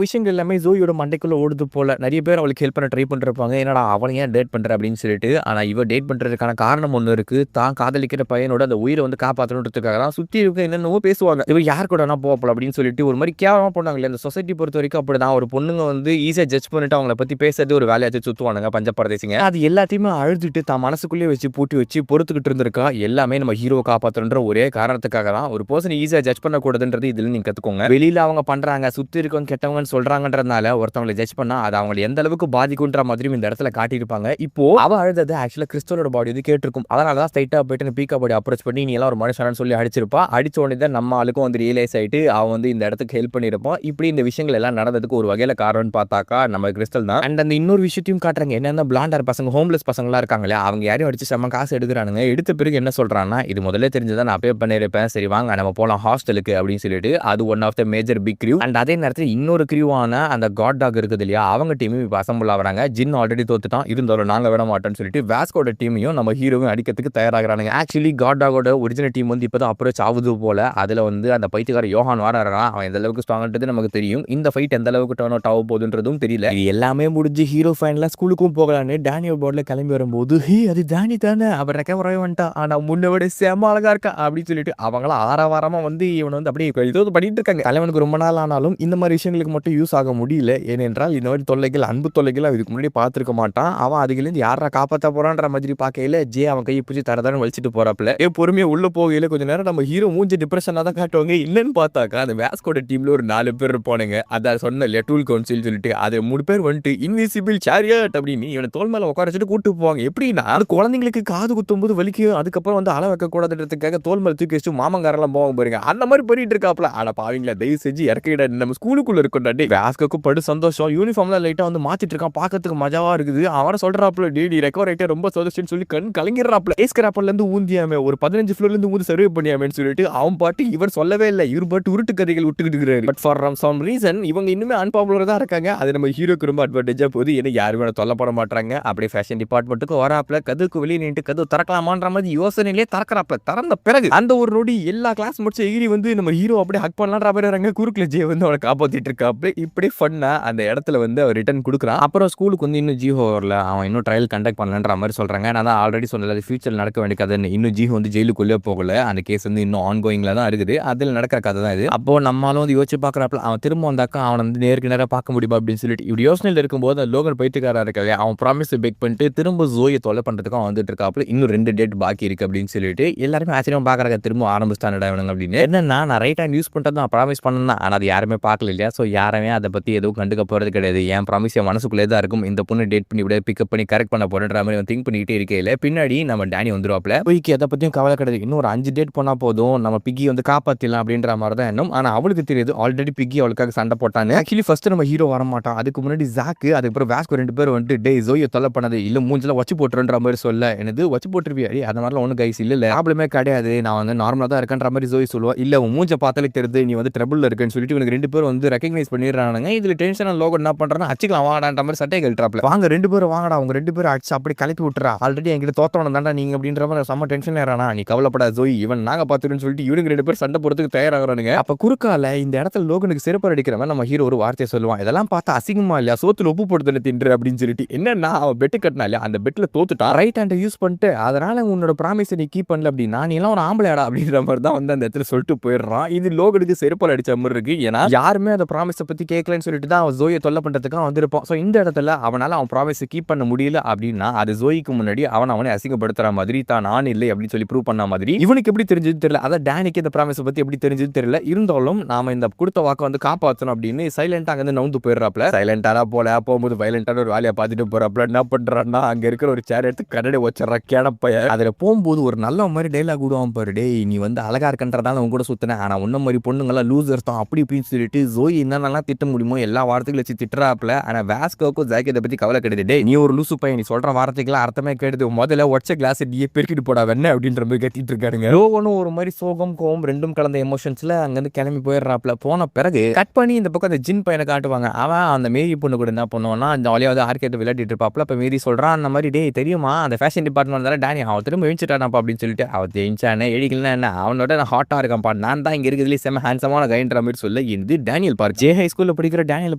விஷயங்கள் எல்லாமே ஜோயோட மண்டைக்குள்ள ஓடுது போல. நிறைய பேர் அவளுக்கு ஹெல்ப் பண்ண ட்ரை பண்ணிருப்பாங்க, என்னடா அவளை ஏன் டேட் பண்ற அப்படின்னு சொல்லிட்டு. ஆனா இவ டேட் பண்றதுக்கான காரணம் ஒண்ணு இருக்கு, தான் காதலிக்கிற பையனோட அந்த உயிரை வந்து காப்பாற்றணுன்றதுக்காக தான் சுத்தி இருக்க என்னென்னவோ பேசுவாங்க. இவ யார் கூட போகல அப்படின்னு சொல்லிட்டு ஒரு மாதிரி கேவலமா போனாங்க. இருக்காங்களே இந்த சொசைட்டி பொறுத்த வரைக்கும் அப்படிதான். ஒரு பொண்ணுங்க வந்து ஈஸியா ஜட்ஜ் பண்ணிட்டு அவங்கள பத்தி பேசுறது ஒரு வேலையாச்சு சுத்துவானுங்க பஞ்சப்பரதேசிங்க. அது எல்லாத்தையுமே அழுதுட்டு தான் மனசுக்குள்ளேயே வச்சு பூட்டி வச்சு பொறுத்துக்கிட்டு இருந்திருக்கா. எல்லாமே நம்ம ஹீரோவை காப்பாத்தணுன்ற ஒரே காரணத்துக்காக தான். ஒரு பர்சன் ஈஸியா ஜட்ஜ் பண்ணக்கூடாதுன்றது இதுல நீங்க கத்துக்கோங்க. வெளியில அவங்க பண்றாங்க, சுத்தி இருக்கவங்க கெட்டவங்கன்னு சொல்றாங்கன்றதுனால ஒருத்தவங்களை ஜட்ஜ் பண்ணா அது அவங்களை எந்த அளவுக்கு பாதிக்குன்ற மாதிரியும் இந்த இடத்துல காட்டியிருப்பாங்க. இப்போ அவ அழுதது ஆக்சுவலா கிறிஸ்டோலோட பாடி வந்து கேட்டிருக்கும். அதனாலதான் ஸ்ட்ரைட்டா போயிட்டு பீக்கா பாடி அப்ரோச் பண்ணி நீ எல்லாம் ஒரு மனுஷனான்னு சொல்லி அடிச்சிருப்பா. அடிச்ச உடனே தான் நம்ம ஆளுக்கும் வந்து ரியலைஸ் ஆயிட்டு அவன் வந்து இந்த இடத்துக்கு ஹெல்ப் பண்ணிருப்பான். இப்படி இந்த விஷயங்கள் எல்லாம் நடந்ததுக்கு ஒரு வகையில காரணம்னு பார்த்தாக்கா நம்ம கிறிஸ்டல் தான். அண்ட் அந்த இன்னொரு விஷயத்தையும் காட்டுறாங்க. என்னன்னா பிளாண்டர் பசங்க ஹோம்லெஸ் பசங்களா இருக்காங்களே அவங்க யாரையும் அடிச்சு செம்ம காசு எடுக்கிறானுங்க. எடுத்த பிறகு என்ன சொல்றான்னா இது முதல்ல தெரிஞ்சதான் நான் பே பண்ணிருப்பேன், சரி வாங்க நம்ம போலாம் ஹாஸ்டலுக்கு அப்படின்னு சொல்லிட்டு அது one of the major big crew. And அதே நேரத்தில் இன்னொரு கிரியூவான அந்த காட் டாக் இருக்குது இல்லையா அவங்க டீமும் இப்போ அசம்பிள் ஆகிறாங்க. ஜின் ஆல்ரெடி தோத்துட்டான், இருந்தாலும் நாங்க விட மாட்டோம்னு சொல்லிட்டு வாஸ்கோட டீமையும் நம்ம ஹீரோவும் அடிக்கிறதுக்கு தயாராகிறாங்க. ஆக்சுவலி காட் டாகோட ஒரிஜினல் டீம் வந்து இப்போதான் அப்ரோச் ஆகுது போல. அதுல வந்து அந்த பைத்தியக்கார யோகான் வரான். அவன் எந்த அளவுக்கு ஸ்ட்ராங்ன்றது நமக்கு தெரியும். இந்த ஃபைட் எந்த அளவுக்கு டர்ன் அவுட் ஆக போகுதுன்றதும் தெரியல. இது எல்லாமே முடிஞ்சு ஹீரோ ஃபைனலா ஸ்கூலுக்கும் போகலான்னு டேனியல் போர்ட்ல கிளம்பி வரும்போது அது டேனி தானே அவர் ரெக்கவர் ஆகி வந்துட்டா, ஆனா முன்ன விட செம அழகா இருக்கா அப்படின்னு சொல்லிட்டு அவங்களாம் ஆரவாரமா வந்து இவனை வந்து அப்படியே ஏதோ பண்ணிட்டு இருக்காங்க. தலைவனுக்கு ரொம்ப நாள் ஆனாலும் இந்த மாதிரி விஷயங்களுக்கு மட்டும் யூஸ் ஆக முடியல. ஏனென்றால் இந்த மாதிரி தொல்லைகள் அன்பு தொல்லைகள் இதுக்கு முன்னாடி பார்த்துருக்க மாட்டான். அவன் அதுலேருந்து யாரா காப்பாற்ற போறான்ற மாதிரி பார்க்கையில ஜே அவன் கையை பிடிச்சி தரதான்னு வலிச்சிட்டு போறாப்ல. பொறுமையா உள்ள போகையில கொஞ்ச நேரம் நம்ம ஹீரோ மூஞ்சி டிப்ரெஷனா தான் காட்டுவாங்க. இல்லன்னு பார்த்தாக்கா அந்த வாஸ்கோட டீம்ல ஒரு 4 பேர் இருப்பானுங்க. அதான் சொன்ன இல்லையா டூல் கவுன்சில் சொல்லிட்டு அது 3 பேர் வந்துட்டு இன்விசிபிள் சேரியட் அப்படின்னு இவனை தோல் மேல உட்கார வச்சுட்டு கூட்டு போவாங்க. எப்படின்னா அது குழந்தைங்களுக்கு காது குத்தும் போது வலிக்கும், அதுக்கப்புறம் வந்து அள வைக்க கூடாதுன்றதுக்காக தோல் மேல தூக்கி வச்சு மாமங்காரெல்லாம் போவாங்க பாருங்க. அந்த மாதிரி பண்ணிட்டு இருக்காப்ல. ஆனா பாவீங்களா தயவு செஞ்சு இறக்கிட நம்ம ஸ்கூலுக்குள்ள இருக்கோம்டா. வாஸ்கோக்கு படு சந்தோஷம். யூனிஃபார்ம்ல லைட்டா வந்து மாத்திட்டு இருக்கான், பாக்கிறதுக்கு மஜாவா இருக்குது. அவரை சொல்றாப்ல டேடி ரெக்கவர் ஆயிட்டே ரொம்ப சந்தோஷம்னு சொல்லி கண் கலங்கிடுறாப்ல. ஏஸ்கராப்ல இருந்து ஊந்தியாமே ஒரு 15 ஃப்ளோர்ல இருந்து ஊந்து சர்வே பண்ணியாமேன்னு சொல்லிட்டு அவன் பாட்டு இவர் சொல்லவே இல்லை. இவர் பாட்டு உருட்டு கதைகள் விட்டுக்கிட்டு இருக்காரு. பட் ஃபார் சம் ரீசன் இவங்க இன்னுமே அன்பாப்புலரா தான் இருக்காங்க. அது நம்ம ஹீரோக்கு ரொம்ப அட்வான்டேஜா போகுது. ஏன்னா யாருமே தொல்ல போட மாட்டாங்க. அப்படியே ஃபேஷன் டிபார்ட்மெண்ட்டுக்கு வராப்ல கதுக்கு வெளியே நின்று கது திறக்கலாமான்ற மாதிரி யோசனையிலே திறக்கிறாப்ல. திறந்த பிறகு அந்த ஒரு நொடி எல்லா கிளாஸ் முடிச்சு எகிரி வந்து நம்ம ஹீரோ அப்படியே ஹக் பண்ணலான்ற மாதிரி வராங்க. குறுக்குல ஜே வந்து அவனை காப்பாத்திட்டு இருக்காப்ல. இப்படி ஃபன்னா அந்த இடத்துல வந்து அவர் ரிட்டர்ன் கொடுக்குறான். அப்புறம் ஸ்கூலுக்கு வந்து இன்னும் ஜிஹோ வரல, அவன் இன்னும் ட்ரையல் கண்டக்ட் பண்ணலன்ற மாதிரி சொல்றாங்க. நான் தான் ஆல்ரெடி சொன்னது ஃபியூச்சர் நடக்க வேண்டிய கதை. இன்னும் ஜிஹோ வந்து ஜெயிலுக்குள்ளே போகல. அந்த கேஸ் வந்து இன்னும் ஆன்கோயிங்ல தான் இருக்குது. அதில் நடக்கிற கதை தான் இது. அப்போ நம்மளும் வந்து யோசிச்சு பார்க்குறாப்ல அவன் திரும்ப வந்தாக்கா அவன் வந்து நேருக்கு நேராக பார்க்க முடியுமா அப்படின்னு சொல்லிட்டு இப்படி யோசனையில் இருக்கும்போது லோகன் பைத்தியக்காரா இருக்காது. அவன் ப்ராமிஸ் பேக் பண்ணிட்டு திரும்ப ஜோயை தொலை பண்ணுறதுக்கும் வந்துட்டு இருக்காப்ல. இன்னும் 2 டேட் பாக்கி இருக்கு அப்படின்னு சொல்லிட்டு எல்லாருமே ஆச்சரியம் பார்க்குறாங்க. திரும்ப ஆரம்பிச்சிட்டானடா இவனுங்க அப்படின்னு. என்னன்னா நான் ரைட் ஹேண்ட் யூஸ் பண்ணிட்டு தான் ப்ராமிஸ் பண்ணேன், ஆனால் அது யாருமே பார்க்கல இல்லையா. ஸோ யாருமே அதை பற்றி எதுவும் கண்டுக்க போகிறது கிடையாது. என் ப்ராமிஸ் என் மனசுக்குள்ளே தான் இருக்கும். இந்த பொண்ணு டேட் பண்ணி விட பிக்கப் பண்ணி கரெக்ட் பண்ண போறேன்ற மாதிரி திங்க் பண்ணிக்கிட்டே இருக்கையில பின்னாடி நம்ம டேனி வந்துருவாப்ல. போய்க்கு எதை பற்றியும் கவலை கிடையாது. இன்னும் ஒரு 5 டேட் பண்ணா போதும், நம்ம பிக்கி வந்து காப்பாற்றிடலாம் அப்படின்ற மாதிரி தான் எண்ணம். ஆனால் அவளுக்கு தெரியுது ஆல்ரெடி பிக்கி அவளுக்காக சண்டை போட்டான்னு. ஆக்சுவலி ஃபர்ஸ்ட் நம்ம ஹீரோ வர மாட்டான். அதுக்கு முன்னாடி ஜாக்கு அதுக்கப்புறம் வாஸ்கோ 2 பேர் வந்துட்டு டே ஜோயை தொல்லை பண்ணது இல்லை மூஞ்சில வச்சு போட்டுருன்ற மாதிரி சொல்ல எனது வச்சு போட்டுருவியா அந்த மாதிரிலாம் ஒன்றும் கைஸ் இல்லை ப்ராப்ளமே கிடையாது, நான் வந்து நார்மலாக தான் இருக்கேன்ற மாதிரி ஜோய் சொல்லுவா. இல்லை உன் மூஞ்ச பார்த்தாலே தெரியுது நீ வந்து ட்ரபிள் இருக்குன்னு சொல்லிட்டு இவனுக்கு 2 பேர் வந்து ரெகக்னைஸ் பண்ணிடுறானுங்க. இதில் டென்ஷனாக லோகோ என்ன பண்ணுறான்னா அச்சுக்கலாம் வாங்கடான்ற மாதிரி சட்டை கழட்டுறாப்ல. வாங்க 2 பேரும் வாங்கடா, அவங்க 2 பேரும் அடிச்சு அப்படி கலப்பி விட்டுறா. ஆல்ரெடி எங்கிட்ட தோத்தவன தாண்டா நீங்க அப்படின்ற மாதிரி செம்ம டென்ஷன் ஏறானா. நீ கவலைப்படாத ஜோய், இவன் நாங்க பார்த்துருன்னு சொல்லிட்டு இவனுக்கு 2 பேர் சண்டை போறதுக்கு தயாராகிறானுங்க. அப்ப குறுக்கால இந்த இடத்துல லோகனுக்கு சிறப்பு அடிக்கிறவன் நம்ம ஹீரோ ஒரு வார்த்தையை சொல்லுவான். இதெல்லாம் பார்த்தா அசிங்கமா இல்லையா, சோத்துல உப்பு போட்டு தின்று அப்படின்னு சொல்லிட்டு. என்னன்னா அவன் பெட்டு கட்டினா இல்லையா, அந்த பெட்ல தோத்துட்டான். ரைட் ஹேண்டை யூஸ் பண்ணிட்டு அதனால உன்னோட ப்ராமிஸை நீ கீப் பண்ணல அப்படின்னா நீ எல்லாம் ஒரு ஆம்பளையாடா அப்படின்ற மாதிரி தான் வந்து அந்த இடத்துல சொல்லிட்டு போயிடுறான். இது லோகனுக்கு செருப்பால் அடிச்ச மாதிரி இருக்கு. ஏன்னா யாருமே அந்த ப்ராமிஸை பத்தி கேட்கலன்னு சொல்லிட்டு தான் அவன் ஜோயை தொல்லை பண்றதுக்கு வந்திருப்பான். ஸோ இந்த இடத்துல அவனால அவன் ப்ராமிஸை கீப் பண்ண முடியல அப்படின்னா அது ஜோய்க்கு முன்னாடி அவனை அசிங்கப்படுத்துற மாதிரி தான் நான் இல்லை அப்படின்னு சொல்லி ப்ரூவ் பண்ண மாதிரி. இவனுக்கு எப்படி தெரிஞ்சது தெரியல, அதான் டேனிக்கு இந்த ப்ராமிஸை பத்தி எப்படி தெரிஞ்சது தெரியல. இருந்தாலும் நாம இந்த கொடுத்த வாக்கை வந்து காப்பாற்றணும் அப்படின்னு சைலண்டா அங்க இருந்து நவுந்து போயிடுறாப்ல. சைலண்டானா போல போகும்போது வயலண்டான ஒரு வேலையை பார்த்துட்டு போறாப்ல. என்ன பண்றான்னா அங்க இருக்கிற ஒரு சேர் எடுத்து கண்ணடை வச்சிடறா கேடப்பைய. அதுல போகும்போது ஒரு நல்ல மாதிரி டைலாக் விடுவான் பாரு, டே நீ வந்து அழகா இருக்கன்றதால உங்க கூட சுத்தினேன், ஆனா உன்ன மாதிரி பொண்ணுங்கெல்லாம் லூசர்ஸ் தான் அப்படி இப்படின்னு சொல்லிட்டு ஜோய் என்னென்னலாம் திட்ட முடியுமோ எல்லா வார்த்தைகளும் வச்சு திட்டுறாப்ல. ஆனா வாஸ்கோக்கும் ஜாக்கெட்டை பத்தி கவலை கிடையாது. டே நீ ஒரு லூசு பையன், நீ சொல்ற வார்த்தைக்கெல்லாம் அர்த்தமே கேடுது, முதல்ல ஒச்ச கிளாஸ் நீயே பெருக்கிட்டு போடா வெண்ண அப்படின்ற மாதிரி கத்திட்டு இருக்காருங்க. லோகனும் ஒரு மாதிரி சோகம் கோவம் ரெண்டும் கலந்த எமோஷன்ஸ்ல அங்கிருந்து கிளம்பி போயிடுறாப்ல. போன பிறகு கட் பண்ணி இந்த பக்கம் அந்த ஜின் பையனை காட்டுவாங்க. அவன் அந்த மேரி பொண்ணு கூட என்ன பண்ணுவான்னா அந்த வழியாவது ஆர்கேட் விளையாடிட்டு இருப்பாப்ல. அப்ப மேரி சொல்றான் அந்த மாதிரி டே தெரியுமா அந்த ஃபேஷன் டிபார்ட்மெண்ட் தானே டேனி அவன் திரும்ப எழுச்சிட்டானாப்பா அப்படின்னு சொல்லிட்டு அவன் தெரிஞ்சானே எழுதிக்கலாம் என்ன அவனோட நான் ஹாட்டா இருக்கான்ப்பா, நான் தான் இங்க இருக்கிறதுலேயே செம்ம ஹேண்ட்ஸமான கைன்ற மாதிரி சொல்ல இது டேனியல் பார்க். ஜே ஹை ஸ்கூல்ல படிக்கிற டேனியல்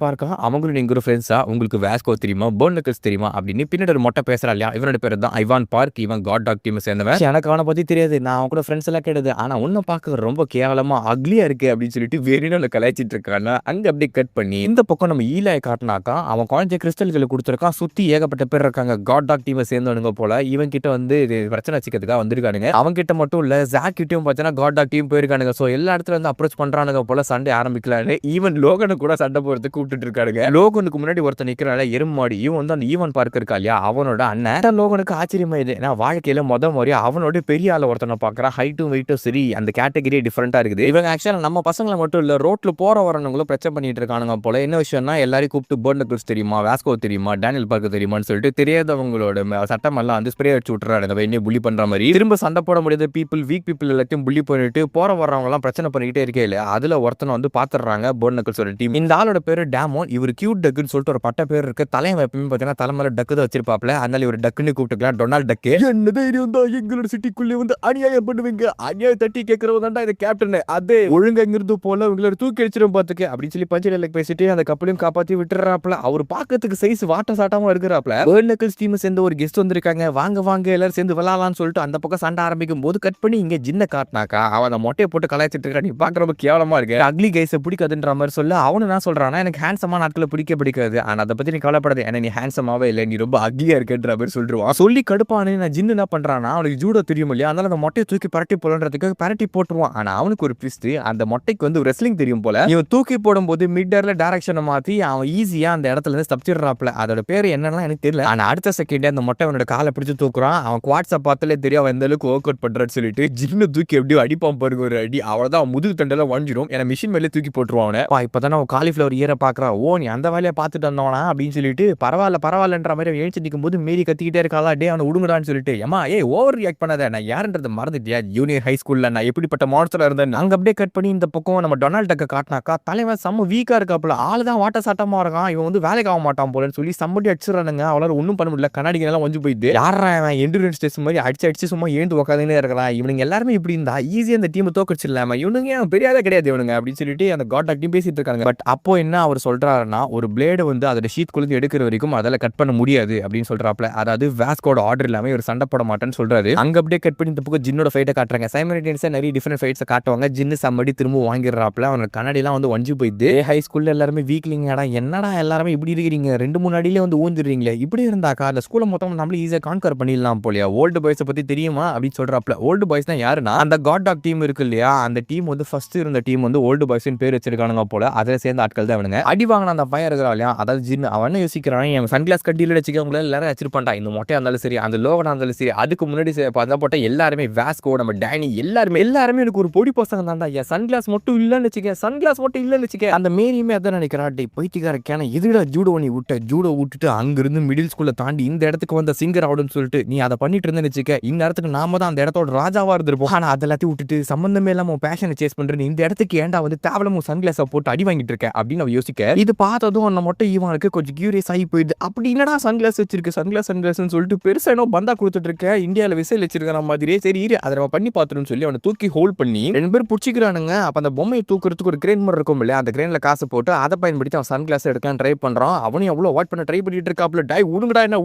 பார்க்கா அவங்களும் நீங்க ஃப்ரெண்ட்ஸா, உங்களுக்கு வாஸ்கோ தெரியுமா போர்னக்கல்ஸ் தெரியுமா அப்படின்னு பின்னாடி ஒரு மொட்டை பேசுறா இல்லையா, இவனோட பேர் தான் ஐவான் பார்க். இவன் காட் டாக் டீம் சேர்ந்தவன். எனக்கு அவனை பத்தி தெரியாது, நான் அவன் கூட ஃப்ரெண்ட்ஸ் எல்லாம் கிடையாது, ஆனா உன்னை பார்க்க ரொம்ப கேவலமா அக்லியா இருக்கு அப்படின்னு சொல்லிட்டு வேற கலாய்ச்சிட்டு இருக்கானா அங்க அப்படியே கட் பண்ணி இந்த பக்கம் நம்ம ஈலாயை காட்டினாக்கா அவன் குழந்தை கிறிஸ்டல்களை கொடுத்துருக்கான். சுத்தி ஏகப்பட்ட பேர் இருக்காங்க. காட் டாக் டீமை சேர்ந்தவனுங்க போல. இவன் கிட்ட வந்து பிரச்சனை வச்சுக்கிறதுக்காக வந்திருக்கானுங்க. அவங்க கிட்ட மட்டும் இல்ல ஜாக் கிட்டயும் பார்த்தீங்கன்னா காட் டாக் டீம் போயிருக்கானுங்க. ஸோ எல்லா இடத்துல வந்து அப்ரோச் பண்றானுங்க போல சண்டை ஆரம்பிக்கலான்னு. ஈவன் லோகனு கூட சண்டை போறதுக்கு கூப்பிட்டு இருக்கானுங்க. லோகனுக்கு முன்னாடி ஒருத்தர் நிக்கிறாள் எருமாடி. இவன் வந்து அந்த ஈவன் பார்க்க இருக்கா இல்லையா அவனோட அண்ணன். லோகனுக்கு ஆச்சரியமா இது நான் வாழ்க்கையில முறையா அவனோட பெரிய ஆள ஒருத்தனை பாக்குறான். ஹைட்டும் வெயிட்டும் சரி அந்த கேட்டகரியே டிஃபரெண்டா இருக்குது. இவங்க ஆக்சுவலா நம்ம பசங்களை மட்டும் இல்ல ரோட்ல போற வரவங்களும் பிரச்சனை பண்ணிட்டு இருக்கானுங்க போல. என்ன விஷயம்னா எல்லாரையும் கூப்பிட்டு பர்ன் நக்கிள்ஸ் தெரியுமா, வாஸ்கோ தெரியுமா, டேனியல் பார்க்க தெரியுமான்னு சொல்லிட்டு தெரியாதவங்களோட சட்டம் எல்லாம் வந்து ஸ்ப்ரே அடிச்சு விட்டுறாங்க. என்ன புள்ளி பண்ற மாதிரி திரும்ப சண்டை போட முடியாத பீப்புள் வீக் பீப்புள் எல்லாத்தையும் புள்ளி பண்ணிட்டு போற வரவங்க எல்லாம் பிரச்சனை பண்ணிக்கிட்டே இருக்கே இல்ல. அதுல ஒருத்தனை வந்து பாத்துறாங்க பர்ன் நக்கிள்ஸோட டீம். இந்த ஆளோட பேரு டேமோன். இவர் கியூட் டக்குன்னு சொல்லிட்டு ஒரு பட்ட பேர் இருக்கு. தலைமை எப்பயுமே பாத்தீங்கன்னா தலைமையில டக்கு தான் வச்சிருப்பாப்ல. அதனால இவர் டக்குன்னு கூப்பிட்டுக்கலாம் டொனால்ட் டக்கு. என்ன தைரியம் தான் எங்களோட சிட்டிக்குள்ளே வந்து அநியாயம் பண்ணுவீங்க, அநியாயம் தட்டி கேட்கறவங்க தான்டா இந்த கேப்டன், அதே ஒழுங்காங்கிறது போல உங்களோட தூக்கி அடிச்சிடும் பாத்துக்கு அப்படின்னு சொல்லி பஞ்சலைக்கு பேசிட்டு அந்த கப்பலையும் காப்பாத்தி விட்டுறாப்ல. அவர் பாக்கிறதுக்கு சைஸ் வாட்ட சாட்டாம இருக்கிறாப்ல. பர்ன் நக்கிள்ஸ் டீம் சேர்ந்து ஒரு கெஸ்ட் வந்திருக்காங்க. வாங்க வாங்க எல்லாரும் சேர்ந்து விளையாடலாம்னு சொல்லிட்டு அந்த பக்கம் சண்டை ஆரம்பிக்கும் போது கட் பண்ணி இங்க ஜின்ன காட்டினாக்கா அவன் அந்த மொட்டையை போட்டு கலாய்ச்சிட்டு இருக்கா. நீ பாக்குற ரொம்ப கேவலமா இருக்கு, அக்லி கைஸை பிடிக்காதுன்ற மாதிரி சொல்ல அவனு என்ன சொல்றானா எனக்கு ஹேண்ட்ஸமான ஆட்களை பிடிக்காது. ஆனா அதை பத்தி நீ கவலைப்படாது, ஏன்னா நீ ஹேண்ட்ஸமாவே இல்லை, நீ ரொம்ப அக்லியா இருக்குன்ற மாதிரி சொல்லிடுவான். சொல்லி கடுப்பானு நான் ஜின்னு என்ன பண்றானா அவனுக்கு ஜூடோ தெரியும் இல்லையா, அதனால அந்த மொட்டையை தூக்கி பரட்டி போலன்றதுக்கு பரட்டி போட்டுருவான். ஆனா அவனுக்கு ஒரு ட்விஸ்ட், அந்த மொட்டைக்கு வந்து ரெஸ்லிங் தெரியும் போல. இவன் தூக்கி போடும் போது மிட்டர்ல டைரக்ஷனை மாத்தி அவன் ஈஸியா அந்த இடத்துல இருந்து தப்பிச்சிடுறாப்ல. அதோட பேர் என்னன்னா எனக்கு தெரியல. ஆனா அடுத்த செகண்ட் அந்த மொட்டை அவனோட காலை பிடிச்சு தூக்குறான். அவன் குவாட்ஸை பார்த்தாலே தெரியும் அவன் எந்த அளவுக்கு ஒர்க் அவுட் பண்றான்னு சொல்லிட்டு ஜின்னு தூக்கி எப்படியும் அடிப்பான் பாருங்க ஒரு அடி. அவ்வளவுதான் முதுகு தண்டெல்லாம் வஞ்சிடும். ஏன்னா மிஷின் மேலே தூக்கி போட்டுருவான். இப்பதான் அவன் காலிஃபிளவர் ஈர பாக்குறான். ஓ நீ அந்த வேலையை பார்த்துட்டு வந்தவனா அப்படின்னு சொல்லிட்டு பரவாயில்லன்ற மாதிரி எழுச்சி நிற்கும் போது மீறி கத்திக்கிட்டே இருக்காளா, டே அவனை விடுங்கடான்னு சொல்லிட்டு ஏமா ஓவர் ரியாக்ட் பண்ணாத, நான் யாருன்றதை மறந்துட்டியா, ஜூனியர் ஹை ஸ்கூல்ல நான் எப்படிப்பட்ட மான்ஸ்டரா இருந்தேன். அங்க அப்படியே கட் பண்ணி இந்த பக்கம் நம்ம டொனால்ட் டக்க காட்டினாக்கா தலைவன் செம்ம வீக்கா இருக்காப்புல. ஆளு தான் வாட்ட சாட்டமா இருக்கான், இவன் வந்து வேலைக்கு ஆக மாட்டான் போலன்னு சொல்லி சம்படி அடிச்சிடறானுங்க. அவளால ஒன்றும் பண்ண முடியல. கண்ணாடிகள் எல்லாம் வஞ்சு போயிட்டு யாரா எண்டூரன்ஸ் டெஸ்ட் மாதிரி அடிச்சு சும்மா ஏந்து உட்காந்துனே இருக்கிறான். இவனுங்க எல்லாருமே இப்படி இருந்தா ஈஸியா இந்த டீம் தோக்கடிச்சிடலாம, இவனுங்க பெரியாதே கிடையாது இவனுங்க அப்படின்னு சொல்லிட்டு அந்த காட் டாக் டீம் பேசிட்டு இருக்காங்க. பட் அப்போ என்ன அவர் சொல்றாருன்னா ஒரு பிளேடு வந்து அதோட ஷீட் குளிர்ந்து எடுக்கிற வரைக்கும் அதெல்லாம் கட் பண்ண முடியாது அப்படின்னு சொல்றாப்ல. அதாவது வாஸ்கோட ஆர்டர் இல்லாம ஒரு சண்டை போட மாட்டேன்னு சொல்றாரு. அங்க அப்படியே கட் பண்ணி இந்த பக்கம் ஜின்னோட ஃபைட்டை காட்டுறாங்க. சைமல்டேனியஸா நிறைய டிஃபரெண்ட் ஃபைட்ஸ் காட்டுவாங்க. ஜின்னு சம்மடி திரும்ப வாங்கிடுறாப்ல. அவனோட கண்ணாடி எல்லாம் வந்து வஞ்சு போயிடுது. ஹை ஸ்கூல்ல எல்லாருமே வீக்லிங்கடா, என்னடா எல்லாருமே இப்படி இருக்கிறீங்க, 2-3 அடியிலே வந்து ஊந்துடுறீங்களே, இப்படி இருந்தாக்கா அந்த ஸ்கூலை மொத்தம் நம்மள ஈஸியா கான்கர் பண்ணிடலாம் போலியா. ஓல்டு பாய்ஸை பத்தி தெரியுமா அப்படின்னு சொல்றாப்ல. ஓல்டு பாய்ஸ் தான் யாருன்னா அந்த காட் டாக் டீம் இருக்கு இல்லையா, அந்த டீம் வந்து ஃபர்ஸ்ட் இருந்த டீம் வந்து ஓல்டு பாய்ஸ்னு பேர் வச்சிருக்கானுங்க போல. அதில் சேர்ந்த ஆட்கள் தான் அவனுங்க. அடி வாங்கின அந்த பையன் இருக்கிறா இல்லையா, அதாவது ஜின்னு, அவன் யோசிக்கிறான் என் சன்கிளாஸ் கட்டியில் வச்சுக்கவங்கள எல்லாரும் வச்சிருப்பான்டா, இந்த மொட்டையா இருந்தாலும் சரி அந்த லோகனா இருந்தாலும் சரி. அதுக்கு முன்னாடி போட்ட எல்லாருமே வாஸ்கோ நம்ம டேனி எல்லாருமே எனக்கு ஒரு பொடி பசங்க தான்டா. என் சன்கிளாஸ் மட்டும் இல்லைன்னு வச்சுக்க, சன்கிளாஸ் மட்டும் இல்லைன்னு வச்சுக்க. அந்த மேரியுமே அதான் நினைக்கிறான், டே பைத்தியக்காரக்கான எதுடா ஜூடோ நீ ஜூடோ விட்டுட்டு அங்கிருந்து மிடில் ஸ்கூல்ல தாண்டி இந்த இடத்துக்கு வந்த சிங்கர் ஆடுன்னு சொல்லிட்டு நீ அதை பண்ணிட்டு இருந்தேன்னு வச்சுக்க, இந்த இடத்துக்கு நாம தான் அந்த இடத்தோட ராஜாவா இருந்திருப்போம். ஆனா அதெல்லாத்தையும் விட்டுட்டு சம்பந்தமே இல்லாம பேஷனை சேஸ் பண்றேன், இந்த இடத்துக்கு ஏன்டா வந்து தேவலமும் சன்கிளாஸை போட்டு அடி வாங்கிட்டு இருக்கேன் அப்படின்னு அவ யோசிக்க. இது பார்த்ததும் அந்த மட்டும் இவனுக்கு கொஞ்சம் கியூரியஸ் ஆகி போயிடுது. அப்படி என்னடா சன்கிளாஸ் வச்சிருக்கு, சன்கிளாஸ்னு சொல்லிட்டு பெருசா என்ன பந்தா கொடுத்துட்டு இருக்க, இந்தியாவில் விசைல் வச்சிருக்கிற மாதிரி. சரி அதை நம்ம பண்ணி பார்த்துன்னு சொல்லி அவனை தூக்கி ஹோல்ட் பண்ணி 2 பேர் பிடிச்சிக்கிறானுங்க. அப்ப அந்த பொம்மையை தூக்குறதுக்கு ஒரு கிரேன் மாதிரி இருக்கும் இல்லையா, அந்த கிரேன்ல காசு போட்டு அதை பயன்படுத்தி அவன் சன்கிளாஸ் எடுக்கலாம் ட்ரை பண்றான். அவனையும் அவ்வளோ அவாய்ட் பண்ண ட்ரை பண்ணிட்டு இருக்காப்ல. டை உடுங்கடா என்ன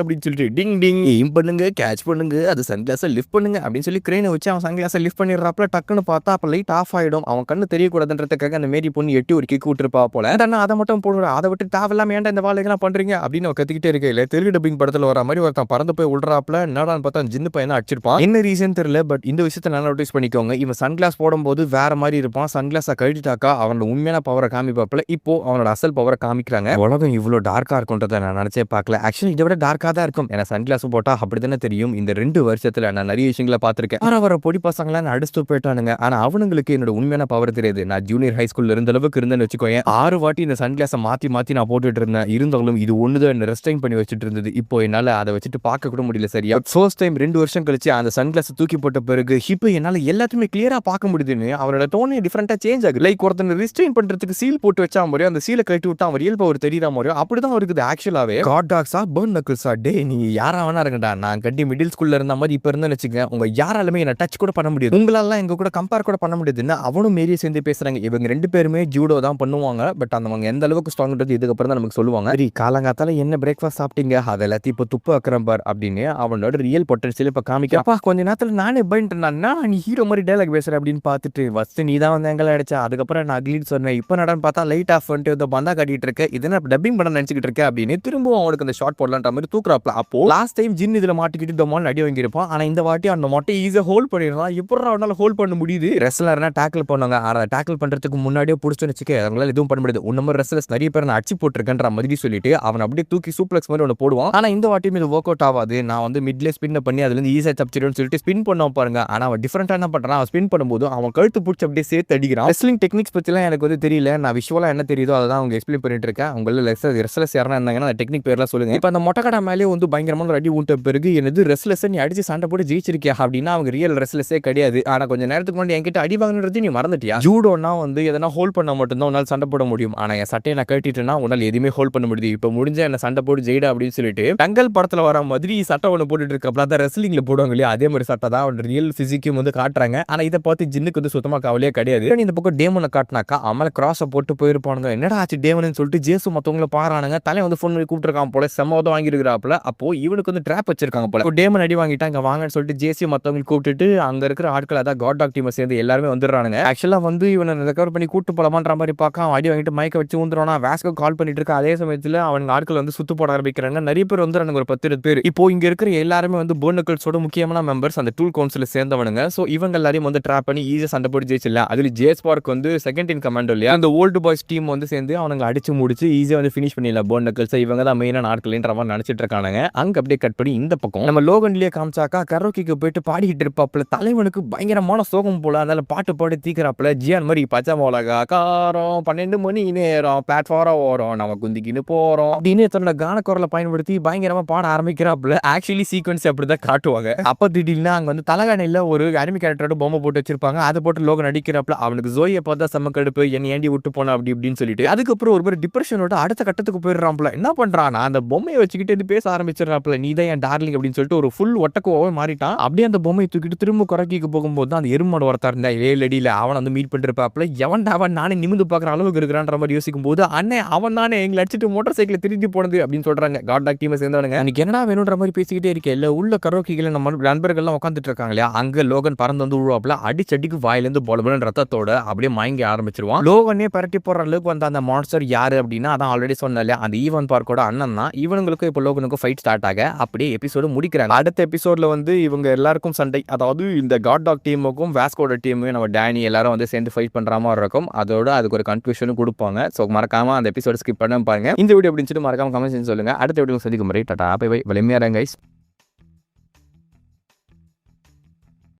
அப்படின்னு சொல்லிட்டு டிங் டிங் எய்ம் பண்ணுங்க, கேட்ச் பண்ணுங்க, அது சன்கிளாஸை லிஃப்ட் பண்ணுங்க அப்படின்னு சொல்லி கிரேனை வச்சு அவன் சன்கிளாஸை லிஃப்ட் பண்ணிடுறாப்ல. டக்குன்னு பார்த்தா அப்ப லைட் ஆஃப் ஆயிடும். அவன் கண்ணு தெரியக்கூடாதுன்றதுக்காக அந்த மேரி பொண்ணு எட்டி ஒரு கிக் விட்டுருப்பா போல. அதை மட்டும் போடுற, அதை விட்டு தேவையில்லாம ஏன்டா இந்த வேலைகள்லாம் பண்றீங்க அப்படின்னு அவன் கத்திக்கிட்டே இருக்கையில தெலுங்கு டப்பிங் படத்துல வர மாதிரி ஒருத்தன் பறந்து போய் விடுறாப்ல. என்னடான்னு பார்த்தா ஜின்னு பையனை அடிச்சிருப்பான். என்ன ரீசன் தெரியல, பட் இந்த விஷயத்தை நல்லா நோட்டீஸ் பண்ணிக்கோங்க. இவன் சன்கிளாஸ் போடும்போது வேற மாதிரி இருப்பான். சன்கிளாஸை கழட்டிட்டாக்கா அவனோட உண்மையான பவரை காமிப்பாப்ல. இப்போ அவனோட அசல் பவரை காமிக்கிறாங்க. உலகம் இவ்வளவு டார்க்கா இருக்கும்ன்றதை நான் நினைச்சே பார்க்கல. ஆக்சுவலி இதை விட டார்க்கா தான் இருக்கும். ஏன்னா சன்கிளாஸ் போட்டா அப்படித்தானே தெரியும். இந்த 2 வருஷத்துல நான் நிறைய விஷயங்களை பார்த்திருக்கேன். வர பொடி பசங்கள நான் அடிச்சுட்டு போயிட்டானுங்க. ஆனா அவனுங்களுக்கு என்னோட உண்மையான பவர் தெரியாது. நான் ஜூனியர் ஹை ஸ்கூல்ல இருந்த அளவுக்கு இருந்தேன்னு வச்சுக்கோங்க. 6 வாட்டி இந்த சன்கிளாஸை மாத்தி நான் போட்டுட்டு இருந்தேன். இருந்தாலும் இது ஒண்ணுதான் என்ன ரெஸ்ட்ரைன் பண்ணி வச்சுட்டு இருந்தது. இப்போ என்னால அதை வச்சுட்டு பார்க்க கூட முடியல சரியா. ஃபர்ஸ்ட் டைம் 2 வருஷம் கழிச்சு அந்த சன்கிளாஸ் தூக்கி போட்ட பிறகு இப்போ என்னால எல்லாத்தையுமே கிளியரா பார்க்க முடியுதுன்னு அவனோட டோனே டிஃபரெண்டா சேஞ்ச் ஆகுது. லைக் ஒருத்தனை ரெஸ்ட்ரைன் பண்றதுக்கு சீல் போட்டு வச்சா மாதிரியோ அந்த சீலை கழட்டி விட்டா அவன் ரியல் பவர் தெரியற மாதிரியோ அப்படிதான் இருக்குது. ஆக்சுவலாவே காட் டாக்ஸா பர்ன் நக்கிள்ஸா, டே நீங்க யாரா வேணா இருக்கடா, நான் கட்டி மிடில் ஸ்கூல்ல இருந்த மாதிரி இப்ப இருந்தேன்னு வச்சுக்கேன், உங்க யாராலுமே என்ன டச் கூட பண்ண முடியாது, உங்களால எங்க கூட கம்பேர் கூட பண்ண முடியாதுன்னு அவனும் மேரியே சேர்ந்து பேசுறாங்க. இவங்க 2 பேருமே ஜூடோ தான் பண்ணுவாங்க. பட் அவங்க எந்த அளவுக்கு ஸ்ட்ராங்ன்றது இதுக்கப்புறம் தான் நமக்கு சொல்லுவாங்க. சரி காலங்காத்தால என்ன பிரேக்ஃபாஸ்ட் சாப்பிட்டீங்க, அது எல்லாத்தையும் இப்போ துப்பு அக்கறம் பார் அப்படின்னு அவனோட ரியல் பொட்டன்ஷியல் இப்ப காமிக்கப்பா. கொஞ்ச நேரத்துல நானே பயந்துட்டேன், நீ ஹீரோ மாதிரி டைலாக் பேசுற அப்படின்னு பார்த்துட்டு ஃபர்ஸ்ட் நீ தான் வந்து எங்களை அடிச்சா, அதுக்கப்புறம் நான் அக்லின்னு சொன்னேன், இப்போ நடன்னு பார்த்தா லைட் ஆஃப் பண்ணிட்டு இந்த பந்தா காட்டிட்டு இருக்க, இது டப்பிங் பண்ண நினைச்சிட்டு இருக்கேன் அப்படின்னு திரும்பவும் அவனுக்கு அந்த ஷார்ட் போடலான்ற மாதிரி தூக்குறாப்ல. அப்போ லாஸ்ட் டைம் ஜின் இதுல மாட்டிக்கிட்டு டொமால் அடி வாங்கியிருப்பான். ஆனா இந்த வாட்டி அந்த மொட்டை ஈஸியா ஹோல்ட் பண்ணிடலாம். எப்படி அவனால ஹோல்ட் பண்ண முடியுது? ரெஸ்லர்னா டேக்கிள் பண்ணுவாங்க. ஆனா டேக்கிள் பண்றதுக்கு முன்னாடியே புடிச்சுன்னு வச்சுக்க அவங்களால எதுவும் பண்ண முடியாது. உன்னம ரெஸ்லர்ஸ் நிறைய பேர் நான் அடிச்சு போட்டிருக்கேன்ற மாதிரி சொல்லிட்டு அவன் அப்படியே தூக்கி சூப்ளெக்ஸ் மாதிரி ஒன்று போடுவான். ஆனா இந்த வாட்டியும் இது ஒர்க் அவுட் ஆகாது. நான் வந்து மிட்ல ஸ்பின் பண்ணி அதுல இருந்து ஈஸியா தப்பிச்சிடுன்னு சொல்லிட்டு ஸ்பின் பண்ணுவான் பாருங்க. ஆனா அவன் டிஃபரெண்டா என்ன பண்றான், அவன் ஸ்பின் பண்ணும்போது அவன் கழுத்து பிடிச்சி அப்படியே சேர்த்து அடிக்கிறான். ரெஸ்லிங் டெக்னிக்ஸ் பத்திலாம் எனக்கு வந்து தெரியல. நான் விஷுவலா என்ன தெரியுதோ அதை தான் அவங்க எக்ஸ்பிளைன் பண்ணிட்டு இருக்கேன். உங்கள ரெஸ்லர்ஸ் யாரா இருந்தாங்கன்னா அந்த டெக்னிக் பேர்லாம் சொல்லுங்க. இப்போ அந்த மொட்டக்கடா மேலே வந்து பயங்கரமான அடி ஊட்ட பிறகு என்னது ரெஸ்லர்ஸ் நீ அடிச்சு சண்டை போட்டு ஜெயிச்சிருக்கியா அப்படின்னா அவங்க ரியல் ரெஸ்லர்ஸே கிடையாது. ஆனா கொஞ்சம் நேரத்துக்கு முன்னாடி என்கிட்ட அடி வாங்கினது நீ மறந்துட்டியா? ஜூடோனா வந்து எதனா ஹோல்ட் பண்ணா மட்டும்தான் உன்னால் சண்டை போட முடியும். ஆனா என் சட்டையை நான் கட்டிட்டேன்னா உன்னால் எதுவுமே ஹோல்ட் பண்ண முடியுது. இப்போ முடிஞ்ச என்ன சண்டை போட்டு ஜெயிடா அப்படின்னு சொல்லிட்டு தங்கல் படத்துல வர மாதிரி சட்டை ஒன்று போட்டுட்டு இருக்கப்பல அதான் ரெஸ்லிங்ல போடுவாங்க இல்லையா, அதே மாதிரி சட்டை தான் அவன் ரியல் பிசிக்கும் வந்து காட்டுறாங்க. ஆனா இதை பார்த்து ஜின்னுக்கு வந்து சுத்தமா கவலையே கிடையாது. இந்த பக்கம் டேமனை காட்டினாக்கா அமல கிராஸை போட்டு போயிருப்பானுங்க. என்னடா ஆச்சு டேமன் சொல்லிட்டு ஜேசு மத்தவங்களை பாரானுங்க. தலை வந்து ஃபோன் பண்ணி கூப்பிட்டுருக்கான் போல, செம்மதம் வாங்கிருக்கிறாப்புல. அப்போ இவனுக்கு வந்து ட்ராப் வச்சிருக்காங்க போல. டேமன் அடி வாங்கிட்டான், இங்க வாங்கன்னு சொல்லிட்டு ஜேசி மத்தவங்க கூப்பிட்டுட்டு அங்க இருக்கிற ஆட்கள் அதான் காட் டாக் டீமை சேர்ந்து எல்லாருமே வந்துடுறானுங்க. ஆக்சுவலா வந்து இவனை ரெக்கவர் பண்ணி கூட்டு போலாமான்ற மாதிரி பார்க்க அவன் அடி வாங்கிட்டு மயக்க வச்சு வந்துடுவானா. வேஸ்கோ கால் பண்ணிட்டு இருக்க அதே சமயத்துல அவன் ஆட்கள் வந்து சுத்து போட ஆரம்பிக்கிறாங்க. நிறைய பேர் வந்து ஒரு 10 பேர். இப்போ இங்க இருக்கிற எல்லாருமே வந்து போர்னக்கல்ஸோட முக்கியமான மெம்பர்ஸ், அந்த டூல் கவுன்சில சேர்ந்தவனுங்க. சோ இவங்க எல்லாரையும் வந்து ட்ராப் பண்ணி ஈஸியா சண்டை போட்டு ஜெயிச்சிடலாம். அதுல ஜேஸ்பார்க் வந்து செகண்ட் இன் கமாண்டோ இல்லையா, அந்த ஓல்டு பாய்ஸ் டீம் வந்து சேர்ந்து அவனுங்க அடிச்சு முடிச்சு ஈஸியா வந்து ஃபினிஷ் பண்ணிடலாம் போர்னக்கல்ஸ். இவங்க தான் மெயினான ஆட்கள்ன்ற மாதிரி நினைச்சிட்டு இருக்கானுங்க. அங்க அப்படியே கட் பண்ணி இந்த பக்கம் நம்ம லோகன்லயே காமிச்சாக்கா கரோக்கிக்கு போயிட்டு பாடிக்கிட்டு இருப்பாப்ல. தலைவனுக்கு பயங்கரமான சோகம் போல, அதனால பாட்டு பாடி தீக்கிறாப்ல. ஜியான் மாதிரி பச்சை மிளகா காரம் 12 மணி நேரம் பிளாட்ஃபாரம் ஓரம் நம்ம குந்திக்கின்னு போறோம் அப்படின்னு தன்னோட கானக்குரலை பயன்படுத்தி பயங்கரமா பாட ஆரம்பிக்கிறாப்ல. ஆக்சுவலி சீக்வன்ஸ் அப்படிதான் காட்டுவாங்க. அப்ப திடீர்னு அங்க வந்து தலகாணில ஒரு அனிமி கேரக்டரோட பொம்மை போட்டு வச்சிருப்பாங்க. அதை போட்டு லோகன் அடிக்கிறப்பல அவனுக்கு ஜோயை பார்த்தா செம்ம கடுப்பு, என்ன ஏண்டி விட்டு போன அப்படி இப்படின்னு சொல்லிட்டு அதுக்கப்புறம் ஒரு டிப்ரெஷனோட அடுத்த கட்டத்துக்கு போயிடுறாப்ல. என்ன பண்றான், அந்த பொம்மையை வச்சுக்கிட்டு பேச ஆரம்பிச்சிடறாப்ல. நீ தான் என் டார்லிங் அப்படின்னு சொல்லிட்டு ஒரு ஃபுல் ஒட்டக்கோவே மாறிட்டான். அப்படியே அந்த பொம்மையை தூக்கிட்டு திரும்ப குறைக்கிக்கு போகும்போது தான் அந்த எருமாடு ஒருத்தா இருந்தா 7 அடியில அவன் வந்து மீட் பண்ணிருப்பாப்ல. எவன் அவன் நானே நிமிந்து பாக்குற அளவுக்கு இருக்கிறான்ற மாதிரி யோசிக்கும் போது அண்ணே அவன் தானே எங்களை அடிச்சுட்டு மோட்டார் சைக்கிள் திருப்பி போனது அப்படின்னு சொல்றாங்க காட் டாக் டீமை சேர்ந்தவனுங்க. எனக்கு என்னடா வேணுன்ற மாதிரி பேசிக்கிட்டே இருக்கே இல்ல உள்ள கரோக்கிகளை நம்ம நண்பர்கள்லாம் உட்காந்துட்டு இருக்காங்க இல்லையா, அங்க லோகன் பறந்து வந்து உருவாப்ல. அடிச்சடிக்கு வாயிலிருந்து பொலபுலன் ரத்தத்தோட அப்படியே மயங்கி ஆரம்பிச்சிருவான். லோகனே பரட்டி போடுற அளவுக்கு வந்த அந்த மான்ஸ்டர் யாரு அப்படின்னா அதான் ஆல்ரெடி சொன்ன இல்லையா, அந்த ஈவன் பார்க்கோட அண்ணன் தான். இவனுங்களுக்கும் இப்போ லோகனுக்கும் ஃபைட் ஸ்டார்ட் ஆக அப்படியே எபிசோடு முடிக்கிறாங்க. அடுத்த எபிசோட்ல வந்து இவங்க எல்லாருக்கும் சண்டை, அதாவது இந்த காட் டாக் டீமுக்கும் வாஸ்கோட டீமு நம்ம டேனி எல்லாரும் வந்து சேர்ந்து ஃபைட் பண்ற மாதிரி இருக்கும். அதோட அதுக்கு ஒரு கன்க்ளூஷனும் கொடுப்பாங்க. ஸோ மறக்காம அந்த எபிசோட் ஸ்கிப் பண்ண பாருங்க. இந்த வீடியோ அப்படின்னு சொல்லிட்டு மறக்காம கமெண்ட் செஞ்சு சொல்லுங்க. அடுத்த வீடியோ சந்திக்கும் முறை டாடா பை பை. வலிமையா இருங்க கைஸ்.